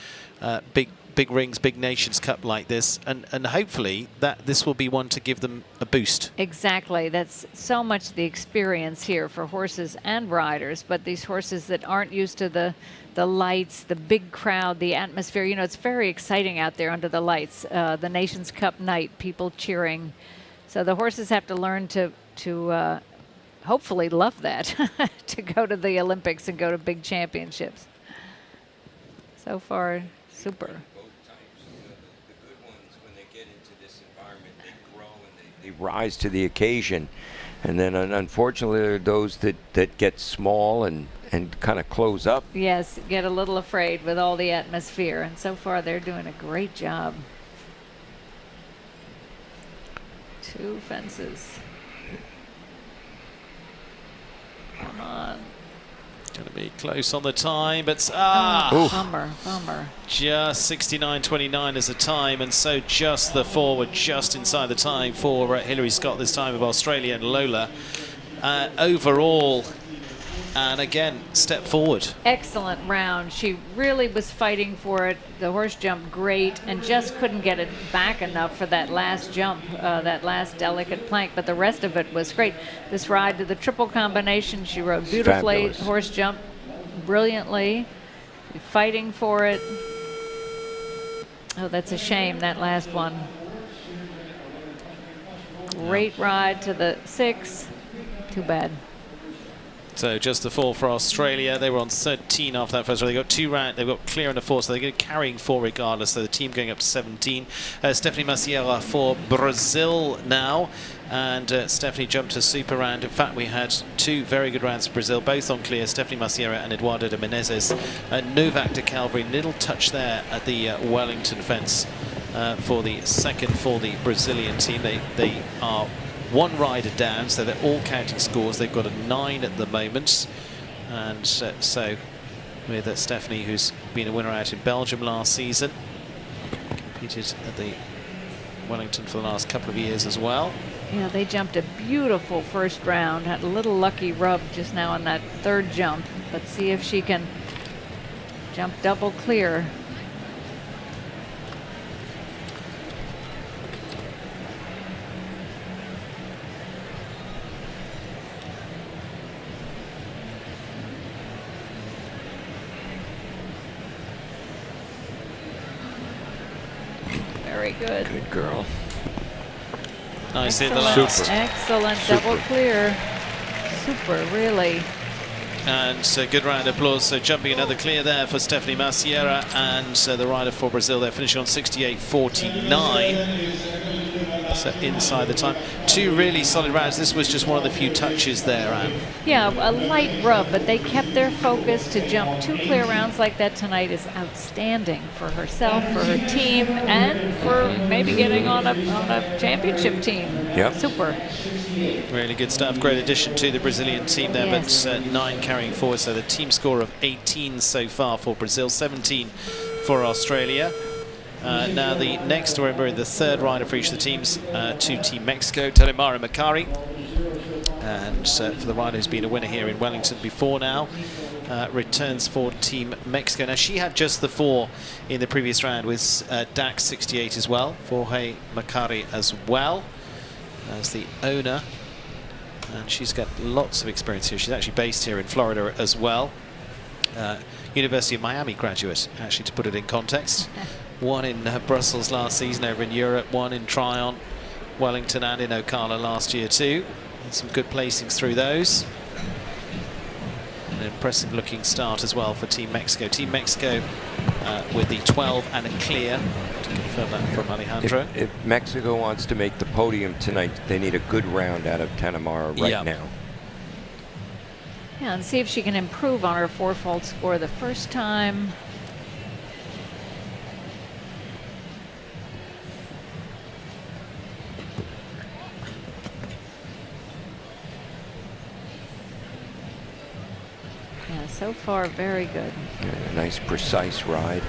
big rings, big Nations Cup like this, and hopefully that this will be one to give them a boost. Exactly. That's so much the experience here for horses and riders, but these horses that aren't used to the lights, the big crowd, the atmosphere. You know, it's very exciting out there under the lights. The Nations Cup night, people cheering. So the horses have to learn to hopefully love that, to go to the Olympics and go to big championships. So far, super. They rise to the occasion, and then unfortunately there are those that get small and kind of close up. Yes, get a little afraid with all the atmosphere, and so far they're doing a great job. 2 fences. Come on. Going to be close on the time, but bummer. Just 69.29 is the time, and so just the forward, just inside the time for Hilary Scott this time of Australia and Lola. Overall, and again, step forward. Excellent round. She really was fighting for it. The horse jumped great and just couldn't get it back enough for that last jump, that last delicate plank, but the rest of it was great. This ride to the triple combination, she rode beautifully. Fabulous. Horse jumped brilliantly, fighting for it. Oh, that's a shame, that last one. Great ride to the 6. Too bad. So just the 4 for Australia. They were on 13 after that first round. They got 2 round. They've got clear in the 4, so they're carrying 4 regardless. So the team going up to 17. Stephanie Macieira for Brazil now, and Stephanie jumped to super round. In fact, we had 2 very good rounds for Brazil, both on clear. Stephanie Macieira and Eduardo de Menezes. Novak de Calvary, little touch there at the Wellington fence for the second for the Brazilian team. They are 1 rider down, so they're all counting scores. They've got a 9 at the moment, and so with Stephanie, who's been a winner out in Belgium last season, competed at the Wellington for the last couple of years as well. Yeah, they jumped a beautiful first round. Had a little lucky rub just now on that 3rd jump. Let's see if she can jump double clear. Very good. Good girl. Nice in the Excellent. last. Excellent. Double clear. Super, really. And good round of applause. So jumping another clear there for Stephanie Macieira, and the rider for Brazil, they're finishing on 68.49. So inside the time. 2 really solid rounds. This was just one of the few touches there, Anne. Yeah, a light rub, but they kept their focus. To jump 2 clear rounds like that tonight is outstanding for herself, for her team, and for maybe getting on a championship team. Yep. Super. Really good stuff. Great addition to the Brazilian team there, Yes. but 9 carrying forward. So the team score of 18 so far for Brazil, 17 for Australia. Now the next, remember, the third rider for each of the teams, to Team Mexico, Telemara Macari. And for the rider who's been a winner here in Wellington before now, returns for Team Mexico. Now she had just the 4 in the previous round with DAX 68 as well, Jorge Macari as well as the owner. And she's got lots of experience here. She's actually based here in Florida as well. University of Miami graduate, actually, to put it in context. 1 in Brussels last season over in Europe, 1 in Tryon, Wellington and in Ocala last year too. And some good placings through those. An impressive looking start as well for Team Mexico. Team Mexico with the 12 and a clear, to confirm that from Alejandro. If Mexico wants to make the podium tonight, they need a good round out of Tenemara right now. Yeah, and see if she can improve on her 4-fault score the first time. Yeah, so far very good. Yeah, nice precise ride.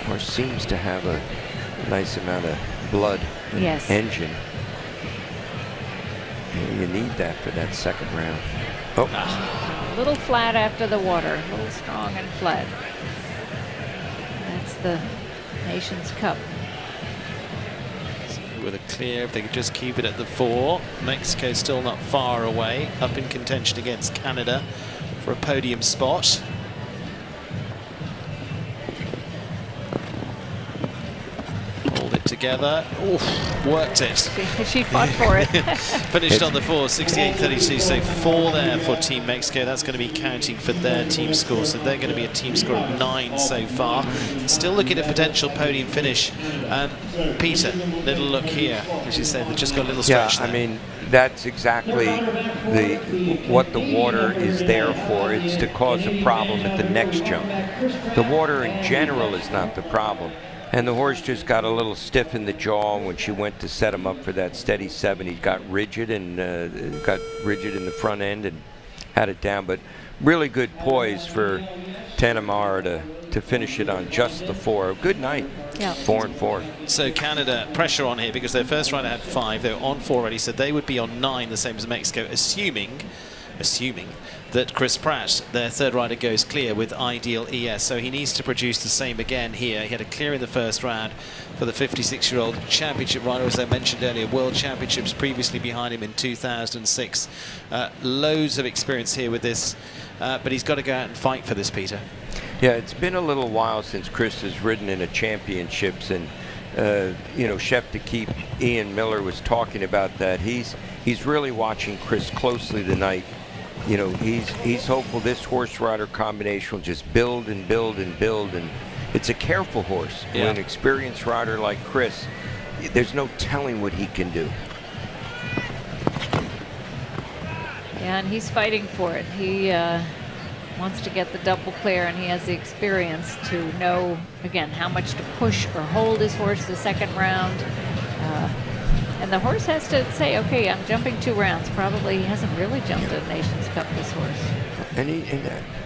Horse seems to have a nice amount of blood in Yes. engine. And you need that for that second round. Oh. A little flat after the water, a little strong and flat. That's the Nations Cup. With a clear, if they could just keep it at the 4. Mexico still not far away, up in contention against Canada for a podium spot. Hold it together. Oof, worked it. She fought for it. Finished on the 4, 68-32. So 4 there for Team Mexico. That's going to be counting for their team score. So they're going to be a team score of 9 so far. Still looking at potential podium finish. Peter, little look here. As you said, they've just got a little stretch there. I mean, that's exactly what the water is there for. It's to cause a problem at the next jump. The water in general is not the problem. And the horse just got a little stiff in the jaw when she went to set him up for that steady 7. He got rigid and got rigid in the front end and had it down. But really good poise for Tenemara to finish it on just the 4. Good night. Yeah. 4 and 4. So Canada, pressure on here because their first rider had 5. They were on 4 already, so they would be on 9, the same as Mexico, assuming that Chris Pratt, their third rider, goes clear with ideal ES. So he needs to produce the same again here. He had a clear in the first round for the 56-year-old championship rider, as I mentioned earlier, World Championships previously behind him in 2006. Loads of experience here with this, but he's got to go out and fight for this, Peter. Yeah, it's been a little while since Chris has ridden in a championships, and you know, Chef to Keep Ian Miller was talking about that. He's really watching Chris closely tonight. You know, he's hopeful this horse rider combination will just build and build and build, and it's a careful horse. Yeah. With an experienced rider like Chris, there's no telling what he can do. Yeah, and he's fighting for it. He wants to get the double clear, and he has the experience to know, again, how much to push or hold his horse the second round. And the horse has to say, okay, I'm jumping 2 rounds. Probably he hasn't really jumped a Nations Cup, this horse. And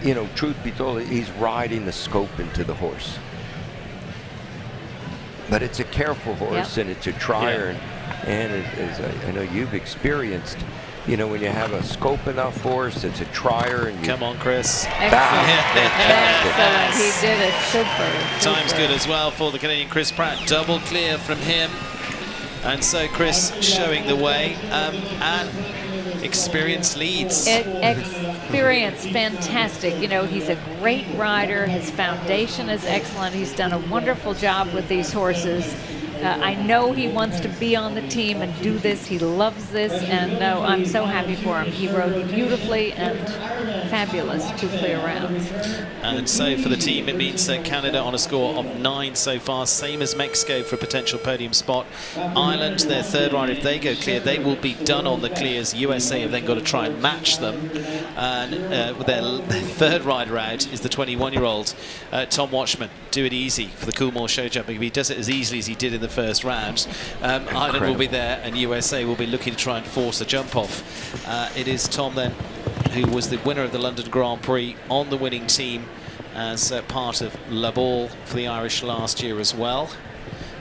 you know, truth be told, he's riding the scope into the horse. But it's a careful horse, and it's a trier. And as I know you've experienced, you know, when you have a scope enough horse, it's a trier. And Come on, Chris. Excellent. He did it. Super. Time's good as well for the Canadian Chris Pratt. Double clear from him. And so Chris showing the way, and experience leads. Experience, fantastic. You know, he's a great rider. His foundation is excellent. He's done a wonderful job with these horses. I know he wants to be on the team and do this. He loves this, and no, I'm so happy for him. He rode beautifully and fabulous 2 clear rounds. And so for the team, it means Canada on a score of 9 so far, same as Mexico for a potential podium spot. Ireland, their third ride, if they go clear, they will be done on the clears. USA have then got to try and match them. And their third rider out is the 21-year-old Tom Watchman. Do it easy for the Coolmore show jumping. If he does it as easily as he did in the first round, Ireland will be there and USA will be looking to try and force a jump off. It is Tom then, who was the winner of the London Grand Prix on the winning team as part of La Ball for the Irish last year as well.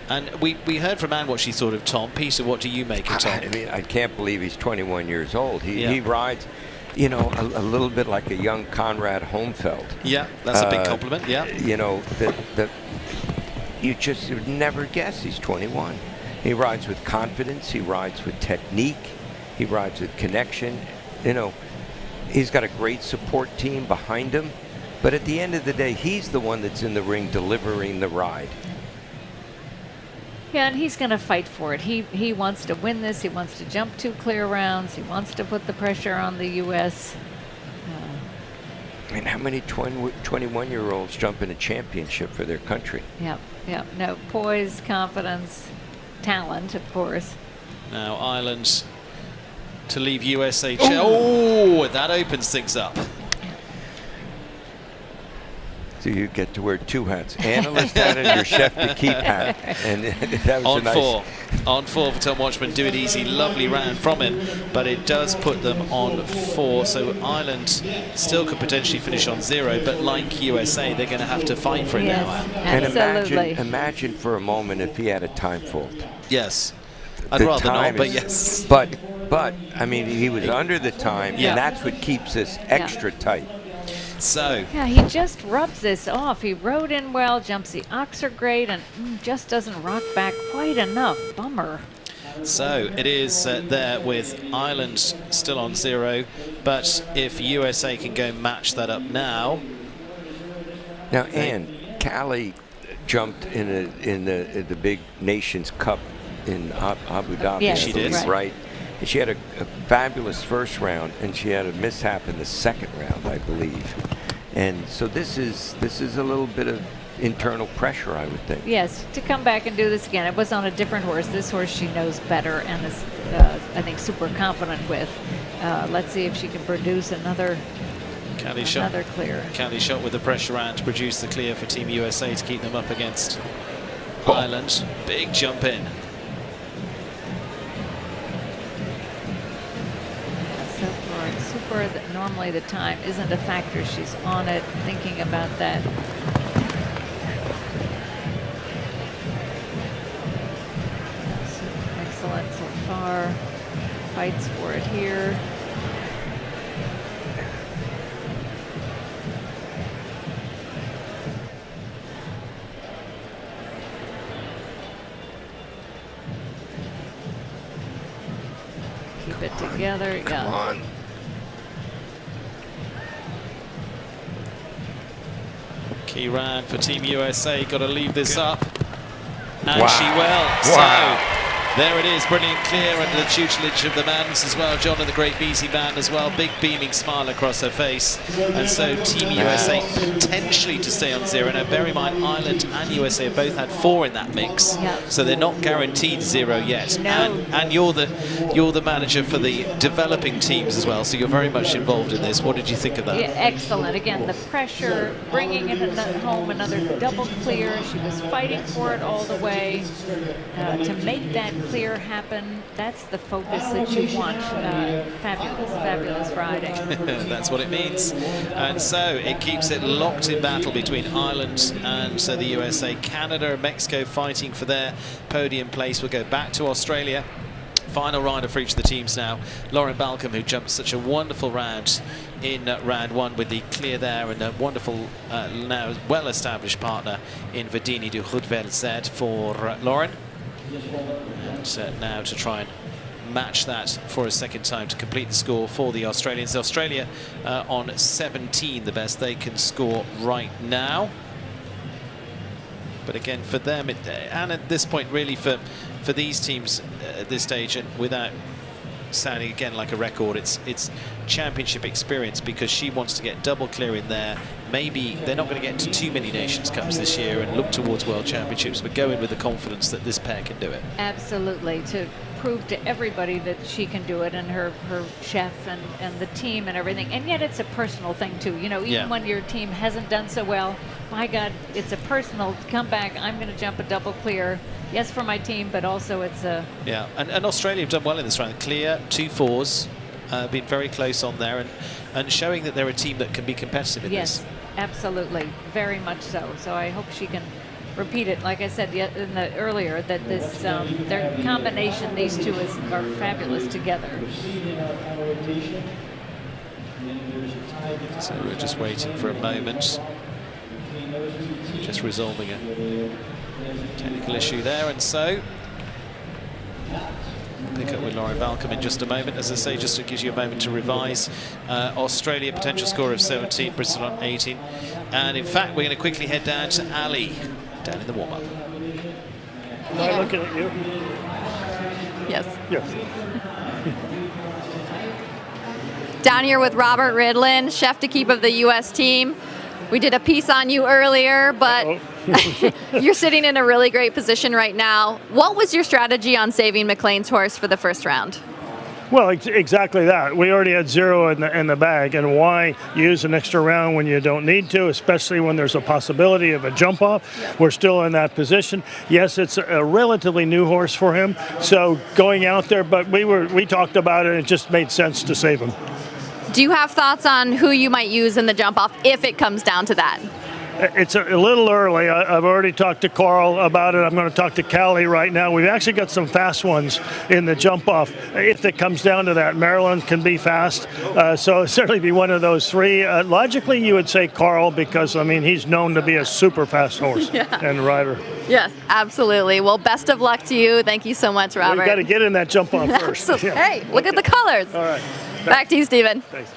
And we heard from Anne what she thought of Tom. Peter, what do you make of Tom? I mean, I can't believe he's 21 years old. He rides, you know, a little bit like a young Conrad Homefeld. Yeah, that's a big compliment, yeah. You know, you just would never guess he's 21. He rides with confidence, he rides with technique, he rides with connection. You know, he's got a great support team behind him, but at the end of the day, he's the one that's in the ring delivering the ride. Yeah, and he's going to fight for it. He wants to win this. He wants to jump 2 clear rounds. He wants to put the pressure on the U.S. I mean, how many 21-year-olds jump in a championship for their country? Yep. No, poise, confidence, talent, of course. Now Ireland to leave USA. Oh, that opens things up. So you get to wear 2 hats, analyst hat and your chef to keep hat. And that was on 4 for Tom Watchman. Do it easy, lovely round from him, but it does put them on 4. So Ireland still could potentially finish on 0, but like USA, they're going to have to fight for it now. And imagine for a moment if he had a time fault. Yes, I'd rather not, but yes. But I mean, he was under the time, and that's what keeps this extra tight. So yeah, he just rubs this off. He rode in well, jumps the ox are great, and just doesn't rock back quite enough. Bummer. So it is there with Ireland still on 0, but if USA can go match that up now. Now, Anne, Callie jumped in the big Nations Cup in Abu Dhabi. Yes, she did. Right. And she had a fabulous first round, and she had a mishap in the second round, I believe. And so this is a little bit of internal pressure, I would think. Yes, to come back and do this again. It was on a different horse. This horse she knows better and is, I think, super confident with. Let's see if she can produce another clear. Callie shot with the pressure round to produce the clear for Team USA to keep them up against Ireland. Big jump in. Super, that normally the time isn't a factor. She's on it, thinking about that. Excellent so far. Fights for it here. Keep it together. Come on. Key round for Team USA. Got to leave this up. And wow. she will. Wow. So there it is. Brilliant clear under the tutelage of the Mans as well. John and the great BC band as well. Big beaming smile across her face. And so Team USA potentially to stay on 0. Now bear in mind, Ireland and USA have both had 4 in that mix. Yep. So they're not guaranteed 0 yet. No. And you're the manager for the developing teams as well. So you're very much involved in this. What did you think of that? Yeah, excellent. Again, the pressure, bringing it home another double clear. She was fighting for it all the way. To make that clear happen, that's the focus that you want. Fabulous riding. That's what it means. And so it keeps it locked in battle between Ireland and the USA. Canada and Mexico fighting for their podium place. We'll go back to Australia. Final rider for each of the teams now. Lauren Balcombe, who jumped such a wonderful round in round 1 with the clear there, and a wonderful, now well-established partner in Verdini du Goedvelzet for Lauren. And now to try and match that for a second time to complete the score for the Australians. Australia on 17, the best they can score right now. But again, for them, and at this point, really for these teams at this stage, and without sounding again like a record, it's championship experience, because she wants to get double clear in there. Maybe they're not going to get to too many Nations Cups this year and look towards World Championships, but go in with the confidence that this pair can do it. Absolutely, to prove to everybody that she can do it, and her chef and the team and everything. And yet it's a personal thing too. You know, even when your team hasn't done so well, my God, it's a personal come back. I'm going to jump a double clear. Yes, for my team, but also it's a... Yeah, and Australia have done well in this round. Clear, 2 4s, been very close on there, and showing that they're a team that can be competitive in this. Yes, absolutely, very much so. So I hope she can repeat it. Like I said earlier, that this their combination, these two, are fabulous together. So we're just waiting for a moment, just resolving a technical issue there, and so pick up with Lauren Balcom in just a moment. As I say, just to give you a moment to revise. Australia potential score of 17, Bristol on 18, and in fact we're going to quickly head down to Ali down in the warm-up. Am I looking at you? Yes. Yes. Down here with Robert Ridlin, chef to keep of the U.S. team. We did a piece on you earlier, but you're sitting in a really great position right now. What was your strategy on saving McLean's horse for the first round? Well, exactly that. We already had 0 in the bag, and why use an extra round when you don't need to, especially when there's a possibility of a jump off. We're still in that position. Yes, it's a relatively new horse for him, so going out there, but we talked about it, and it just made sense to save him. Do you have thoughts on who you might use in the jump off if it comes down to that? It's a little early. I've already talked to Carl about it. I'm going to talk to Callie right now. We've actually got some fast ones in the jump off if it comes down to that. Maryland can be fast, so it'll certainly be one of those 3. Logically, you would say Carl, because, I mean, he's known to be a super fast horse and rider. Yes, absolutely. Well, best of luck to you. Thank you so much, Robert. We've got to get in that jump off first. Hey, look at the colors. All right. Back to you, Stephen. Thanks.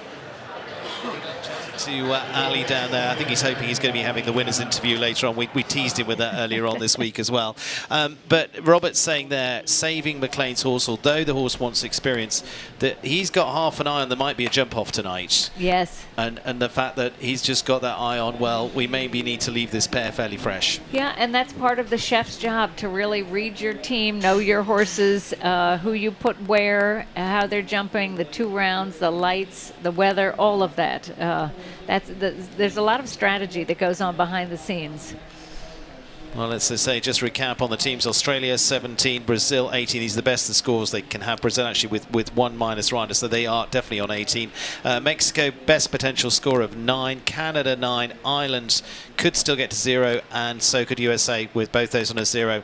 To Ali down there. I think he's hoping he's going to be having the winner's interview later on. We teased him with that earlier on this week as well. But Robert's saying there, saving McLean's horse, although the horse wants experience, that he's got half an eye on there might be a jump off tonight. Yes. And the fact that he's just got that eye on, well, we maybe need to leave this pair fairly fresh. Yeah, and that's part of the chef's job, to really read your team, know your horses, who you put where, how they're jumping, the 2 rounds, the lights, the weather, all of that. There's a lot of strategy that goes on behind the scenes. Well, let's say, just recap on the teams. Australia 17, Brazil 18. These are the best the scores they can have. Brazil actually with 1 minus rider, so they are definitely on 18. Mexico, best potential score of 9. Canada 9. Ireland could still get to 0, and so could USA with both those on a 0.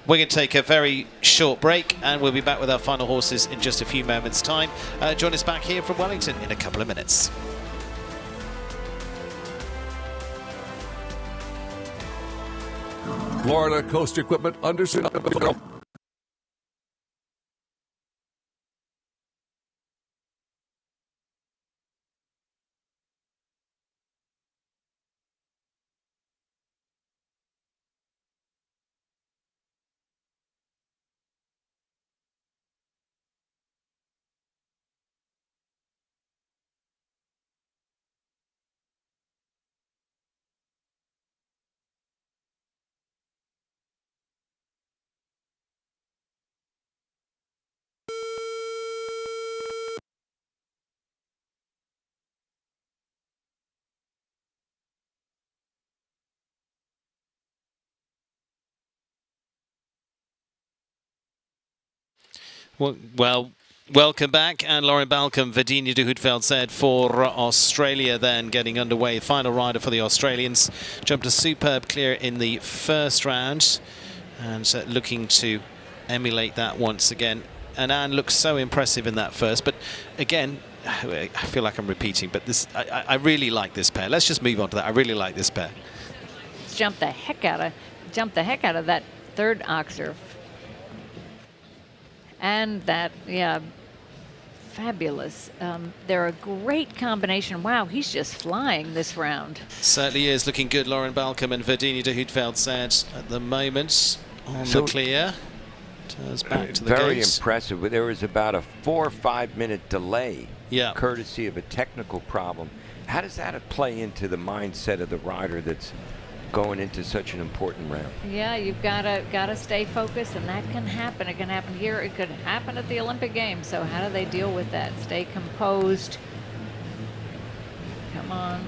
We're going to take a very short break, and we'll be back with our final horses in just a few moments' time. Join us back here from Wellington in a couple of minutes. Florida Coast Equipment understood. Well, welcome back. And Lauren Balcom, Verdine de Hoedveld said for Australia then getting underway. Final rider for the Australians. Jumped a superb clear in the first round and looking to emulate that once again. And Anne looks so impressive in that first. But again, I feel like I'm repeating, but this I really like this pair. Let's just move on to that. I really like this pair. Jumped the heck out of that 3rd oxer. And that, fabulous. They're a great combination. Wow, he's just flying this round. Certainly is looking good. Lauren Balcom and Verdini de Hoetveld said at the moment on the clear. Turns back to the Very gate. impressive. There was about a 4 or 5 minute delay, yeah, courtesy of a technical problem. How does that play into the mindset of the rider that's going into such an important round? Yeah, you've gotta stay focused, and that can happen. It can happen here. It could happen at the Olympic Games. So how do they deal with that? Stay composed. Come on.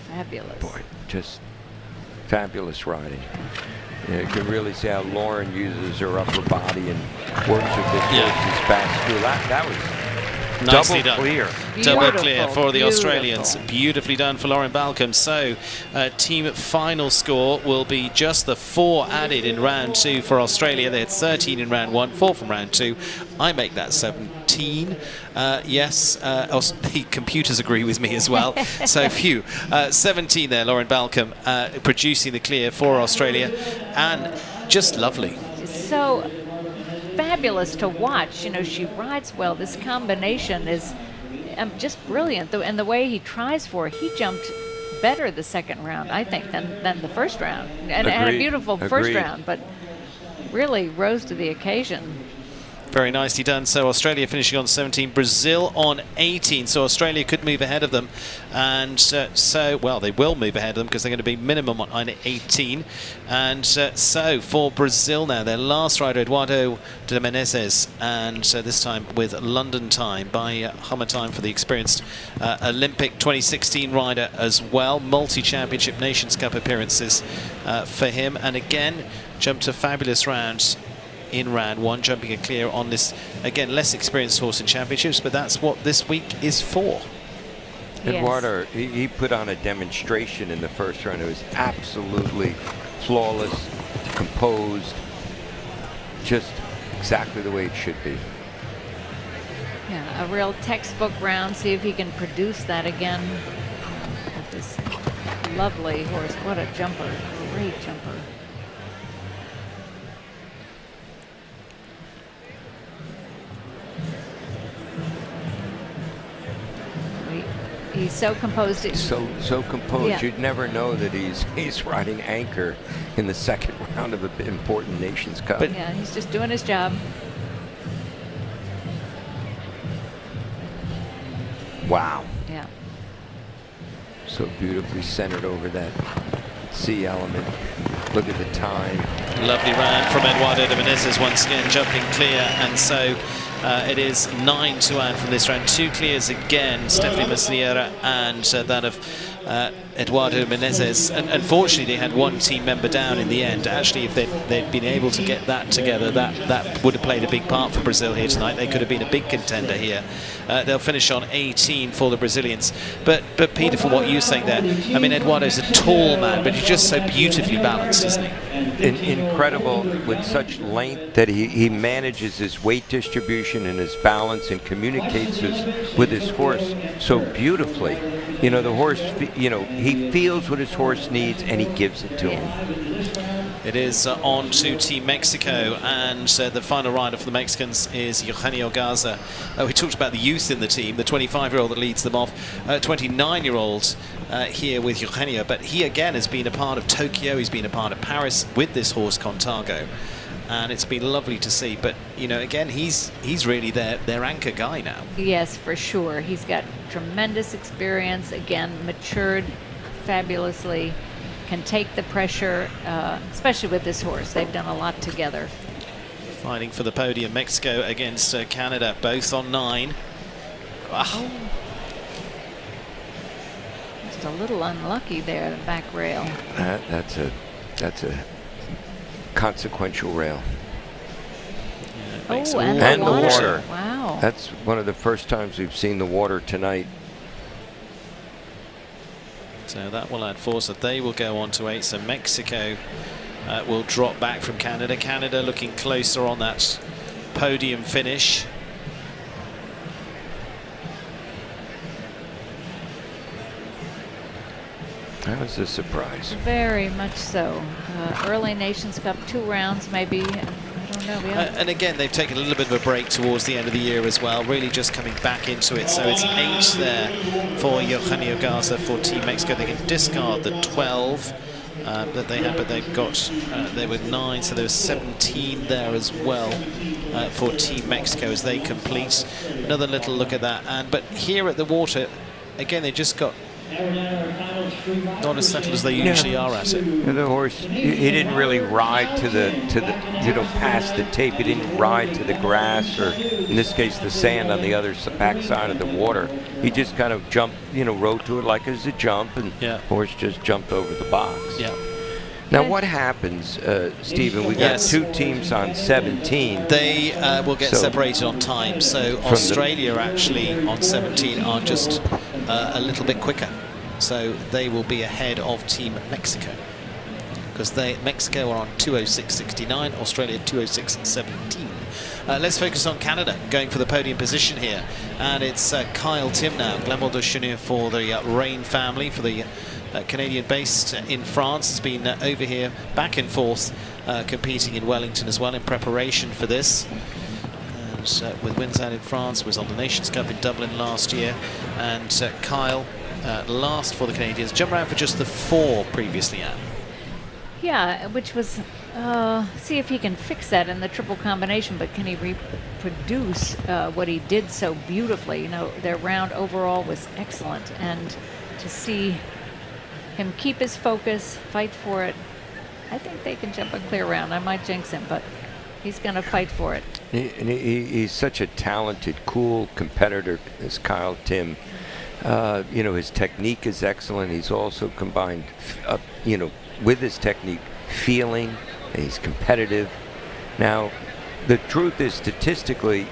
Fabulous. Boy, just fabulous riding. You can really see how Lauren uses her upper body and works with this horse's back school. That was nicely double done. Clear. Double clear for the Australians. Beautifully done for Lauren Balcom. So, team final score will be just the 4 added in round 2 for Australia. They had 13 in round 1, 4 from round 2. I make that 17. Yes, the computers agree with me as well. So, 17 there, Lauren Balcom producing the clear for Australia. And just lovely. So fabulous to watch. You know, she rides well. This combination is just brilliant. And the way he tries for it, he jumped better the second round, I think, than the first round. And had a beautiful first round, but really rose to the occasion. Very nicely done. So Australia finishing on 17, Brazil on 18. So Australia could move ahead of them. And well, they will move ahead of them because they're going to be minimum on 18. And so for Brazil now, their last rider, Eduardo de Menezes, and this time with London time by Hummer time for the experienced Olympic 2016 rider as well. Multi-championship Nations Cup appearances for him. And again, jumped a fabulous round in round 1, jumping a clear on this, again, less experienced horse in championships, but that's what this week is for. Eduardo, he put on a demonstration in the first round. It was absolutely flawless, composed, just exactly the way it should be. Yeah, a real textbook round. See if he can produce that again with this lovely horse. What a jumper, great jumper. He's so composed. So composed. Yeah. You'd never know that he's riding anchor in the second round of an important Nations Cup. But yeah, he's just doing his job. Wow. Yeah. So beautifully centered over that C element. Look at the time. Lovely round from Eduardo de Menezes once again, jumping clear, and so it is 9 to add from this round. 2 clears again, Stephanie Masliera and that of Eduardo Menezes. And unfortunately, they had one team member down in the end. Actually, if they'd been able to get that together, that would have played a big part for Brazil here tonight. They could have been a big contender here. They'll finish on 18 for the Brazilians. But Peter, for what you're saying there, I mean, Eduardo's a tall man, but he's just so beautifully balanced, isn't he? Incredible with such length that he manages his weight distribution and his balance and communicates with his horse so beautifully. You know, the horse, you know, he feels what his horse needs and he gives it to him. It is on to Team Mexico, and the final rider for the Mexicans is Eugenio Garza. We talked about the youth in the team, the 25-year-old that leads them off, 29-year-old here with Eugenio, but he again has been a part of Tokyo, he's been a part of Paris with this horse Contago, and it's been lovely to see. But you know, again, he's really their anchor guy now. Yes, for sure. He's got tremendous experience, again, matured fabulously, can take the pressure, especially with this horse. They've done a lot together. Fighting for the podium, Mexico against Canada, both on 9. Oh. Just a little unlucky there, the back rail. That's a consequential rail. Yeah, and the water. Wow. That's one of the first times we've seen the water tonight. So that will add 4, so they will go on to 8. So Mexico will drop back from Canada. Canada looking closer on that podium finish. That was a surprise. Very much so. Early Nations Cup, 2 rounds maybe. I don't no, we haven't. And again, they've taken a little bit of a break towards the end of the year as well, really just coming back into it. So it's 8 there for Eugenio Garza for Team Mexico. They can discard the 12 that they had, but they've got, they were 9, so there was 17 there as well for Team Mexico as they complete. Another little look at that. But here at the water, again, they just got not as settled as they usually are at it. The horse, he didn't really ride to the past the tape. He didn't ride to the grass, or in this case the sand on the other back side of the water. He just kind of jumped, rode to it like it was a jump, and horse just jumped over the box. Yeah. Now what happens, Stephen? We got 2 teams on 17. They will get separated on time. So Australia actually on 17 are just a little bit quicker. So they will be ahead of Team Mexico, because Mexico are on 2:06.69, Australia 2:06.17. Let's focus on Canada, going for the podium position here, and it's Kyle Tim now, Glamour de Cheneur for the Rain family, for the Canadian based in France, has been over here back and forth competing in Wellington as well in preparation for this. And with wins out in France, was on the Nations Cup in Dublin last year, and Kyle last for the Canadians, jumped around for just the 4 previously, Anne. Yeah, which was, see if he can fix that in the triple combination, but can he reproduce what he did so beautifully? Their round overall was excellent, and to see him keep his focus, fight for it, I think they can jump a clear round. I might jinx him, but he's going to fight for it. He's such a talented, cool competitor, as Kyle Tim. His technique is excellent. He's also combined, with his technique, feeling, and he's competitive. Now, the truth is, statistically,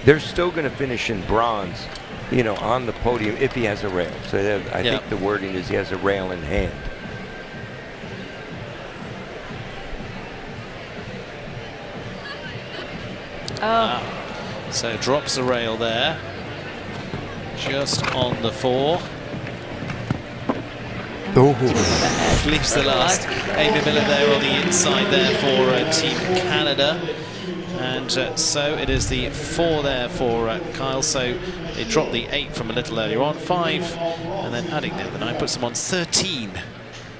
they're still going to finish in bronze, on the podium if he has a rail. So I think the wording is he has a rail in hand. So drops the rail there, just on the 4. Leaves the last. Amy Miller there on the inside there for Team Canada. And so it is the 4 there for Kyle. So they dropped the 8 from a little earlier on, 5, and then adding the 9 puts them on 13.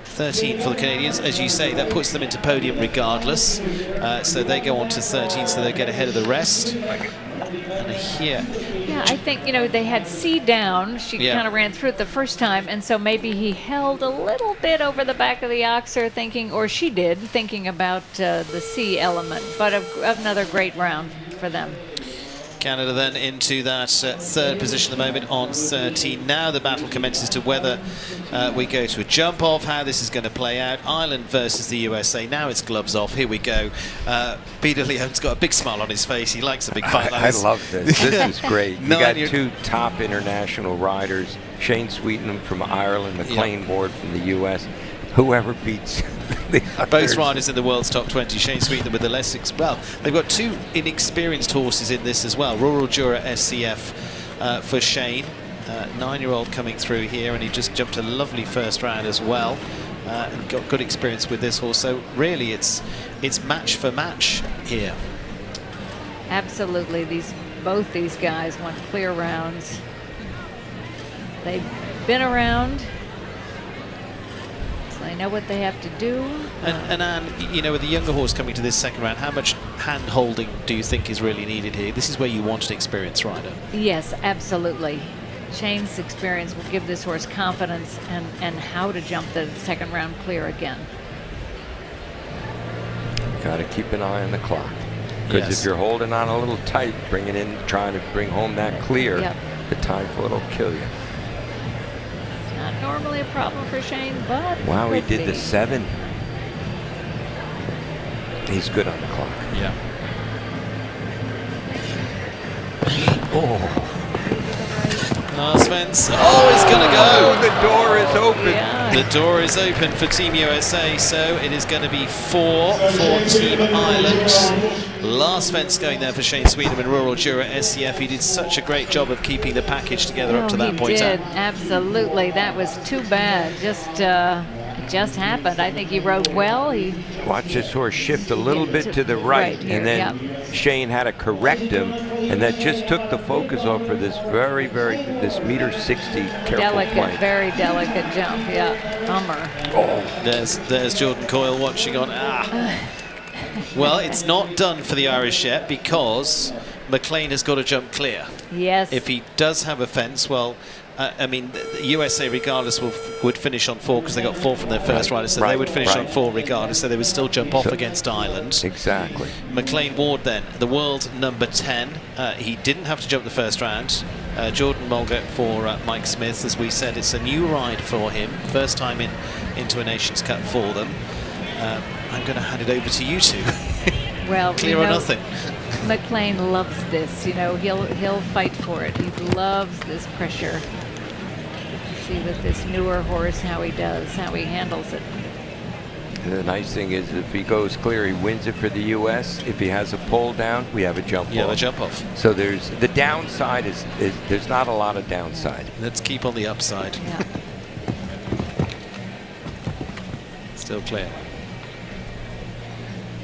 13 for the Canadians. As you say, that puts them into podium regardless. So they go on to 13, so they get ahead of the rest. And here... Yeah, I think, they had C down. She kind of ran through it the first time, and so maybe he held a little bit over the back of the oxer thinking, or she did, thinking about the C element. But another great round for them. Canada then into that 3rd position at the moment on 13. Now the battle commences to whether we go to a jump off, how this is going to play out. Ireland versus the USA. Now it's gloves off. Here we go. Peter Leone's got a big smile on his face. He likes a big fight like this. I love this. This is great. You got 2 top international riders, Shane Sweetenham from Ireland, McLean Ward from the US. Whoever beats the others. Both riders in the world's top 20. Shane Sweetenham with the less they've got 2 inexperienced horses in this as well. Rural Jura SCF for Shane, 9-year-old coming through here, and he just jumped a lovely first round as well, and got good experience with this horse. So really, it's match for match here. Absolutely, both these guys want clear rounds. They've been around. They know what they have to do. And Anne, with the younger horse coming to this second round, how much hand-holding do you think is really needed here? This is where you want an experienced rider. Yes, absolutely. Shane's experience will give this horse confidence and how to jump the second round clear again. Got to keep an eye on the clock. Because if you're holding on a little tight, trying to bring home that clear, the time float will kill you. Not normally a problem for Shane, but wow, he did the 7. He's good on the clock. Yeah. Svens. Oh, it's going to go. Oh, the door is open. Yeah. The door is open for Team USA, so it is going to be 4 for Team Ireland. Last fence going there for Shane Sweetenham in Rural Jura SCF. He did such a great job of keeping the package together up to that point. He did, absolutely. That was too bad. Just just happened. I think he rode well. Watch this horse shift a little bit to the right, here, and then Shane had to correct him, and that just took the focus off of this this meter 60 careful delicate, plank. very delicate jump. Yeah, Hummer. Oh, there's Jordan Coyle watching on. Well, it's not done for the Irish yet because McLean has got to jump clear. Yes. If he does have a fence, well, I mean, the USA regardless would finish on 4 because they got 4 from their first rider, so they would finish on 4 regardless, so they would still jump off against Ireland. Exactly. McLean Ward then, the world number 10. He didn't have to jump the first round. Jordan Mulga for Mike Smith. As we said, it's a new ride for him. First time into a Nations Cup for them. I'm going to hand it over to you two. Well, clear or nothing. McLean loves this. You know, he'll fight for it. He loves this pressure. See with this newer horse how he handles it. The nice thing is if he goes clear, he wins it for the U.S. If he has a pull down, we have a jump off. Yeah, the jump off. So there's the downside is there's not a lot of downside. Let's keep on the upside. Yeah. Still clear.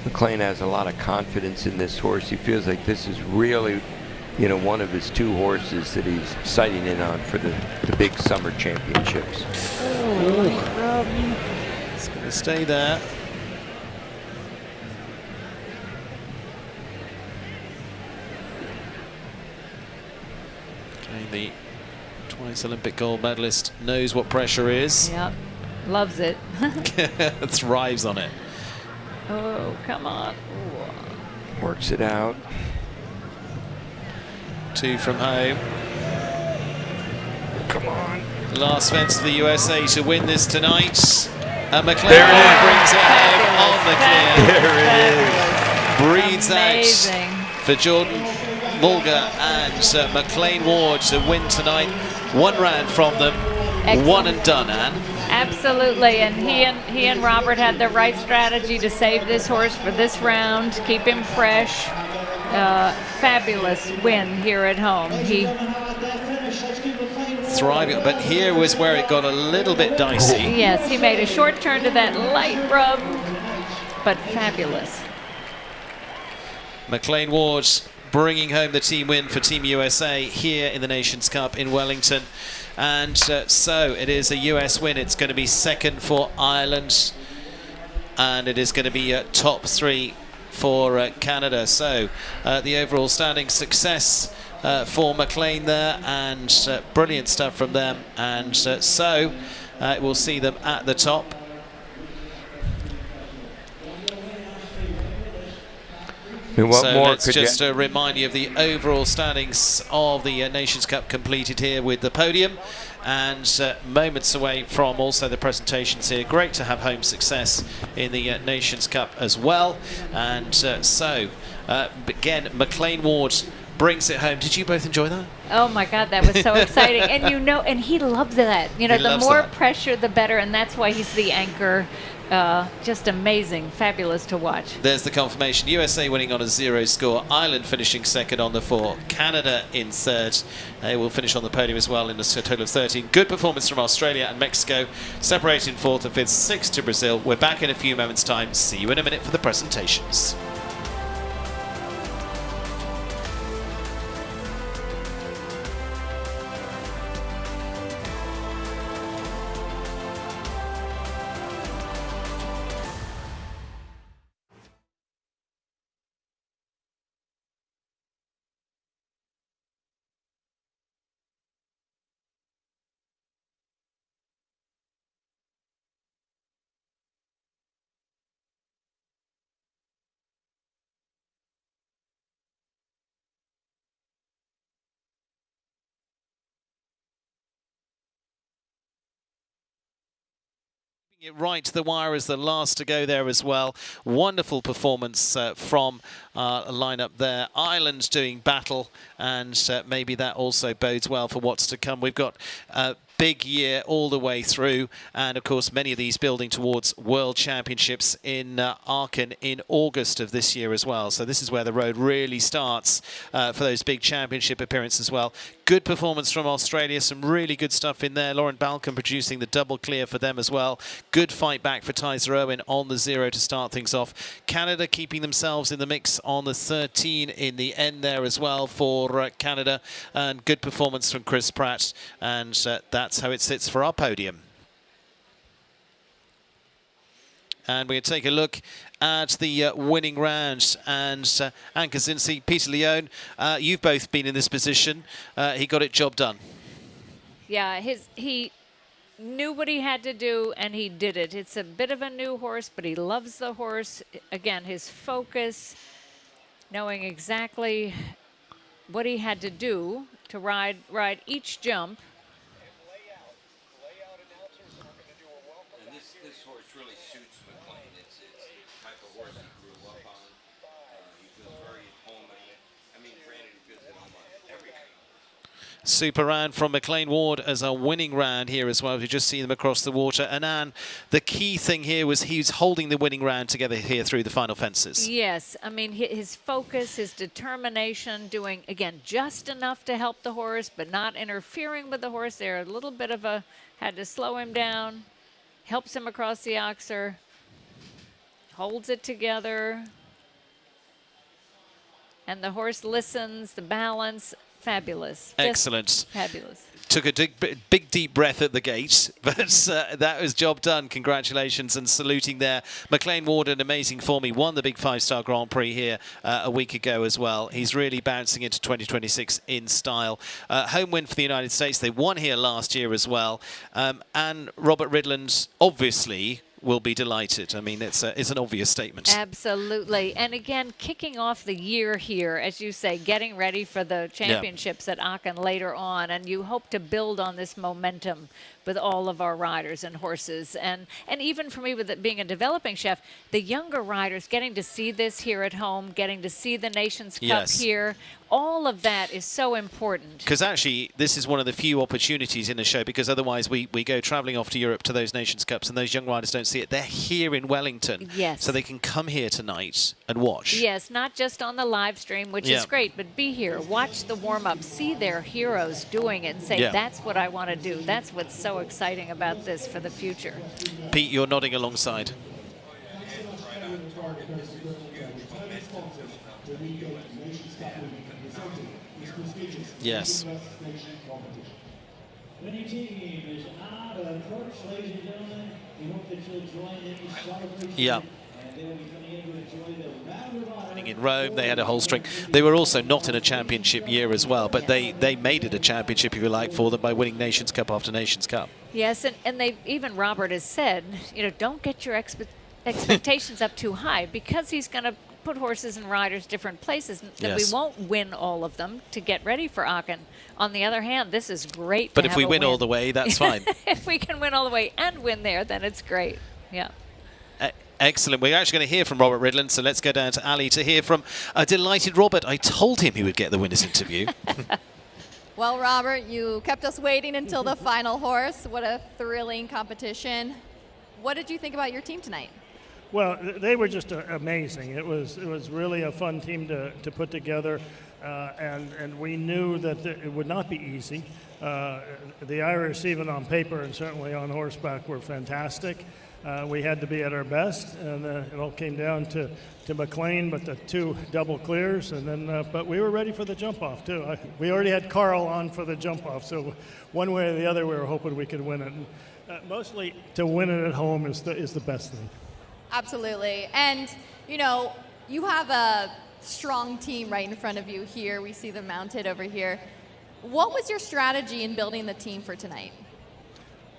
McLean has a lot of confidence in this horse. He feels like this is really, you know, one of his 2 horses that he's sighting in on for the big summer championships. It's going to stay there. Okay, the twice Olympic gold medalist knows what pressure is. Yep, loves it. Thrives on it. Oh, come on. Ooh. Works it out. 2 from home. Come on. Last fence for the USA to win this tonight. And McLean brings it home on the clear. There it is. Breathes out for Jordan Mulga and McLean Ward to win tonight. 1 round from them. Excellent. 1 and done, Anne. Absolutely, and he and Robert had the right strategy to save this horse for this round, keep him fresh. Fabulous win here at home. He thriving, but here was where it got a little bit dicey. Yes, he made a short turn to that light rub, but fabulous. McLean Ward bringing home the team win for Team USA here in the Nations Cup in Wellington. And so it is a US win. It's going to be 2nd for Ireland, and it is going to be top 3 for Canada. So the overall standing success for McLean there, and brilliant stuff from them. And so we'll see them at the top. I mean, what so more let's could just remind you of the overall standings of the Nations Cup completed here with the podium, and moments away from also the presentations here. Great to have home success in the Nations Cup as well. And so again, McLean Ward brings it home. Did you both enjoy that? Oh my God, that was so exciting. And you know, and he loves that. You know, the more pressure, the better, and that's why he's the anchor. Just amazing, fabulous to watch. There's the confirmation. USA winning on a 0 score. Ireland finishing 2nd on the 4. Canada in 3rd. They will finish on the podium as well in a total of 13. Good performance from Australia and Mexico. Separating 4th and 5th, 6th to Brazil. We're back in a few moments' time. See you in a minute for the presentations. It right to the wire as the last to go there as well. Wonderful performance from a lineup there. Ireland doing battle, and maybe that also bodes well for what's to come. We've got a big year all the way through, and of course many of these building towards World Championships in Aachen in August of this year as well. So this is where the road really starts for those big championship appearances as well. Good performance from Australia. Some really good stuff in there. Lauren Balcom producing the double clear for them as well. Good fight back for Tyser Owen on the 0 to start things off. Canada keeping themselves in the mix on the 13 in the end there as well for Canada. And good performance from Chris Pratt. And that's how it sits for our podium. And we're going to take a look at the winning round. And Anne Kaczynski, Peter Leone, you've both been in this position. He got it job done. Yeah, he knew what he had to do, and he did it. It's a bit of a new horse, but he loves the horse. Again, his focus, knowing exactly what he had to do to ride each jump. This horse really suits McLean. It's the type of horse he grew up on. He feels very at home at it. I mean, granted, he feels at home on every kind of horse. Super round from McLean Ward as a winning round here as well. You just see them across the water. And Anne, the key thing here was he's holding the winning round together here through the final fences. Yes, I mean, his focus, his determination, doing, again, just enough to help the horse, but not interfering with the horse. There, a little bit of had to slow him down. Helps him across the oxer, holds it together, and the horse listens, the balance, fabulous. Excellent. Just fabulous. Took a big deep breath at the gate, but that was job done. Congratulations and saluting there. McLean Ward, an amazing form. He won the big 5-star Grand Prix here a week ago as well. He's really bouncing into 2026 in style. Home win for the United States. They won here last year as well. And Robert Ridland, obviously, will be delighted. I mean, it's an obvious statement. Absolutely. And again, kicking off the year here, as you say, getting ready for the championships at Aachen later on. And you hope to build on this momentum with all of our riders and horses. And even for me, with it being a developing chef, the younger riders getting to see this here at home, getting to see the Nations Cup here, all of that is so important. Because actually, this is one of the few opportunities in the show, because otherwise we go travelling off to Europe to those Nations Cups and those young riders don't see it. They're here in Wellington. Yes. So they can come here tonight and watch. Yes, not just on the live stream, which is great, but be here, watch the warm-up, see their heroes doing it and say, that's what I want to do. That's what's so exciting about this for the future. Pete, you're nodding alongside. Yes. Winning team is on the course, ladies and gentlemen. We hope that you'll join in the celebration. Yeah. And they will be coming in to enjoy the round of honor. In Rome, they had a whole string. They were also not in a championship year as well, but they made it a championship, if you like, for them by winning Nations Cup after Nations Cup. Yes, and they even Robert has said, don't get your expectations up too high, because he's going to put horses and riders different places, that we won't win all of them to get ready for Aachen. On the other hand, this is great. But if we win all the way, that's fine. If we can win all the way and win there, then it's great. Yeah. Excellent. We're actually going to hear from Robert Ridland, so let's go down to Ali to hear from a delighted Robert. I told him he would get the winner's interview. Well, Robert, you kept us waiting until the final horse. What a thrilling competition. What did you think about your team tonight? Well, they were just amazing. It was really a fun team to put together, and we knew that it would not be easy. The Irish, even on paper and certainly on horseback, were fantastic. We had to be at our best, and it all came down to McLean, but the 2 double clears, and then but we were ready for the jump off too. We already had Carl on for the jump off, so one way or the other, we were hoping we could win it. And, mostly to win it at home is the best thing. Absolutely. And, you have a strong team right in front of you here. We see them mounted over here. What was your strategy in building the team for tonight?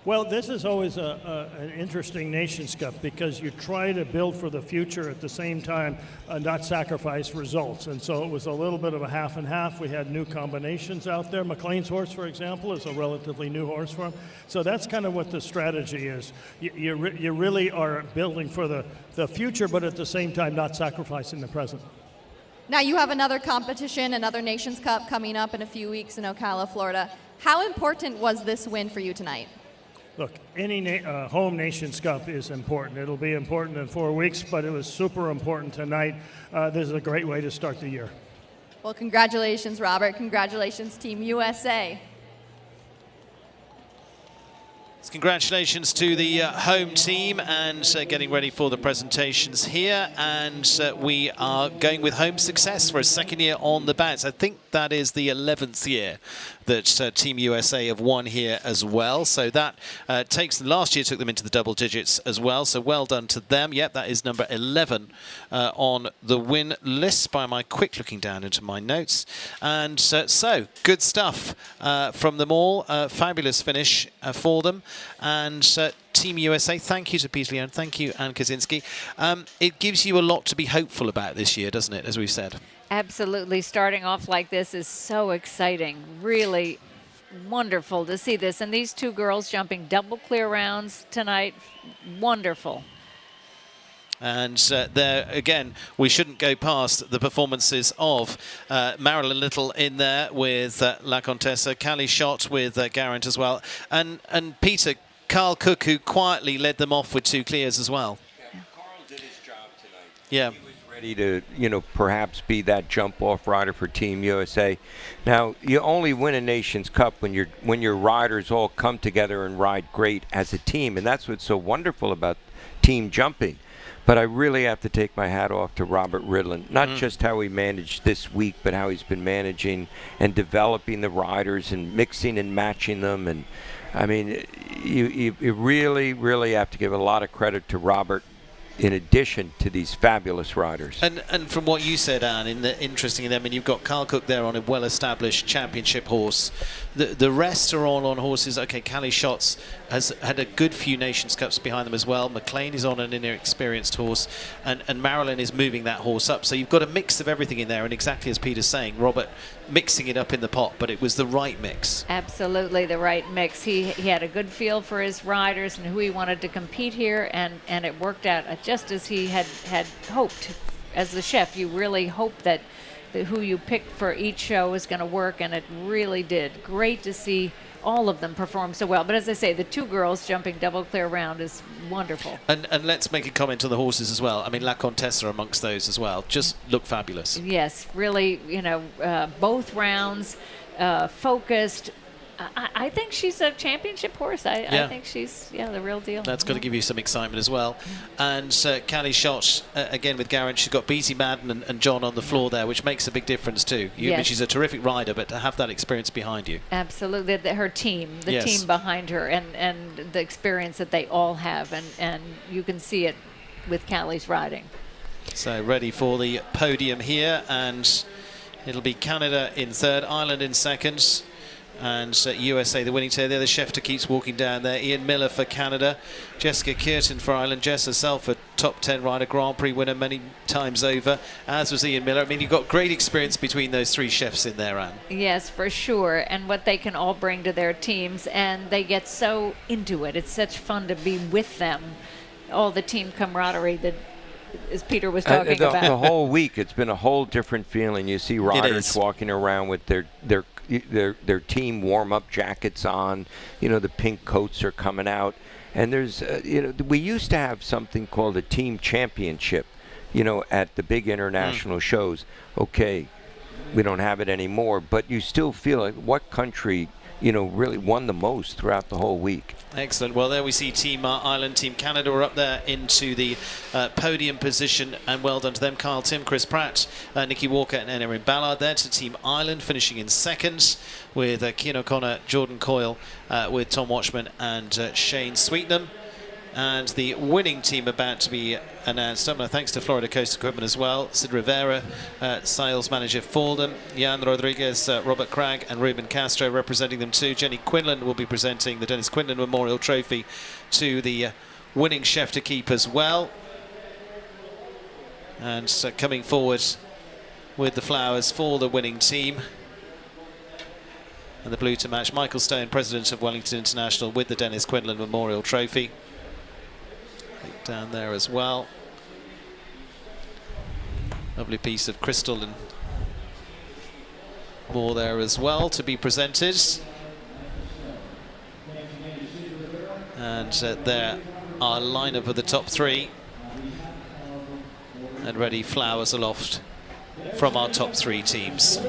Well, this is always an interesting Nations Cup, because you try to build for the future at the same time, not sacrifice results. And so it was a little bit of a half and half. We had new combinations out there. McLean's horse, for example, is a relatively new horse for him. So that's kind of what the strategy is. You really are building for the future, but at the same time not sacrificing the present. Now you have another competition, another Nations Cup coming up in a few weeks in Ocala, Florida. How important was this win for you tonight? Look, any home Nations Cup is important. It'll be important in 4 weeks, but it was super important tonight. This is a great way to start the year. Well, congratulations, Robert. Congratulations, Team USA. Congratulations to the home team and getting ready for the presentations here. And we are going with home success for a second year on the bounce. I think that is the 11th year that Team USA have won here as well. So that takes them, last year took them into the double digits as well. So well done to them. Yep, that is number 11 on the win list by my quick looking down into my notes. And so good stuff from them all. Fabulous finish for them. And Team USA, thank you to Peter Leone, thank you, Ann Kaczynski. It gives you a lot to be hopeful about this year, doesn't it, as we've said? Absolutely. Starting off like this is so exciting. Really wonderful to see this. And these two girls jumping double clear rounds tonight, wonderful. And there, again, we shouldn't go past the performances of Marilyn Little in there with La Contessa, Callie Schott with Garant as well. And Peter, Carl Cook, who quietly led them off with 2 clears as well. Yeah, Carl did his job tonight. Yeah. He was ready to, perhaps be that jump-off rider for Team USA. Now, you only win a Nations Cup when your riders all come together and ride great as a team, and that's what's so wonderful about team jumping. But I really have to take my hat off to Robert Ridland, not just how he managed this week, but how he's been managing and developing the riders and mixing and matching them. And I mean, you really, really have to give a lot of credit to Robert in addition to these fabulous riders. And from what you said, Anne, interesting in them, and you've got Carl Cook there on a well-established championship horse. The rest are all on horses. Okay, Callie Schott has had a good few Nations Cups behind them as well. McLean is on an inexperienced horse, and Marilyn is moving that horse up. So you've got a mix of everything in there, and exactly as Peter's saying, Robert mixing it up in the pot, but it was the right mix. Absolutely the right mix. He had a good feel for his riders and who he wanted to compete here, and it worked out just as he had hoped. As the chef, you really hope that who you pick for each show is going to work, and it really did. Great to see all of them perform so well. But as I say, the 2 girls jumping double clear round is wonderful. And let's make a comment on the horses as well. I mean, La Contessa amongst those as well. Just look fabulous. Yes, really, both rounds, focused. I think she's a championship horse. I think she's, the real deal. That's got to give you some excitement as well. And Callie Schott, again with Garant, she's got Beatty Madden and John on the floor there, which makes a big difference too. I mean, she's a terrific rider, but to have that experience behind you. Absolutely. Her team, the team behind her, and the experience that they all have. And you can see it with Callie's riding. So ready for the podium here, and it'll be Canada in 3rd, Ireland in 2nd. And USA, the winning tail there. The Schefter keeps walking down there. Ian Miller for Canada. Jessica Kearton for Ireland. Jess herself a top 10 rider, Grand Prix winner many times over, as was Ian Miller. I mean, you've got great experience between those 3 chefs in there, Anne. Yes, for sure. And what they can all bring to their teams. And they get so into it. It's such fun to be with them. All the team camaraderie that, as Peter was talking about. The whole week, it's been a whole different feeling. You see riders walking around with their team warm-up jackets on. The pink coats are coming out, and there's we used to have something called a team championship at the big international shows. Okay, we don't have it anymore, but you still feel like what country really won the most throughout the whole week. Excellent. Well, there we see Team Ireland, Team Canada are up there into the podium position, and well done to them. Kyle Tim, Chris Pratt, Nikki Walker and Erin Ballard there to Team Ireland, finishing in 2nd with Cian O'Connor, Jordan Coyle, with Tom Watchman and Shane Sweetnam. And the winning team about to be announced. Thanks to Florida Coast Equipment as well. Sid Rivera, sales manager for them. Jan Rodriguez, Robert Cragg and Ruben Castro representing them too. Jenny Quinlan will be presenting the Dennis Quinlan Memorial Trophy to the winning chef to keep as well. And coming forward with the flowers for the winning team. And the blue to match, Michael Stone, president of Wellington International, with the Dennis Quinlan Memorial Trophy. Down there as well. Lovely piece of crystal and more there as well to be presented. And there our lineup of the top 3. And ready, flowers aloft from our top 3 teams.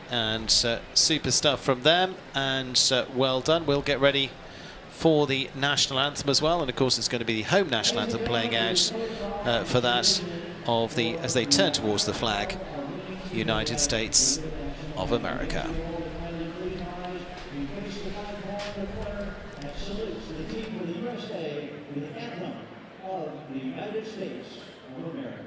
And super stuff from them, and well done. We'll get ready for the national anthem as well, and of course it's going to be the home national anthem playing out for that of the, as they turn towards the flag, United States of America. Salutes the team for the USA with the anthem of the United States of America.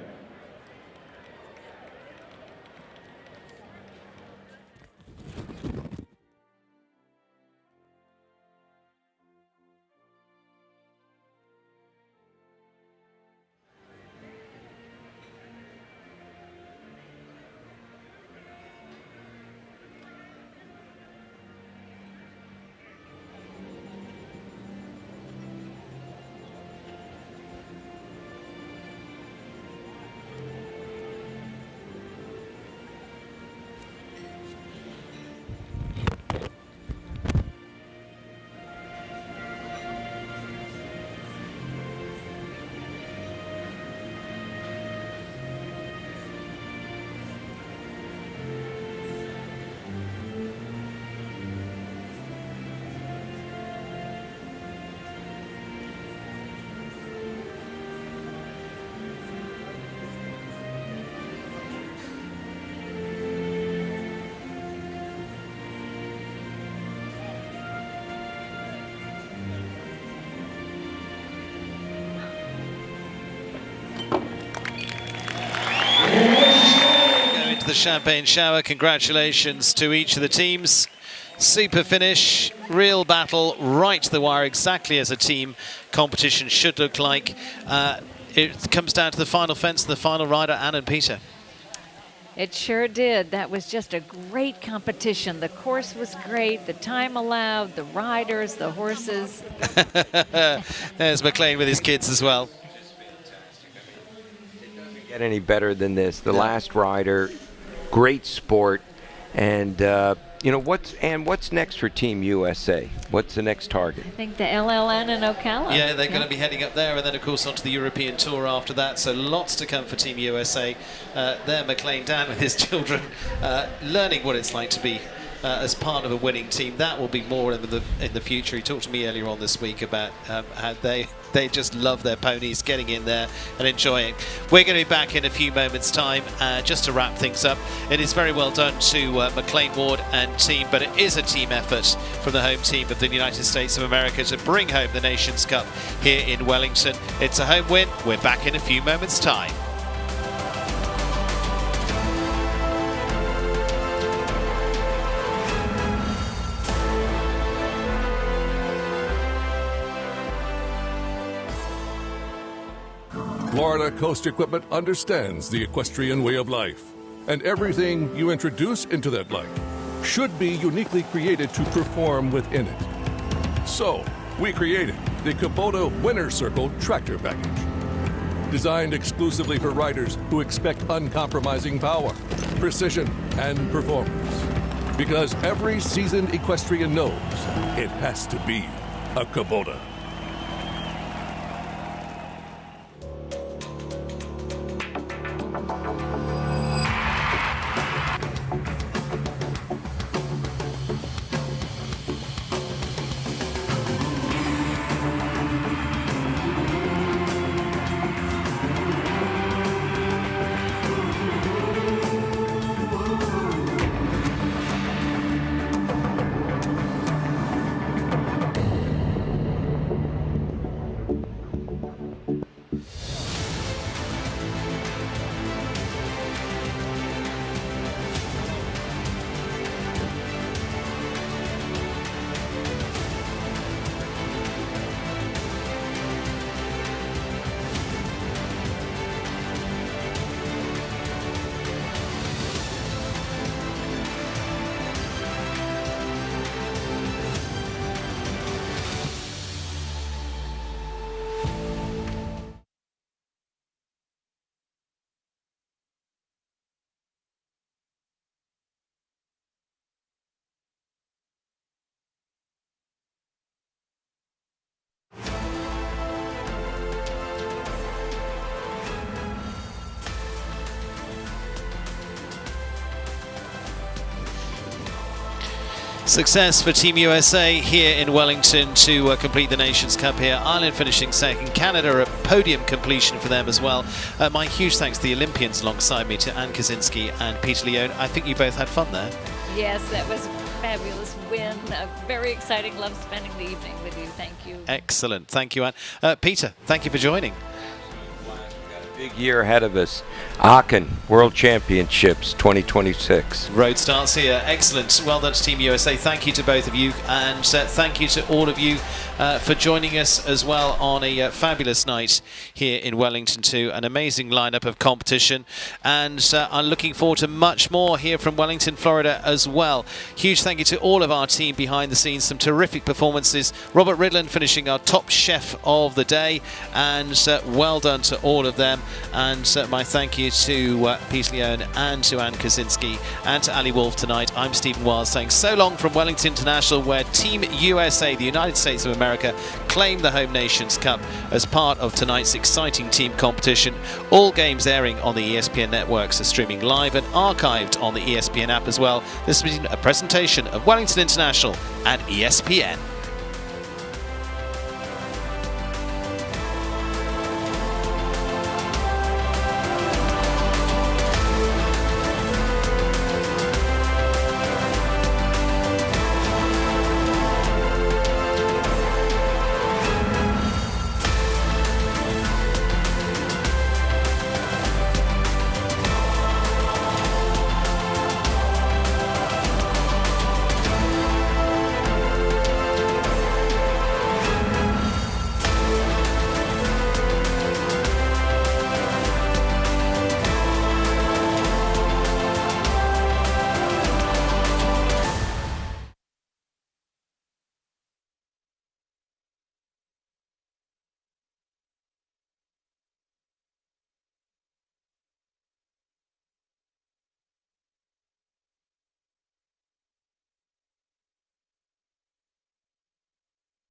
The champagne shower. Congratulations to each of the teams. Super finish, real battle, right to the wire, exactly as a team competition should look like. It comes down to the final fence and the final rider, Anne and Peter. It sure did. That was just a great competition. The course was great, the time allowed, the riders, the horses. There's McLean with his kids as well. Get any better than this? The last rider, great sport, and you know what's next for Team USA? What's the next target? I think the LLN and Ocala. Yeah, they're going to be heading up there, and then of course onto the European Tour after that. So lots to come for Team USA. There, McLean Dan with his children, learning what it's like to be as part of a winning team. That will be more in the future. He talked to me earlier on this week about how they just love their ponies, getting in there and enjoying. We're going to be back in a few moments' time. Just to wrap things up, it is very well done to McLean Ward and team, but it is a team effort from the home team of the United States of America to bring home the Nations Cup here in Wellington. It's a home win. We're back in a few moments' time. Florida Coast Equipment understands the equestrian way of life, and everything you introduce into that life should be uniquely created to perform within it. So, we created the Kubota Winner Circle Tractor Package, designed exclusively for riders who expect uncompromising power, precision, and performance. Because every seasoned equestrian knows it has to be a Kubota. Success for Team USA here in Wellington to complete the Nations Cup here. Ireland finishing second, Canada a podium completion for them as well. My huge thanks to the Olympians alongside me, to Anne Kaczynski and Peter Leone. I think you both had fun there. Yes, that was a fabulous win. Very exciting. Love spending the evening with you. Thank you. Excellent. Thank you, Anne. Peter, thank you for joining. Big year ahead of us. Aachen World Championships 2026. Road starts here. Excellent. Well done to Team USA. Thank you to both of you, and thank you to all of you for joining us as well on a fabulous night here in Wellington too. An amazing lineup of competition, and I'm looking forward to much more here from Wellington, Florida as well. Huge thank you to all of our team behind the scenes. Some terrific performances. Robert Ridland finishing our top chef of the day, and well done to all of them. And my thank you to Peter Leone and to Anne Kaczynski and to Ali Wolf tonight. I'm Stephen Wiles saying so long from Wellington International, where Team USA, the United States of America, claim the Home Nations Cup as part of tonight's exciting team competition. All games airing on the ESPN networks are streaming live and archived on the ESPN app as well. This has been a presentation of Wellington International and ESPN.